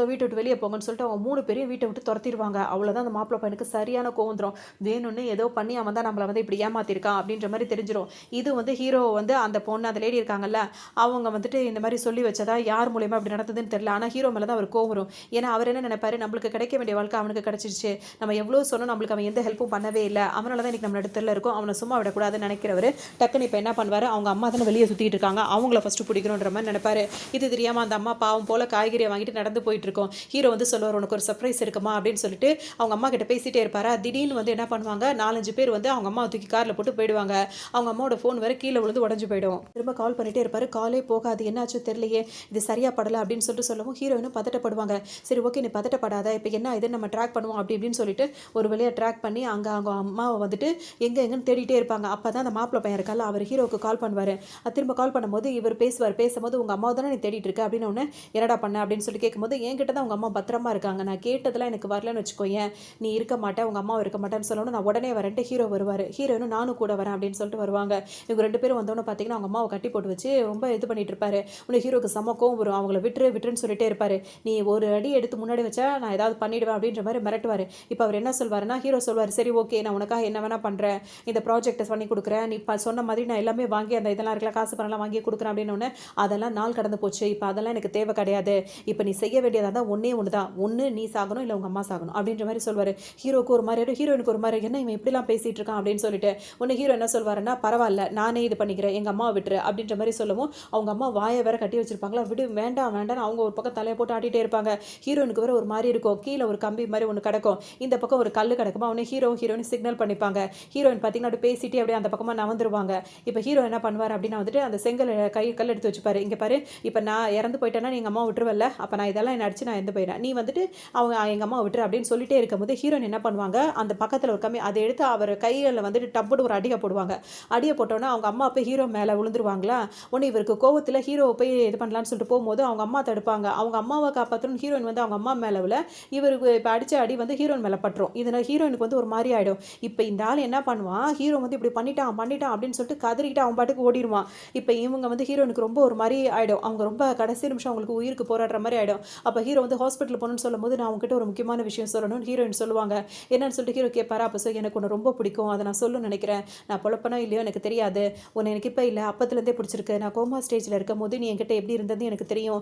[SPEAKER 1] வீட்டை விட்டு வெளியே போங்கன்னு சொல்லிட்டு அவங்க 3 பேரையும் வீட்டை விட்டு துரத்திடுவாங்க. அவ்வளோதான் அந்த மாப்பிள்ளை பையனுக்கு சரியான கோவம் வந்துடும். வேணும்னு ஏதோ பண்ணி அவன் தான் நம்மளை வந்து இப்படி ஏமாத்திருக்கான் அப்படின்ற மாதிரி தெரிஞ்சிடும். இது வந்து ஹீரோ வந்து அந்த பொண்ணு, அந்த லேடி இருக்காங்கல்ல, அவங்க வந்துட்டு இந்த மாதிரி சொல்லி வச்சதா யார் மூலியமா அப்படி நடந்ததுன்னு தெரியல. ஆனால் ஹீரோ மேலே தான் அவர் கோவம் வரும். ஏன்னா அவர் என்ன நினைப்பாரு, நம்மளுக்கு கிடைக்க வேண்டிய வாழ்க்கை அவனுக்கு கிடைச்சிருச்சு, நம்ம எவ்வளோ சொன்னோம், நம்மளுக்கு அவன் எந்த ஹெல்ப்பும் பண்ணவே இல்லை, அவனால தான் இன்னைக்கு நம்ம இடத்துல இருக்கும், அவனை சும்மா விடக்கூடாதுன்னு நினைக்கிறவர் டக்குன்னு இப்போ என்ன பண்ணுவார், அவங்க அம்மா தானே வெளியே சுற்றிட்டு இருக்காங்க, அவங்கள ஃபஸ்ட்டு பிடிக்கணுன்ற மாதிரி நினைப்பாரு. இது தெரியாமல் அந்த அம்மா பாவம் போல காய்கறியை வாங்கிட்டு நடந்து போயிட்டு இருக்கோம். ஹீரோ வந்து சொல்லுவார், உனக்கு ஒரு சர்ப்ரைஸ் இருக்குமா அப்படின்னு சொல்லிட்டு அவங்க அம்மா கிட்ட பேசிட்டே இருப்பாரா. திடீர்னு வந்து என்ன பண்ணுவாங்க, 4-5 பேர் வந்து அவங்க அம்மா தூக்கி காரில் போட்டு போயிடுவாங்க. அவங்க அம்மாவோட ஃபோன் வேற கீழே விழுந்து உடஞ்சு போயிடும். திரும்ப கால் பண்ணிட்டே இருப்பாரு, காலே போகாது, என்னாச்சும் தெரியலையே, இது சரியா படலை அப்படின்னு சொல்லிட்டு சொல்லவும் ஹீரோயினும் பதட்டப்படுவாங்க. சரி ஓகே, நீ பதட்டப்படாத, இப்போ என்ன இது நம்ம ட்ராக் பண்ணுவோம் அப்படி இப்படின்னு சொல்லிட்டு ஒரு வழியாக ட்ராக் பண்ணி அங்கே அவங்க அம்மாவை வந்துட்டு எங்கன்னு தேடிட்டே இருப்பாங்க. அப்போ தான் அந்த மாப்பிள்ளை பையன் இருக்கால, அவர் ஹீரோவுக்கு கால் பண்ணுவார். திரும்ப கால் பண்ணும்போது இவர் பேசும்போது உங்கள் அம்மாவை தானே நீ தேடிட்டு இருக்க அப்படின்னு ஒன்று, என்னடா பண்ண அப்படின்னு சொல்லி கேட்கும்போது, என்கிட்ட தான் உங்கள் அம்மா பத்திரமா இருக்காங்க, நான் கேட்டதெல்லாம் எனக்கு வரலன்னு வச்சுக்கோயேன், நீ இருக்க மாட்டேன், உங்கள் அம்மாவும் இருக்க மாட்டேன்னு சொல்லணும், நான் உடனே வரேன்ட்டு ஹீரோ வருவார். ஹீரோனும் நானும் கூட வரேன் அப்படின்னு சொல்லிட்டு வருவாங்க. இவங்க 2 பேரும் வந்தோன்னு பார்த்தீங்கன்னா அவங்க அம்மாவை கட்டி போட்டு வச்சு ரொம்ப இது பண்ணிட்டு இருப்பாரு. உன்னை ஹீரோக்கு செம்ம கோவம் வரும். அவங்கள விட்டுருன்னு சொல்லிட்டே இருப்பாரு. நீ ஒரு அடி எடுத்து முன்னாடி வச்சா நான் ஏதாவது பண்ணிடுவேன் அப்படின்ற மாதிரி மிரட்டுவார். இப்போ அவர் என்ன சொல்வாருன்னா, ஹீரோ சொல்வார், சரி ஓகே, நான் உனக்காக என்ன வேணா பண்ணுறேன், இந்த ப்ராஜெக்டை பண்ணி கொடுக்குறேன், நீ சொன்ன மாதிரி நான் எல்லாமே வாங்கி அந்த இதெல்லாம் இருக்கலாம், காசு பணம்லாம் வாங்கி கொடுக்குறேன் அப்படின்னு. அதெல்லாம் நாள் கடந்து போச்சு, இப்போ அதெல்லாம் எனக்கு தேவை கிடையாது, இப்போ நீ செய்ய வேண்டியதாக தான் ஒன்றே ஒன்று தான், ஒன்று நீ சாகணும் இல்லை உங்கள் அம்மா சாகணும் அப்படின்ற மாதிரி சொல்வார். ஹீரோக்கு ஒரு மாதிரி, ஹீரோயினுக்கு ஒரு மாதிரி, என்ன இவன் இப்படிலாம் பேசிகிட்டு இருக்கான் அப்படின்னு சொல்லிட்டு ஒன்று ஹீரோ என்ன சொல்வாருன்னா, பரவாயில்ல நானே இது பண்ணிக்கிறேன், எங்கள் அம்மாவை விட்டுரு அப்படின்ற மாதிரி சொல்லவும் அவங்க அம்மா வாயை வேற கட்டி வச்சிருப்பாங்களா, விடு வேண்டாம் வேண்டாம், அவங்க ஒரு பக்கம் தலையை போட்டு ஆட்டிகிட்டே இருப்பாங்க. ஹீரோனுக்கு வேற ஒரு மாதிரி இருக்கும், கீழே ஒரு கம்பி மாதிரி ஒன்று கிடக்கும், இந்த பக்கம் ஒரு கல் கிடக்குமா, அவனே ஹீரோயின் சிக்னல் பண்ணிப்பாங்க. ஹீரோயின் பார்த்தீங்கன்னா அப்படி பேசிட்டே அப்படியே அந்த பக்கமாக நவந்துருவாங்க. இப்போ ஹீரோ என்ன பண்ணுவார் அப்படின்னா வந்துட்டு அந்த செங்கல் கல் எடுத்து வச்சுப்பாரு. இங்கே பாரு, இப்போ நான் இறந்து போயிட்டேன்னா எங்கள் அம்மா விட்டுருவல்ல, அப்போ நான் இதெல்லாம் என்ன அடிச்சு நான் இறந்து போயிடுறேன், நீ வந்துட்டு அவங்க எங்கள் அம்மா விட்டுரு அப்படின்னு சொல்லிட்டே இருக்கும்போது ஹீரோயின் என்ன பண்ணுவாங்க, அந்த பக்கத்தில் ஒரு கம்பி அதை எடுத்து அவர் கையில் வந்துட்டு டப்புடு ஒரு அடியை போடுவாங்க. அடியை போட்டோன்னா அவங்க அம்மா போய் ஹீரோ மேலே விழுந்துருவாங்களா. ஒன்று இவருக்கு கோவத்தில் ஹீரோ போய் இது பண்ணலான்னு சொல்லிட்டு போகும்போது அவங்க அம்மா தடுப்பாங்க. அவங்க அம்மாவை காப்பாற்றணும் ஹீரோயின் வந்து அவங்க அம்மா மேலே விழ, இவருக்கு இப்போ அடித்த அடி வந்து ஹீரோயின் மேலே பட்டுரும். இதனால் ஹீரோயினுக்கு வந்து ஒரு மாதிரி ஆகிடும். இப்போ இந்த ஆள் என்ன பண்ணுவான், ஹீரோ வந்து இப்படி பண்ணிட்டான் அப்படின்னு சொல்லிட்டு கதறிக்கிட்டு அவன் பாட்டுக்கு ஓடிடுவான். இப்போ இவங்க வந்து ஹீரோயினுக்கு ரொம்ப ஒரு மாதிரி ஆகிடும். அவங்க ரொம்ப கடைசி நிமிஷம் அவங்களுக்கு உயிருக்கு போராடுற மாதிரி ஆகிடும். அப்போ ஹீரோ வந்து ஹாஸ்பிட்டல் போகணும்னு சொல்லும்போது, நான் உங்ககிட்ட ஒரு முக்கியமான விஷயம் சொல்லணும்னு ஹீரோயின் சொல்லுவாங்க. என்னன்னு சொல்லிட்டு ஹீரோ கேட்பாரா. அப்போ எனக்கு ஒன்று ரொம்ப பிடிக்கும், அதை நான் சொல்லணும்னு நினைக்கிறேன், நான் பொழப்பனோ இல்லையோ எனக்கு தெரியாது, உன்னை எனக்கு இப்போ இல்லை அப்பத்துலேருந்தே பிடிச்சிருக்கு, நான் கோமா ஸ்டேஜில் இருக்கும் போது நீ என்கிட்ட எப்படி இருந்தது எனக்கு தெரியும்,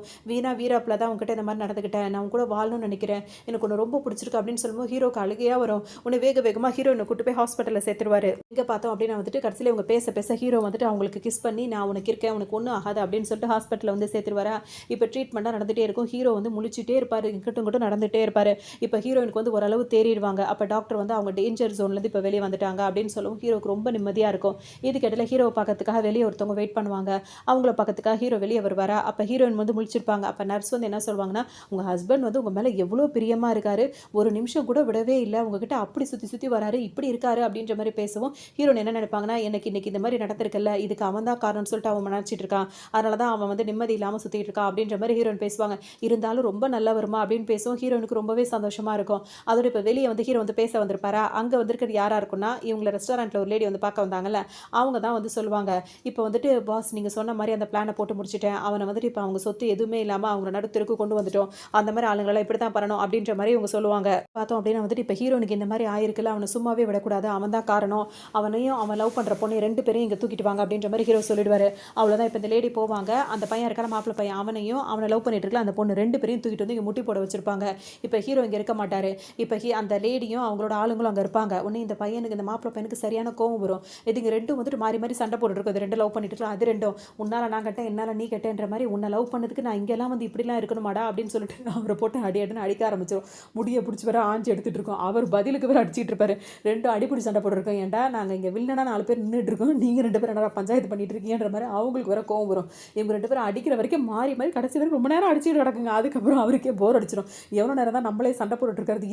[SPEAKER 1] வீராப்பில் தான் உங்ககிட்ட இந்த மாதிரி நடந்துக்கிட்டேன், நான் கூட வாழணும்னு நினைக்கிறேன், எனக்கு ஒன்று ரொம்ப பிடிச்சிருக்கு அப்படின்னு சொல்லும்போது ஹீரோக்கு அழுகையாக வரும். உன்னை வேகமாக ஹீரோயினை கூட்டு போய் ஹாஸ்பிட்டலில் சேர்த்துருவாரு. இங்கே பார்த்தோம் அப்படின்னு வந்துட்டு கடைசியில் இவங்க பேச ஹீரோ வந்துட்டு அவங்களுக்கு கிஸ் பண்ணி, நான் உனக்கு இருக்கேன், உனக்கு ஒன்றும் ஆகாது அப்படின்னு சொல்லிட்டு ஹாஸ்பிட்டலில் வந்து சேர்த்துருவாரா. இப்போ ட்ரீட்மெண்ட்டாக நடந்துகிட்டே இருக்கும். ஹீரோ வந்து முழிச்சிட்டே இருப்பார், இங்கிட்டும் நடந்துகிட்டே இருப்பார். இப்போ ஹீரோயினுக்கு வந்து ஓரளவு தேறிடுவாங்க. அப்போ டாக்டர் வந்து அவங்க டேஞ்சர் ஜோன்லேருந்து இப்போ வெளியே வந்துட்டாங்க அப்படின்னு சொல்லவும் ஹீரோக்கு ரொம்ப நிம்மதியாக இருக்கும். இதுக்கு இடையில ஹீரோவை பார்க்கறதுக்காக வெளியே ஒருத்தவங்க வெயிட் பண்ணுவாங்க. அவங்கள பார்க்கறதுக்காக ஹீரோ வெளியே வருவாரா. அப்போ ஹீரோயின் வந்து முழிச்சிருப்பாங்க. அப்போ நர்ஸ் வந்து என்ன சொல்லுவாங்கன்னா, உங்கள் ஹஸ்பண்ட் வந்து உங்கள் மேலே எவ்வளோ பிரியமாக இருக்காரு, ஒரு நிமிஷம் கூட விடவே இல்லை, உங்ககிட்ட அப்படி சுற்றி வராரு, இப்படி இருக்காரு அப்படின்ற மாதிரி பேசவும் ஹீரோயின் என்ன நினைப்பாங்கன்னா, எனக்கு இன்னைக்கு இந்த மாதிரி நடந்திருக்குல்ல, இதுக்கு அவன் தான் காரணம்னு சொல்லிட்டு அவன் நினச்சிட்டு இருக்கான், அதனால தான் அவன் வந்து நிம்மதி இல்லாமல் சுற்றிட்டு இருக்கான் அப்படின்ற மாதிரி ஹீரோயின் பேசுவாங்க. இருந்தாலும் ரொம்ப நல்ல வருமா அப்படின்னு பேசுவோம். ஹீரோனுக்கு ரொம்பவே சந்தோஷமாக இருக்கும். அதோட இப்போ வெளியே வந்து ஹீரோ வந்து பேச வந்திருப்பாரா. அங்கே வந்திருக்கிறது யாராக இருக்குன்னா, இவங்களை ரெஸ்டாரண்ட் ரெஸ்டாரண்ட்டில் ஒரு லேடி வந்து பார்க்க வந்தாங்கல்ல, அவங்க தான் வந்து சொல்லுவாங்க, இப்போ வந்துட்டு பாஸ் நீங்கள் சொன்ன மாதிரி அந்த பிளானை போட்டு முடிச்சுட்டேன். அவனை வந்துட்டு இப்போ அவங்க சொத்து எதுவுமே இல்லாமல் அவங்கள நடுத்தெருக்கு கொண்டு வந்துட்டோம். அந்த மாதிரி ஆளுங்களெல்லாம் இப்படி தான் பண்ணணும் அப்படின்ற மாதிரி இவங்க சொல்லுவாங்க. பார்த்தோம் அப்படின்னா வந்துட்டு இப்போ ஹீரோனுக்கு இந்த மாதிரி ஆயிருக்குல்ல, அவனை சும்மாவே விடக்கூடாது, அவன் தான் காரணம். அவனையும் அவன் லவ் பண்ணுற பொண்ணு 2 பேரையும் இங்கே தூக்கிட்டு வாங்க அப்படின்ற மாதிரி ஹீரோ சொல்லிடுவாரு. அவ்வளோதான். இப்போ இந்த லேடி போவாங்க. அந்த பையன் இருக்கான மாப்பிள்ளை பையன், அவனையும் அவனை லவ் பண்ணிட்டு இருக்கல அந்த பொண்ணு 2 பேரையும் தூக்கிட்டு வந்து இங்கே முட்டி போட வச்சிருப்பாங்க. இப்போ ஹீரோ இங்கே இருக்க மாட்டாரு. இப்போ அந்த லேடியும் அவங்களோட ஆளுங்களும் அங்கே இருப்பாங்க. உடனே இந்த பையனுக்கு, இந்த மாப்பிள்ளை பையனுக்கு சரியான கோவம் வரும். இதுங்க 2ம் வந்துட்டு மாறி மாறி சண்டை போட்டுட்டு இருக்கும். இது 2 லவ் பண்ணிட்டு இருக்கலாம். அது 2ம் உன்னால நான் கட்டேன், என்னால நீ கட்டேன்ற மாதிரி, உன்னை லவ் பண்ணதுக்கு நான் இங்கெல்லாம் வந்து இப்படிலாம் இருக்கணுமாடா அப்படின்னு சொல்லிட்டு அவரை போட்டு அடி அடின்னு அடிக்க ஆரம்பிச்சிடும். முடியை பிடிச்சி வேற ஆஞ்சி எடுத்துட்டு இருக்கோம். அவர் பதிலுக்கு வேற அடிச்சிட்டு இருப்பாரு. 2 அடிப்படி சண்டை போட்டுருக்கோம். ஏன்டா நாங்கள் இங்கே வில்லனா 4 பேர் நின்றுட்டு இருக்கோம், நீங்கள் 2 பேரும் என்ன பஞ்சாயத்து பண்ணிட்டு இருக்கீங்கன்ற மாதிரி அவங்களுக்கு வேற கோவம் வரும். இவங்க 2 பேரும் அடிக்கிற வரைக்கும் மாறி மாறி கடைசி வரைக்கும் ரொம்ப நேரம் அடிச்சுட்டு கிடக்குங்க. அதுக்கப்புறம் அவருக்கே போர் அடிச்சிடும். எவ்வளோ நேரம் தான் நம்மளே சண்டை போட்டுட்டு இருக்கிறது,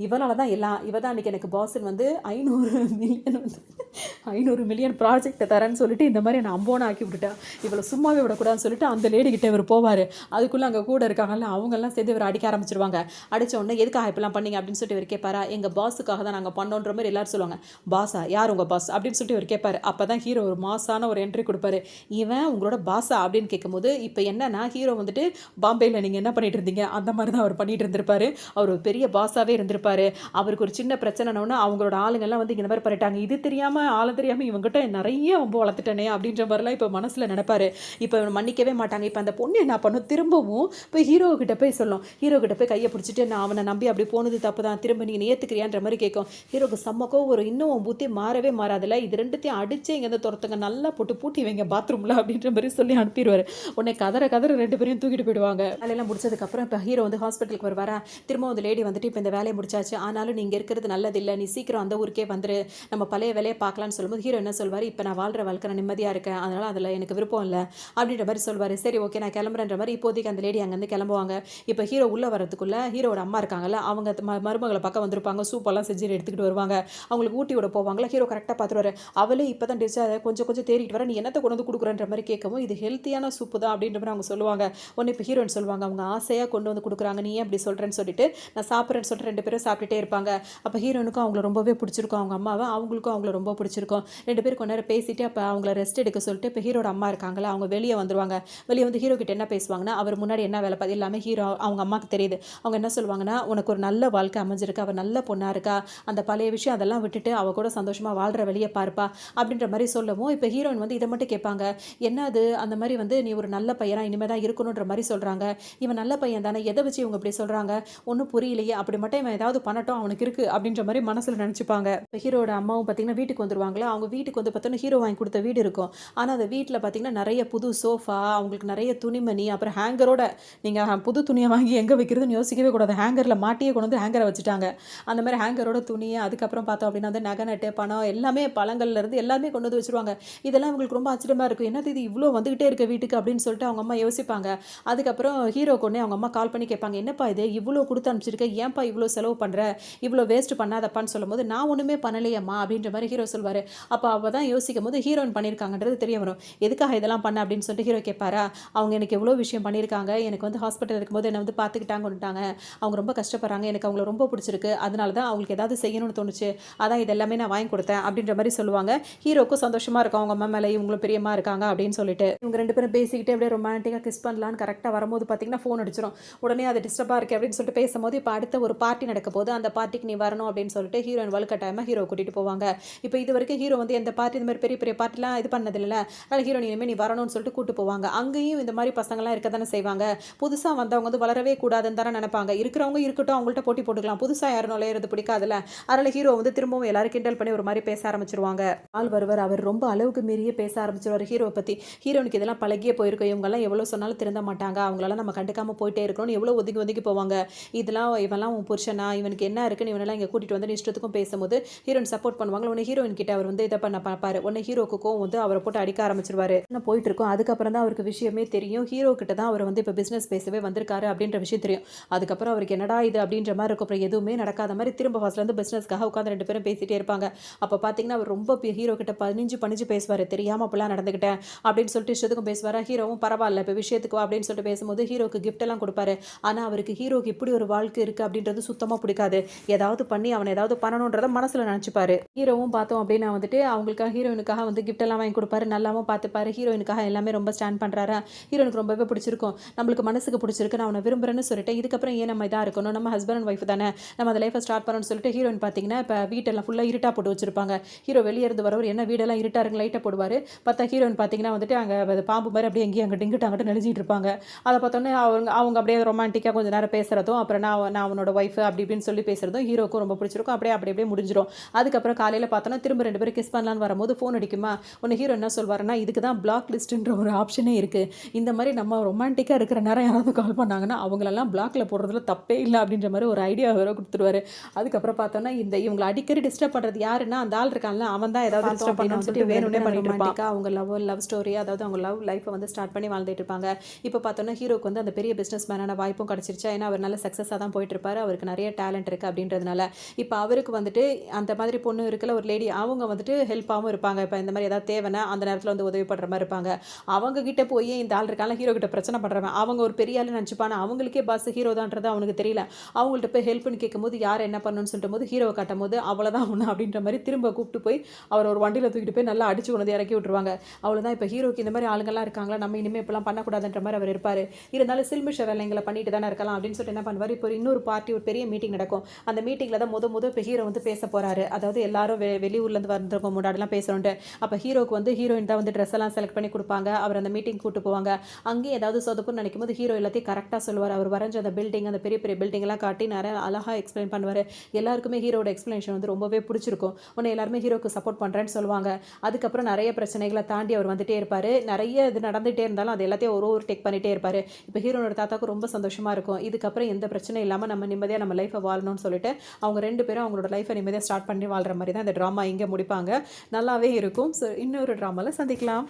[SPEAKER 1] இவனால தான் எல்லாம், இவ தான் அன்றைக்கி எனக்கு பாஸன் வந்து 500 மில்லியன் ப்ராஜெக்டை தரேன்னு சொல்லிட்டு இந்த மாதிரி நான் அம்போனா ஆக்கி விட்டுட்டேன், இவ்வளோ சும்மாவே விடக்கூடாதுன்னு சொல்லிட்டு அந்த லேடிக்கிட்ட இவர் போவார். அதுக்குள்ளே அங்கே கூட இருக்காங்கல்ல, அவங்கெல்லாம் சேர்ந்து இவர் அடிக்க ஆரம்பிச்சிருவாங்க. அடித்த உடனே எதுக்காக இப்பெல்லாம் பண்ணீங்க அப்படின்னு சொல்லிட்டு இவர் கேட்பாரா. எங்கள் பாஸுக்காக தான் நாங்கள் பண்ணோன்ற மாதிரி எல்லாரும் சொல்லுவாங்க. பாஸா, யார் உங்கள் பாஸ் அப்படின்னு சொல்லிட்டு இவர் கேட்பாரு. அப்போ தான் ஹீரோ ஒரு மாசான ஒரு என்ட்ரி கொடுப்பாரு. இவன் உங்களோட பாஸா அப்படின்னு கேட்கும்போது, இப்போ என்னன்னா ஹீரோ வந்துட்டு பாம்பேயில் நீங்கள் என்ன பண்ணிட்டு இருந்தீங்க அந்த மாதிரி தான் அவர் பண்ணிட்டு இருந்திருப்பாரு. அவர் ஒரு பெரிய பாஸாகவே இருந்திருப்பாரு. அவருக்கு ஒரு சின்ன பிரச்சனைனோன்னா அவங்களோட ஆளுங்கள்லாம் வந்து இந்த மாதிரி பண்ணிட்டாங்க. இது தெரியாமல் ஆளும் தெரியாமல் இவங்ககிட்ட நிறைய ரொம்ப வளர்த்துட்டனே அப்படின்ற மாதிரிலாம் இப்போ மனசில் நினைப்பாரு. இப்போ மன்னிக்கவே மாட்டாங்க. இப்போ அந்த பொண்ணு என்ன பண்ணும், திரும்பவும் இப்போ ஹீரோ கிட்ட போய் சொல்லும். ஹீரோ கிட்ட போய் கையை பிடிச்சிட்டு, நான் அவனை நம்பி அப்படி போனது தப்பு தான், திரும்ப நீங்கள் ஏற்றுக்கிறியான்ற மாதிரி கேட்கும். ஹீரோக்கு செம்மக்கோ ஒரு இன்னும் புத்தி மாறவே மாறாதுல்ல, இது 2த்தையும் அடிச்சு இங்கேருந்து துரத்துங்க, நல்லா போட்டு பூட்டி வைங்க பாத்ரூமில் அப்படின்ற மாதிரி சொல்லி அனுப்பிடுவார். உடனே கதற 2 பேரையும் தூக்கிட்டு போயிடுவாங்க. வேலையெல்லாம் முடிச்சதுக்கப்புறம் இப்போ ஹீரோ வந்து ஹாஸ்பிட்டலுக்கு வருவாரா. திரும்ப அந்த லேடி வந்துட்டு, இப்போ இந்த வேலையை முடிச்சாச்சு, ஆனாலும் நீங்கள் இருக்கிறது நல்லதில்லை, நீ சீக்கிரம் அந்த ஊருக்கே வந்துரு, நம்ம பழைய வேலையை பார்க்கலான்னு சொல்லும்போது ஹீரோ என்ன சொல்வார், இப்போ நான் வாழ்கிற வாழ்க்கை நான் நிம்மதியாக இருக்கேன், அதனால் அதில் எனக்கு விருப்பம் இல்லை அப்படின்ற மாதிரி சொல்வார். சரி ஓகே நான் கிளம்புறேன்ற மாதிரி இப்போதைக்கு அந்த லேடி அங்கேருந்து கிளம்புவாங்க. இப்போ ஹீரோ உள்ளே வரதுக்குள்ளே ஹீரோட அம்மா இருக்காங்கல்ல, அவங்க மருமகளை பக்கம் வந்திருப்பாங்க. சூப்பெல்லாம் செஞ்சு எடுத்துக்கிட்டு வருவாங்க. அவங்களுக்கு ஊட்டி விட போவாங்களா. ஹீரோ கரெக்டாக பார்த்துருவாரு. அவளே இப்போ தான் டிஸ்சார்ஜ் கொஞ்சம் தேறிட்டு வர, நீ என்னத்தை கொண்டு வந்து கொடுக்குறன்ற மாதிரி கேட்கவும், இது ஹெல்த்தியான சூப்பு தான் அப்படின்ற மாதிரி அவங்க சொல்லுவாங்க. ஒன்று இப்போ ஹீரோன்னு சொல்லுவாங்க, அவங்க ஆசையாக கொண்டு வந்து கொடுக்குறாங்க, நீ ஏன் அப்படி சொல்கிறேன்னு சொல்லிட்டு, நான் சாப்பிட்றேன்னு சொல்லிட்டு 2 பேரும் சாப்பிட்டுட்டே இருப்பாங்க. அப்போ ஹீரோனுக்கும் அவங்கள ரொம்பவே பிடிச்சிருக்கும், அவங்க அம்மாவை, அவங்களுக்கும் அவங்கள ரொம்ப பிடிச்சிருக்கும். 2 பேரும் கொஞ்ச நேரம் பேசிட்டு அப்போ அவங்கள ரெஸ்ட் எடுக்க சொல்லிட்டு இப்போ ஹீரோட அம்மா இருக்காங்களா, அவங்க வெளியே வந்துருவாங்க. வெளியே வந்து ஹீரோ கிட்ட என்ன பேசுவாங்கன்னா, அவர் முன்னாடி என்ன வேலை பார்த்து எல்லாமே ஹீரோ அவங்க அம்மாவுக்கு தெரியுது. அவங்க என்ன சொல்லுவாங்கன்னா, உனக்கு ஒரு நல்ல வாழ்க்கை அமைஞ்சிருக்கு, அவள் நல்ல பொண்ணாக இருக்கா, அந்த பழைய விஷயம் அதெல்லாம் விட்டுட்டு அவள் கூட சந்தோஷமாக வாழ்கிற வெளியே பார்ப்பா அப்படின்ற மாதிரி சொல்லவும், இப்போ ஹீரோயின் வந்து இதை மட்டும் கேட்பாங்க. என்ன அது அந்த மாதிரி வந்து நீ ஒரு நல்ல பையனா இனிமேல் தான் இருக்கணுன்ற மாதிரி சொல்கிறாங்க, இவன் நல்ல பையன் தானே, எதை வச்சு இவங்க இப்படி சொல்கிறாங்க, ஒன்றும் புரியலையே, அப்படி மட்டும் இவன் ஏதாவது பண்ணட்டும் அவனுக்கு இருக்குது அப்படின்ற மாதிரி மனசில் நினச்சிப்பாங்க. இப்போ ஹீரோட அம்மாவும் பார்த்தீங்கன்னா வீட்டுக்கு வந்துருவாங்களா. அவங்க வீட்டுக்கு வந்து பார்த்தோன்னா ஹீரோ வாங்கி கொடுத்த வீடு இருக்கும். ஆனால் அந்த வீட்டில் பார்த்தீங்கன்னா நிறைய புது சோஃபா, அவங்களுக்கு நிறைய துணிமணி, அப்புறம் ஹேங்கரோட, நீங்கள் புது துணியை வாங்கி எங்கே வைக்கிறதுன்னு யோசிக்கவே கூடாது, ஹேங்கரில் மாட்டியே கொண்டு வந்து ஹேங்கரை வச்சுட்டாங்க. அந்த மாதிரி ஹேங்கரோட துணியை, அதுக்கப்புறம் பார்த்தோம் அப்படின்னா வந்து நகை நட்டு பணம் எல்லாமே பழங்கள்லேருந்து எல்லாமே கொண்டு வந்து வச்சுருவாங்க. இதெல்லாம் அவங்களுக்கு ரொம்ப ஆச்சரியமாக இருக்கும். என்னது இது இவ்வளோ வந்துகிட்டே இருக்க வீட்டுக்கு அப்படின்னு சொல்லிட்டு அவங்க அம்மா யோசிப்பாங்க. அதுக்கப்புறம் ஹீரோ கொண்டே அவங்க அம்மா கால் பண்ணி கேட்பாங்க, என்னப்பா இது இவ்வளோ கொடுத்து அனுப்பிச்சிருக்க, ஏன்ப்பா இவ்வளோ செலவு பண்ணுற, இவ்வளோ வேஸ்ட் பண்ணாதப்பான்னு சொல்லும்போது, நான் ஒன்றுமே பண்ணலையம்மா அப்படின்ற மாதிரி ஹீரோ சொல்வார். அப்போ அவள் தான் யோசிக்கும் போது ஹீரோயின் பண்ணியிருக்காங்கன்றது தெரிய வரும். எதுக்காக இதெல்லாம் பண்ண அப்படின்னு சொல்லிட்டு ஹீரோ கேட்பாரா. அவங்க எனக்கு எவ்வளோ விஷயம் பண்ணியிருக்காங்க, எனக்கு வந்து ஹாஸ்பிட்டல் இருக்கும்போது என்னை வந்து பார்த்துக்கிட்டாங்கன்னுட்டாங்க, அவங்க ரொம்ப கஷ்டப்படுறாங்க, எனக்கு அவங்கள ரொம்ப பிடிச்சிருக்கு, அதனால தான் அவங்களுக்கு ஏதாவது செய்யணும்னு தோணுச்சு, அதான் இதெல்லாமே நான் வாங்கி கொடுத்தேன் அப்படின்ற மாதிரி சொல்லுவாங்க. ஹீரோக்கும் சந்தோஷமாக இருக்கும், அவங்க அம்மா மேலே இவங்களும் பிரியமாக இருக்காங்க அப்படின்னு சொல்லிட்டு. இவங்க 2 பேரும் பேசிக்கிட்டே அப்படியே ரொமான்டிக்காக கிஸ் பண்ணலான்னு கரெக்டாக வரும்போது பார்த்தீங்கன்னா ஃபோன் அடிச்சிடும். உடனே அது டிஸ்டர்பாக இருக்குது அப்படின்னு சொல்லிட்டு பேசும்போது, இப்போ அடுத்த ஒரு பார்ட்டி நடக்க போது, அந்த பார்ட்டிக்கு நீ வரணும் அப்படின்னு சொல்லிட்டு ஹீரோயின் வலுக்கட்டாயமாக ஹீரோ கூட்டிகிட்டு போவாங்க. இப்போ இது வரைக்கும் ஹீரோ வந்து எந்த பார்ட்டி இந்த மாதிரி பெரிய பெரிய பார்ட்டிலாம் இது பண்ணதில்லை, அதனால் ஹீரோயின் இனிமேல் நீ வரணும்னு சொல்லிட்டு கூட்டு போவாங்க. அங்கேயும் இந்த மாதிரி பசங்கள்லாம் இருக்க தானே செய்வாங்க. புதுசாக வந்தவங்க வந்து வளரவே கூடாதுன்னு தானே நினைப்பாங்க. இருக்கிறவங்க இருக்கட்டும், அவங்கள்ட்ட போட்டி போட்டுக்கலாம், புதுசாக யாரும் நுழையிறது பிடிக்காதுல்ல. அதனால் ஹீரோ வந்து திரும்பவும் எல்லாரும் கிண்டல் பண்ணி ஒரு மாதிரி பேச ஆரம்பிச்சிருவாங்க. ஆள் வருவார், அவர் ரொம்ப அளவுக்கு மீறியே பேச ஆரம்பிச்சிருவார் ஹீரோவை பற்றி. ஹீரோனுக்கு இதெல்லாம் பழகியே போயிருக்கும், இவங்கெல்லாம் எவ்வளோ சொன்னாலும் திருந்த மாட்டாங்க, அவங்களெல்லாம் நம்ம கண்டுக்காமல் போயிட்டே இருக்கணும்னு எவ்வளோ ஒதுங்கி போவாங்க. இதெல்லாம் இவெல்லாம் உன் புருஷனா, இவனுக்கு என்ன இருக்குன்னு இவனெல்லாம் இங்கே கூட்டிகிட்டு வந்து இஷ்டத்துக்கும் பேசும்போது ஹீரோயின் சப்போர்ட் பண்ணுவாங்க. உடனே ஹீரோயின் கிட்ட அவர் வந்து இதை பண்ண பார்ப்பாரு. உடனே ஹீரோக்கு கோவம் வந்து அவரை போட்டு அடிக்க ஆரம்பிச்சிருவாரு. போயிட்டு இருக்கும். அதுக்கப்புறம் தான் அவருக்கு விஷயமே தெரியும், ஹீரோ கிட்ட தான் அவர் வந்து இப்போ பிஸ்னஸ் பேசவே வந்திருக்காரு அப்படின்ற விஷயம் தெரியும். அதுக்கப்புறம் அவருக்கு என்னடா இது அப்படின்ற மாதிரி இருக்கும். அப்புறம் எதுவுமே நடக்காத மாதிரி திரும்ப ஃபர்ஸ்ட்லேருந்து பிஸ்னஸ்க்காக உட்காந்து 2 பேரும் பேசிகிட்டே இருப்பாங்க. அப்போ பார்த்தீங்கன்னா அவர் ரொம்ப ஹீரோ கிட்ட பணிஞ்சு பேசுவார். தெரியாமல் அப்படிலாம் நடந்துக்கிட்டேன் அப்படின்னு சொல்லிட்டு இஷ்டத்துக்கும் பேசுவார். ஹீரோவும் பரவாயில்ல இப்போ விஷயத்துக்கு அப்படின்னு சொல்லிட்டு பேசும்போது ஹீரோக்கு கிஃப்ட் எல்லாம் கொடுப்பாரு. ஆனால் அவருக்கு ஹீரோக்கு இப்படி ஒரு வாழ்க்கை இருக்குது அப்படின்றது சுத்தமாக பிடிக்காது. ஏதாவது பண்ணி அவனை ஏதாவது பண்ணணுன்றதை மனசில் நினச்சிப்பாரு. ஹீரோ ஹீரோவும் பார்த்தோம் அப்படின்னா வந்துட்டு அவங்களுக்காக ஹீரோயினுக்காக வந்து கிஃப்ட் எல்லாம் வாங்கி கொடுப்பாரு, நல்லாவும் பார்த்துப்பாரு. ஹீரோயினுக்காக எல்லாமே ரொம்ப ஸ்டாண்ட் பண்ணுறாரு. ஹீரோனுக்கு ரொம்பவே பிடிச்சிருக்கும். நம்மளுக்கு மனசுக்கு பிடிச்சிருக்கு, நான் அவனை விரும்புறேன்னு சொல்லிட்டு இதுக்கப்புறம் ஏன் நம்ம இதாக இருக்கணும், நம்ம ஹஸ்பண்ட் அண்ட் ஒய்ஃப் தானே, நம்ம அந்த லைஃப்பை ஸ்டார்ட் பண்ணணும்னு சொல்லிட்டு ஹீரோயின் பார்த்தீங்கன்னா இப்போ வீட்டெல்லாம் ஃபுல்லாக இருட்டாக போட்டு வச்சிருப்பாங்க. ஹீரோ வெளியே இருந்து வரவர் என்ன வீடெல்லாம் இருட்டாக இருக்கு லைட்டை போடுவார். பார்த்தா ஹீரோயின் பார்த்தீங்கன்னா வந்துட்டு அங்கே பாம்பு மாதிரி அப்படியே எங்கேயும் அங்கே டிங்கிட்டு அங்கிட்டு நெளிஞ்சிட்டு இருப்பாங்க. அதை பார்த்தோன்னே அவங்க அவங்க அப்படியே ரொமான்டிக்காக கொஞ்சம் நேரம் பேசுகிறதும், அப்புறம் நான் அவனோட ஒய்ஃப் அப்படி இப்படின்னு சொல்லி பேசுகிறதும் ஹீரோக்கும் ரொம்ப பிடிச்சிருக்கும். அப்படியே அப்படி அப்படியே முடிஞ்சிடும். அதுக்கப்புறம் காலையில் பார்த்தோன்னா திரும்ப 2 பேரும் கிஸ் பண்ணலான்னு வரும்போது ஃபோன் அடிக்குமா, உன்னை ஹீரோ என்ன சொல்வாருன்னா, இதுக்கு தான் பிளாக் லிஸ்ட்டுன்ற ஒரு ஆப்ஷனே இருக்குது. இந்த மாதிரி நம்ம ரொமான்டிக்காக இருக்கிற நேரம் யாராவது கால் பண்ணாங்கன்னா அவங்களெல்லாம் பிளாக்ல போடுறதுல தப்பே இல்லை அப்படின்ற மாதிரி ஒரு ஐடியா வேற கொடுத்துருவாரு. அதுக்கப்புறம் பார்த்தோன்னா இவங்களை அடிக்கடி டிஸ்டர்ப் பண்ணுறது யாருன்னா அந்த ஆள் இருக்கான்ல, அவன் தான் ஏதாவது டிஸ்டர்ப் பண்ணணும்னு சொல்லிட்டு வேணும்னே பண்ணிட்டு இருப்பான். அவங்க லவ் ஸ்டோரி, அதாவது அவங்க லவ் லைஃப்பை வந்து ஸ்டார்ட் பண்ணி வாழ்ந்துட்டு இருப்பாங்க. இப்போ பார்த்தோன்னா ஹீரோக்கு வந்து அந்த பெரிய பிஸ்னஸ் மேனான வாய்ப்பும் கிடச்சிருச்சா, ஏன்னா அவர் நல்ல சக்ஸஸாக தான் போயிட்டு இருப்பாரு, அவருக்கு நிறைய டேலண்ட் இருக்குது அப்படின்றதுனால. இப்போ அவருக்கு வந்துட்டு அந்த மாதிரி பொண்ணு இருக்குல்ல ஒரு லேடி, அவங்க வந்துட்டு ஹெல்ப்பாகவும் இருப்பாங்க. இப்போ இந்த மாதிரி ஏதாவது தேவைன்னா அந்த நேரத்தில் வந்து உதவி பண்ணுற மாதிரி இருப்பாங்க. அவங்க கிட்ட போய் இந்த ஆள் இருக்காங்க ஹீரோ கிட்ட பிரச்சனை பண்ணுறவன், அவங்க ஒரு பெரிய ஆள் நினச்சிப்பான, அவங்களுக்கே பாஸ் ஹீரோ தான்றது அவனுக்கு தெரியல. அவங்கள்ட்ட போய் ஹெல்ப்னு கேட்கும்போது யார் என்ன பண்ணணும்னு சொல்லிட்டு போது ஹீரோவை காட்டும் போது அவ்வளோதான் ஒன்று அப்படின்ற மாதிரி திரும்ப கூப்பிட்டு போய் அவர் ஒரு வண்டியில் தூக்கிட்டு போய் நல்லா அடிச்சு கொண்டு இறக்கி விட்டுருவாங்க. அவ்வளோதான். இப்போ ஹீரோக்கு இந்த மாதிரி ஆளுங்கள்லாம் இருக்காங்களா, நம்ம இனிமேல் இப்பெல்லாம் பண்ணக்கூடாதுன்ற மாதிரி அவர் இருப்பார். இருந்தாலும் சில்மிஷ வேலைங்களை பண்ணிட்டு தானே இருக்கலாம் அப்படின்னு சொல்லிட்டு என்ன பண்ணுவார், இப்போ இன்னொரு பார்ட்டி ஒரு பெரிய மீட்டிங் நடக்கும். அந்த மீட்டிங்கில் தான் முத இப்போ ஹீரோ வந்து பேச போகிறாரு. அதாவது எல்லாரும் வெளியூர்லேருந்து வந்திருக்கோம் முன்னாடிலாம் பேசுகிறோன்ட்டு. அப்போ ஹீரோக்கு வந்து ஹீரோயின் தான் வந்து ட்ரெஸ் எல்லாம் செலக்ட் பண்ணி கொடுப்பாங்க. அவர் அந்த மீட்டிங் கூட்டு போவாங்க. அங்கேயே ஏதாவது சொதப்புன்னு நினைக்கும் போது ஹீரோ எல்லாத்தையும் கரெக்டாக சொல்லுவார். அவர் வரைஞ்ச அந்த பில்டிங், அந்த பெரிய பெரிய பில்டிங்லாம் காட்டி நிறைய அழகாக எக்ஸ்பிளைன் பண்ணுவார். எல்லாருக்குமே ஹீரோட எக்ஸ்பிளனேஷன் வந்து ரொம்பவே பிடிச்சிருக்கும். உன்னை எல்லாருமே ஹீரோக்கு சப்போர்ட் பண்ணுறேன்னு சொல்லுவாங்க. அதுக்கப்புறம் நிறைய பிரச்சனைகளை தாண்டி அவர் வந்துட்டே இருப்பார். நிறைய இது நடந்துகிட்டே இருந்தாலும் அது எல்லாத்தையும் ஒரு டேக் பண்ணிகிட்டே இருப்பார். இப்போ ஹீரோனோட தாத்தாவுக்கு ரொம்ப சந்தோஷமாக இருக்கும். இதுக்கப்புறம் எந்த பிரச்சனையும் இல்லாமல் நம்ம நிம்மதியாக நம்ம லைஃப்பை வாழணும்னு சொல்லிட்டு அவங்க 2 பேரும் அவங்களோட லைஃப்பை நிம்மதியாக ஸ்டார்ட் பண்ணி வாழ்கிற மாதிரி தான் இந்த ட்ராமா இங்கே முடிப்பாங்க. நல்லாவே இருக்கும். ஸோ இன்னொரு ட்ராமாவில் சந்திக்கலாம்.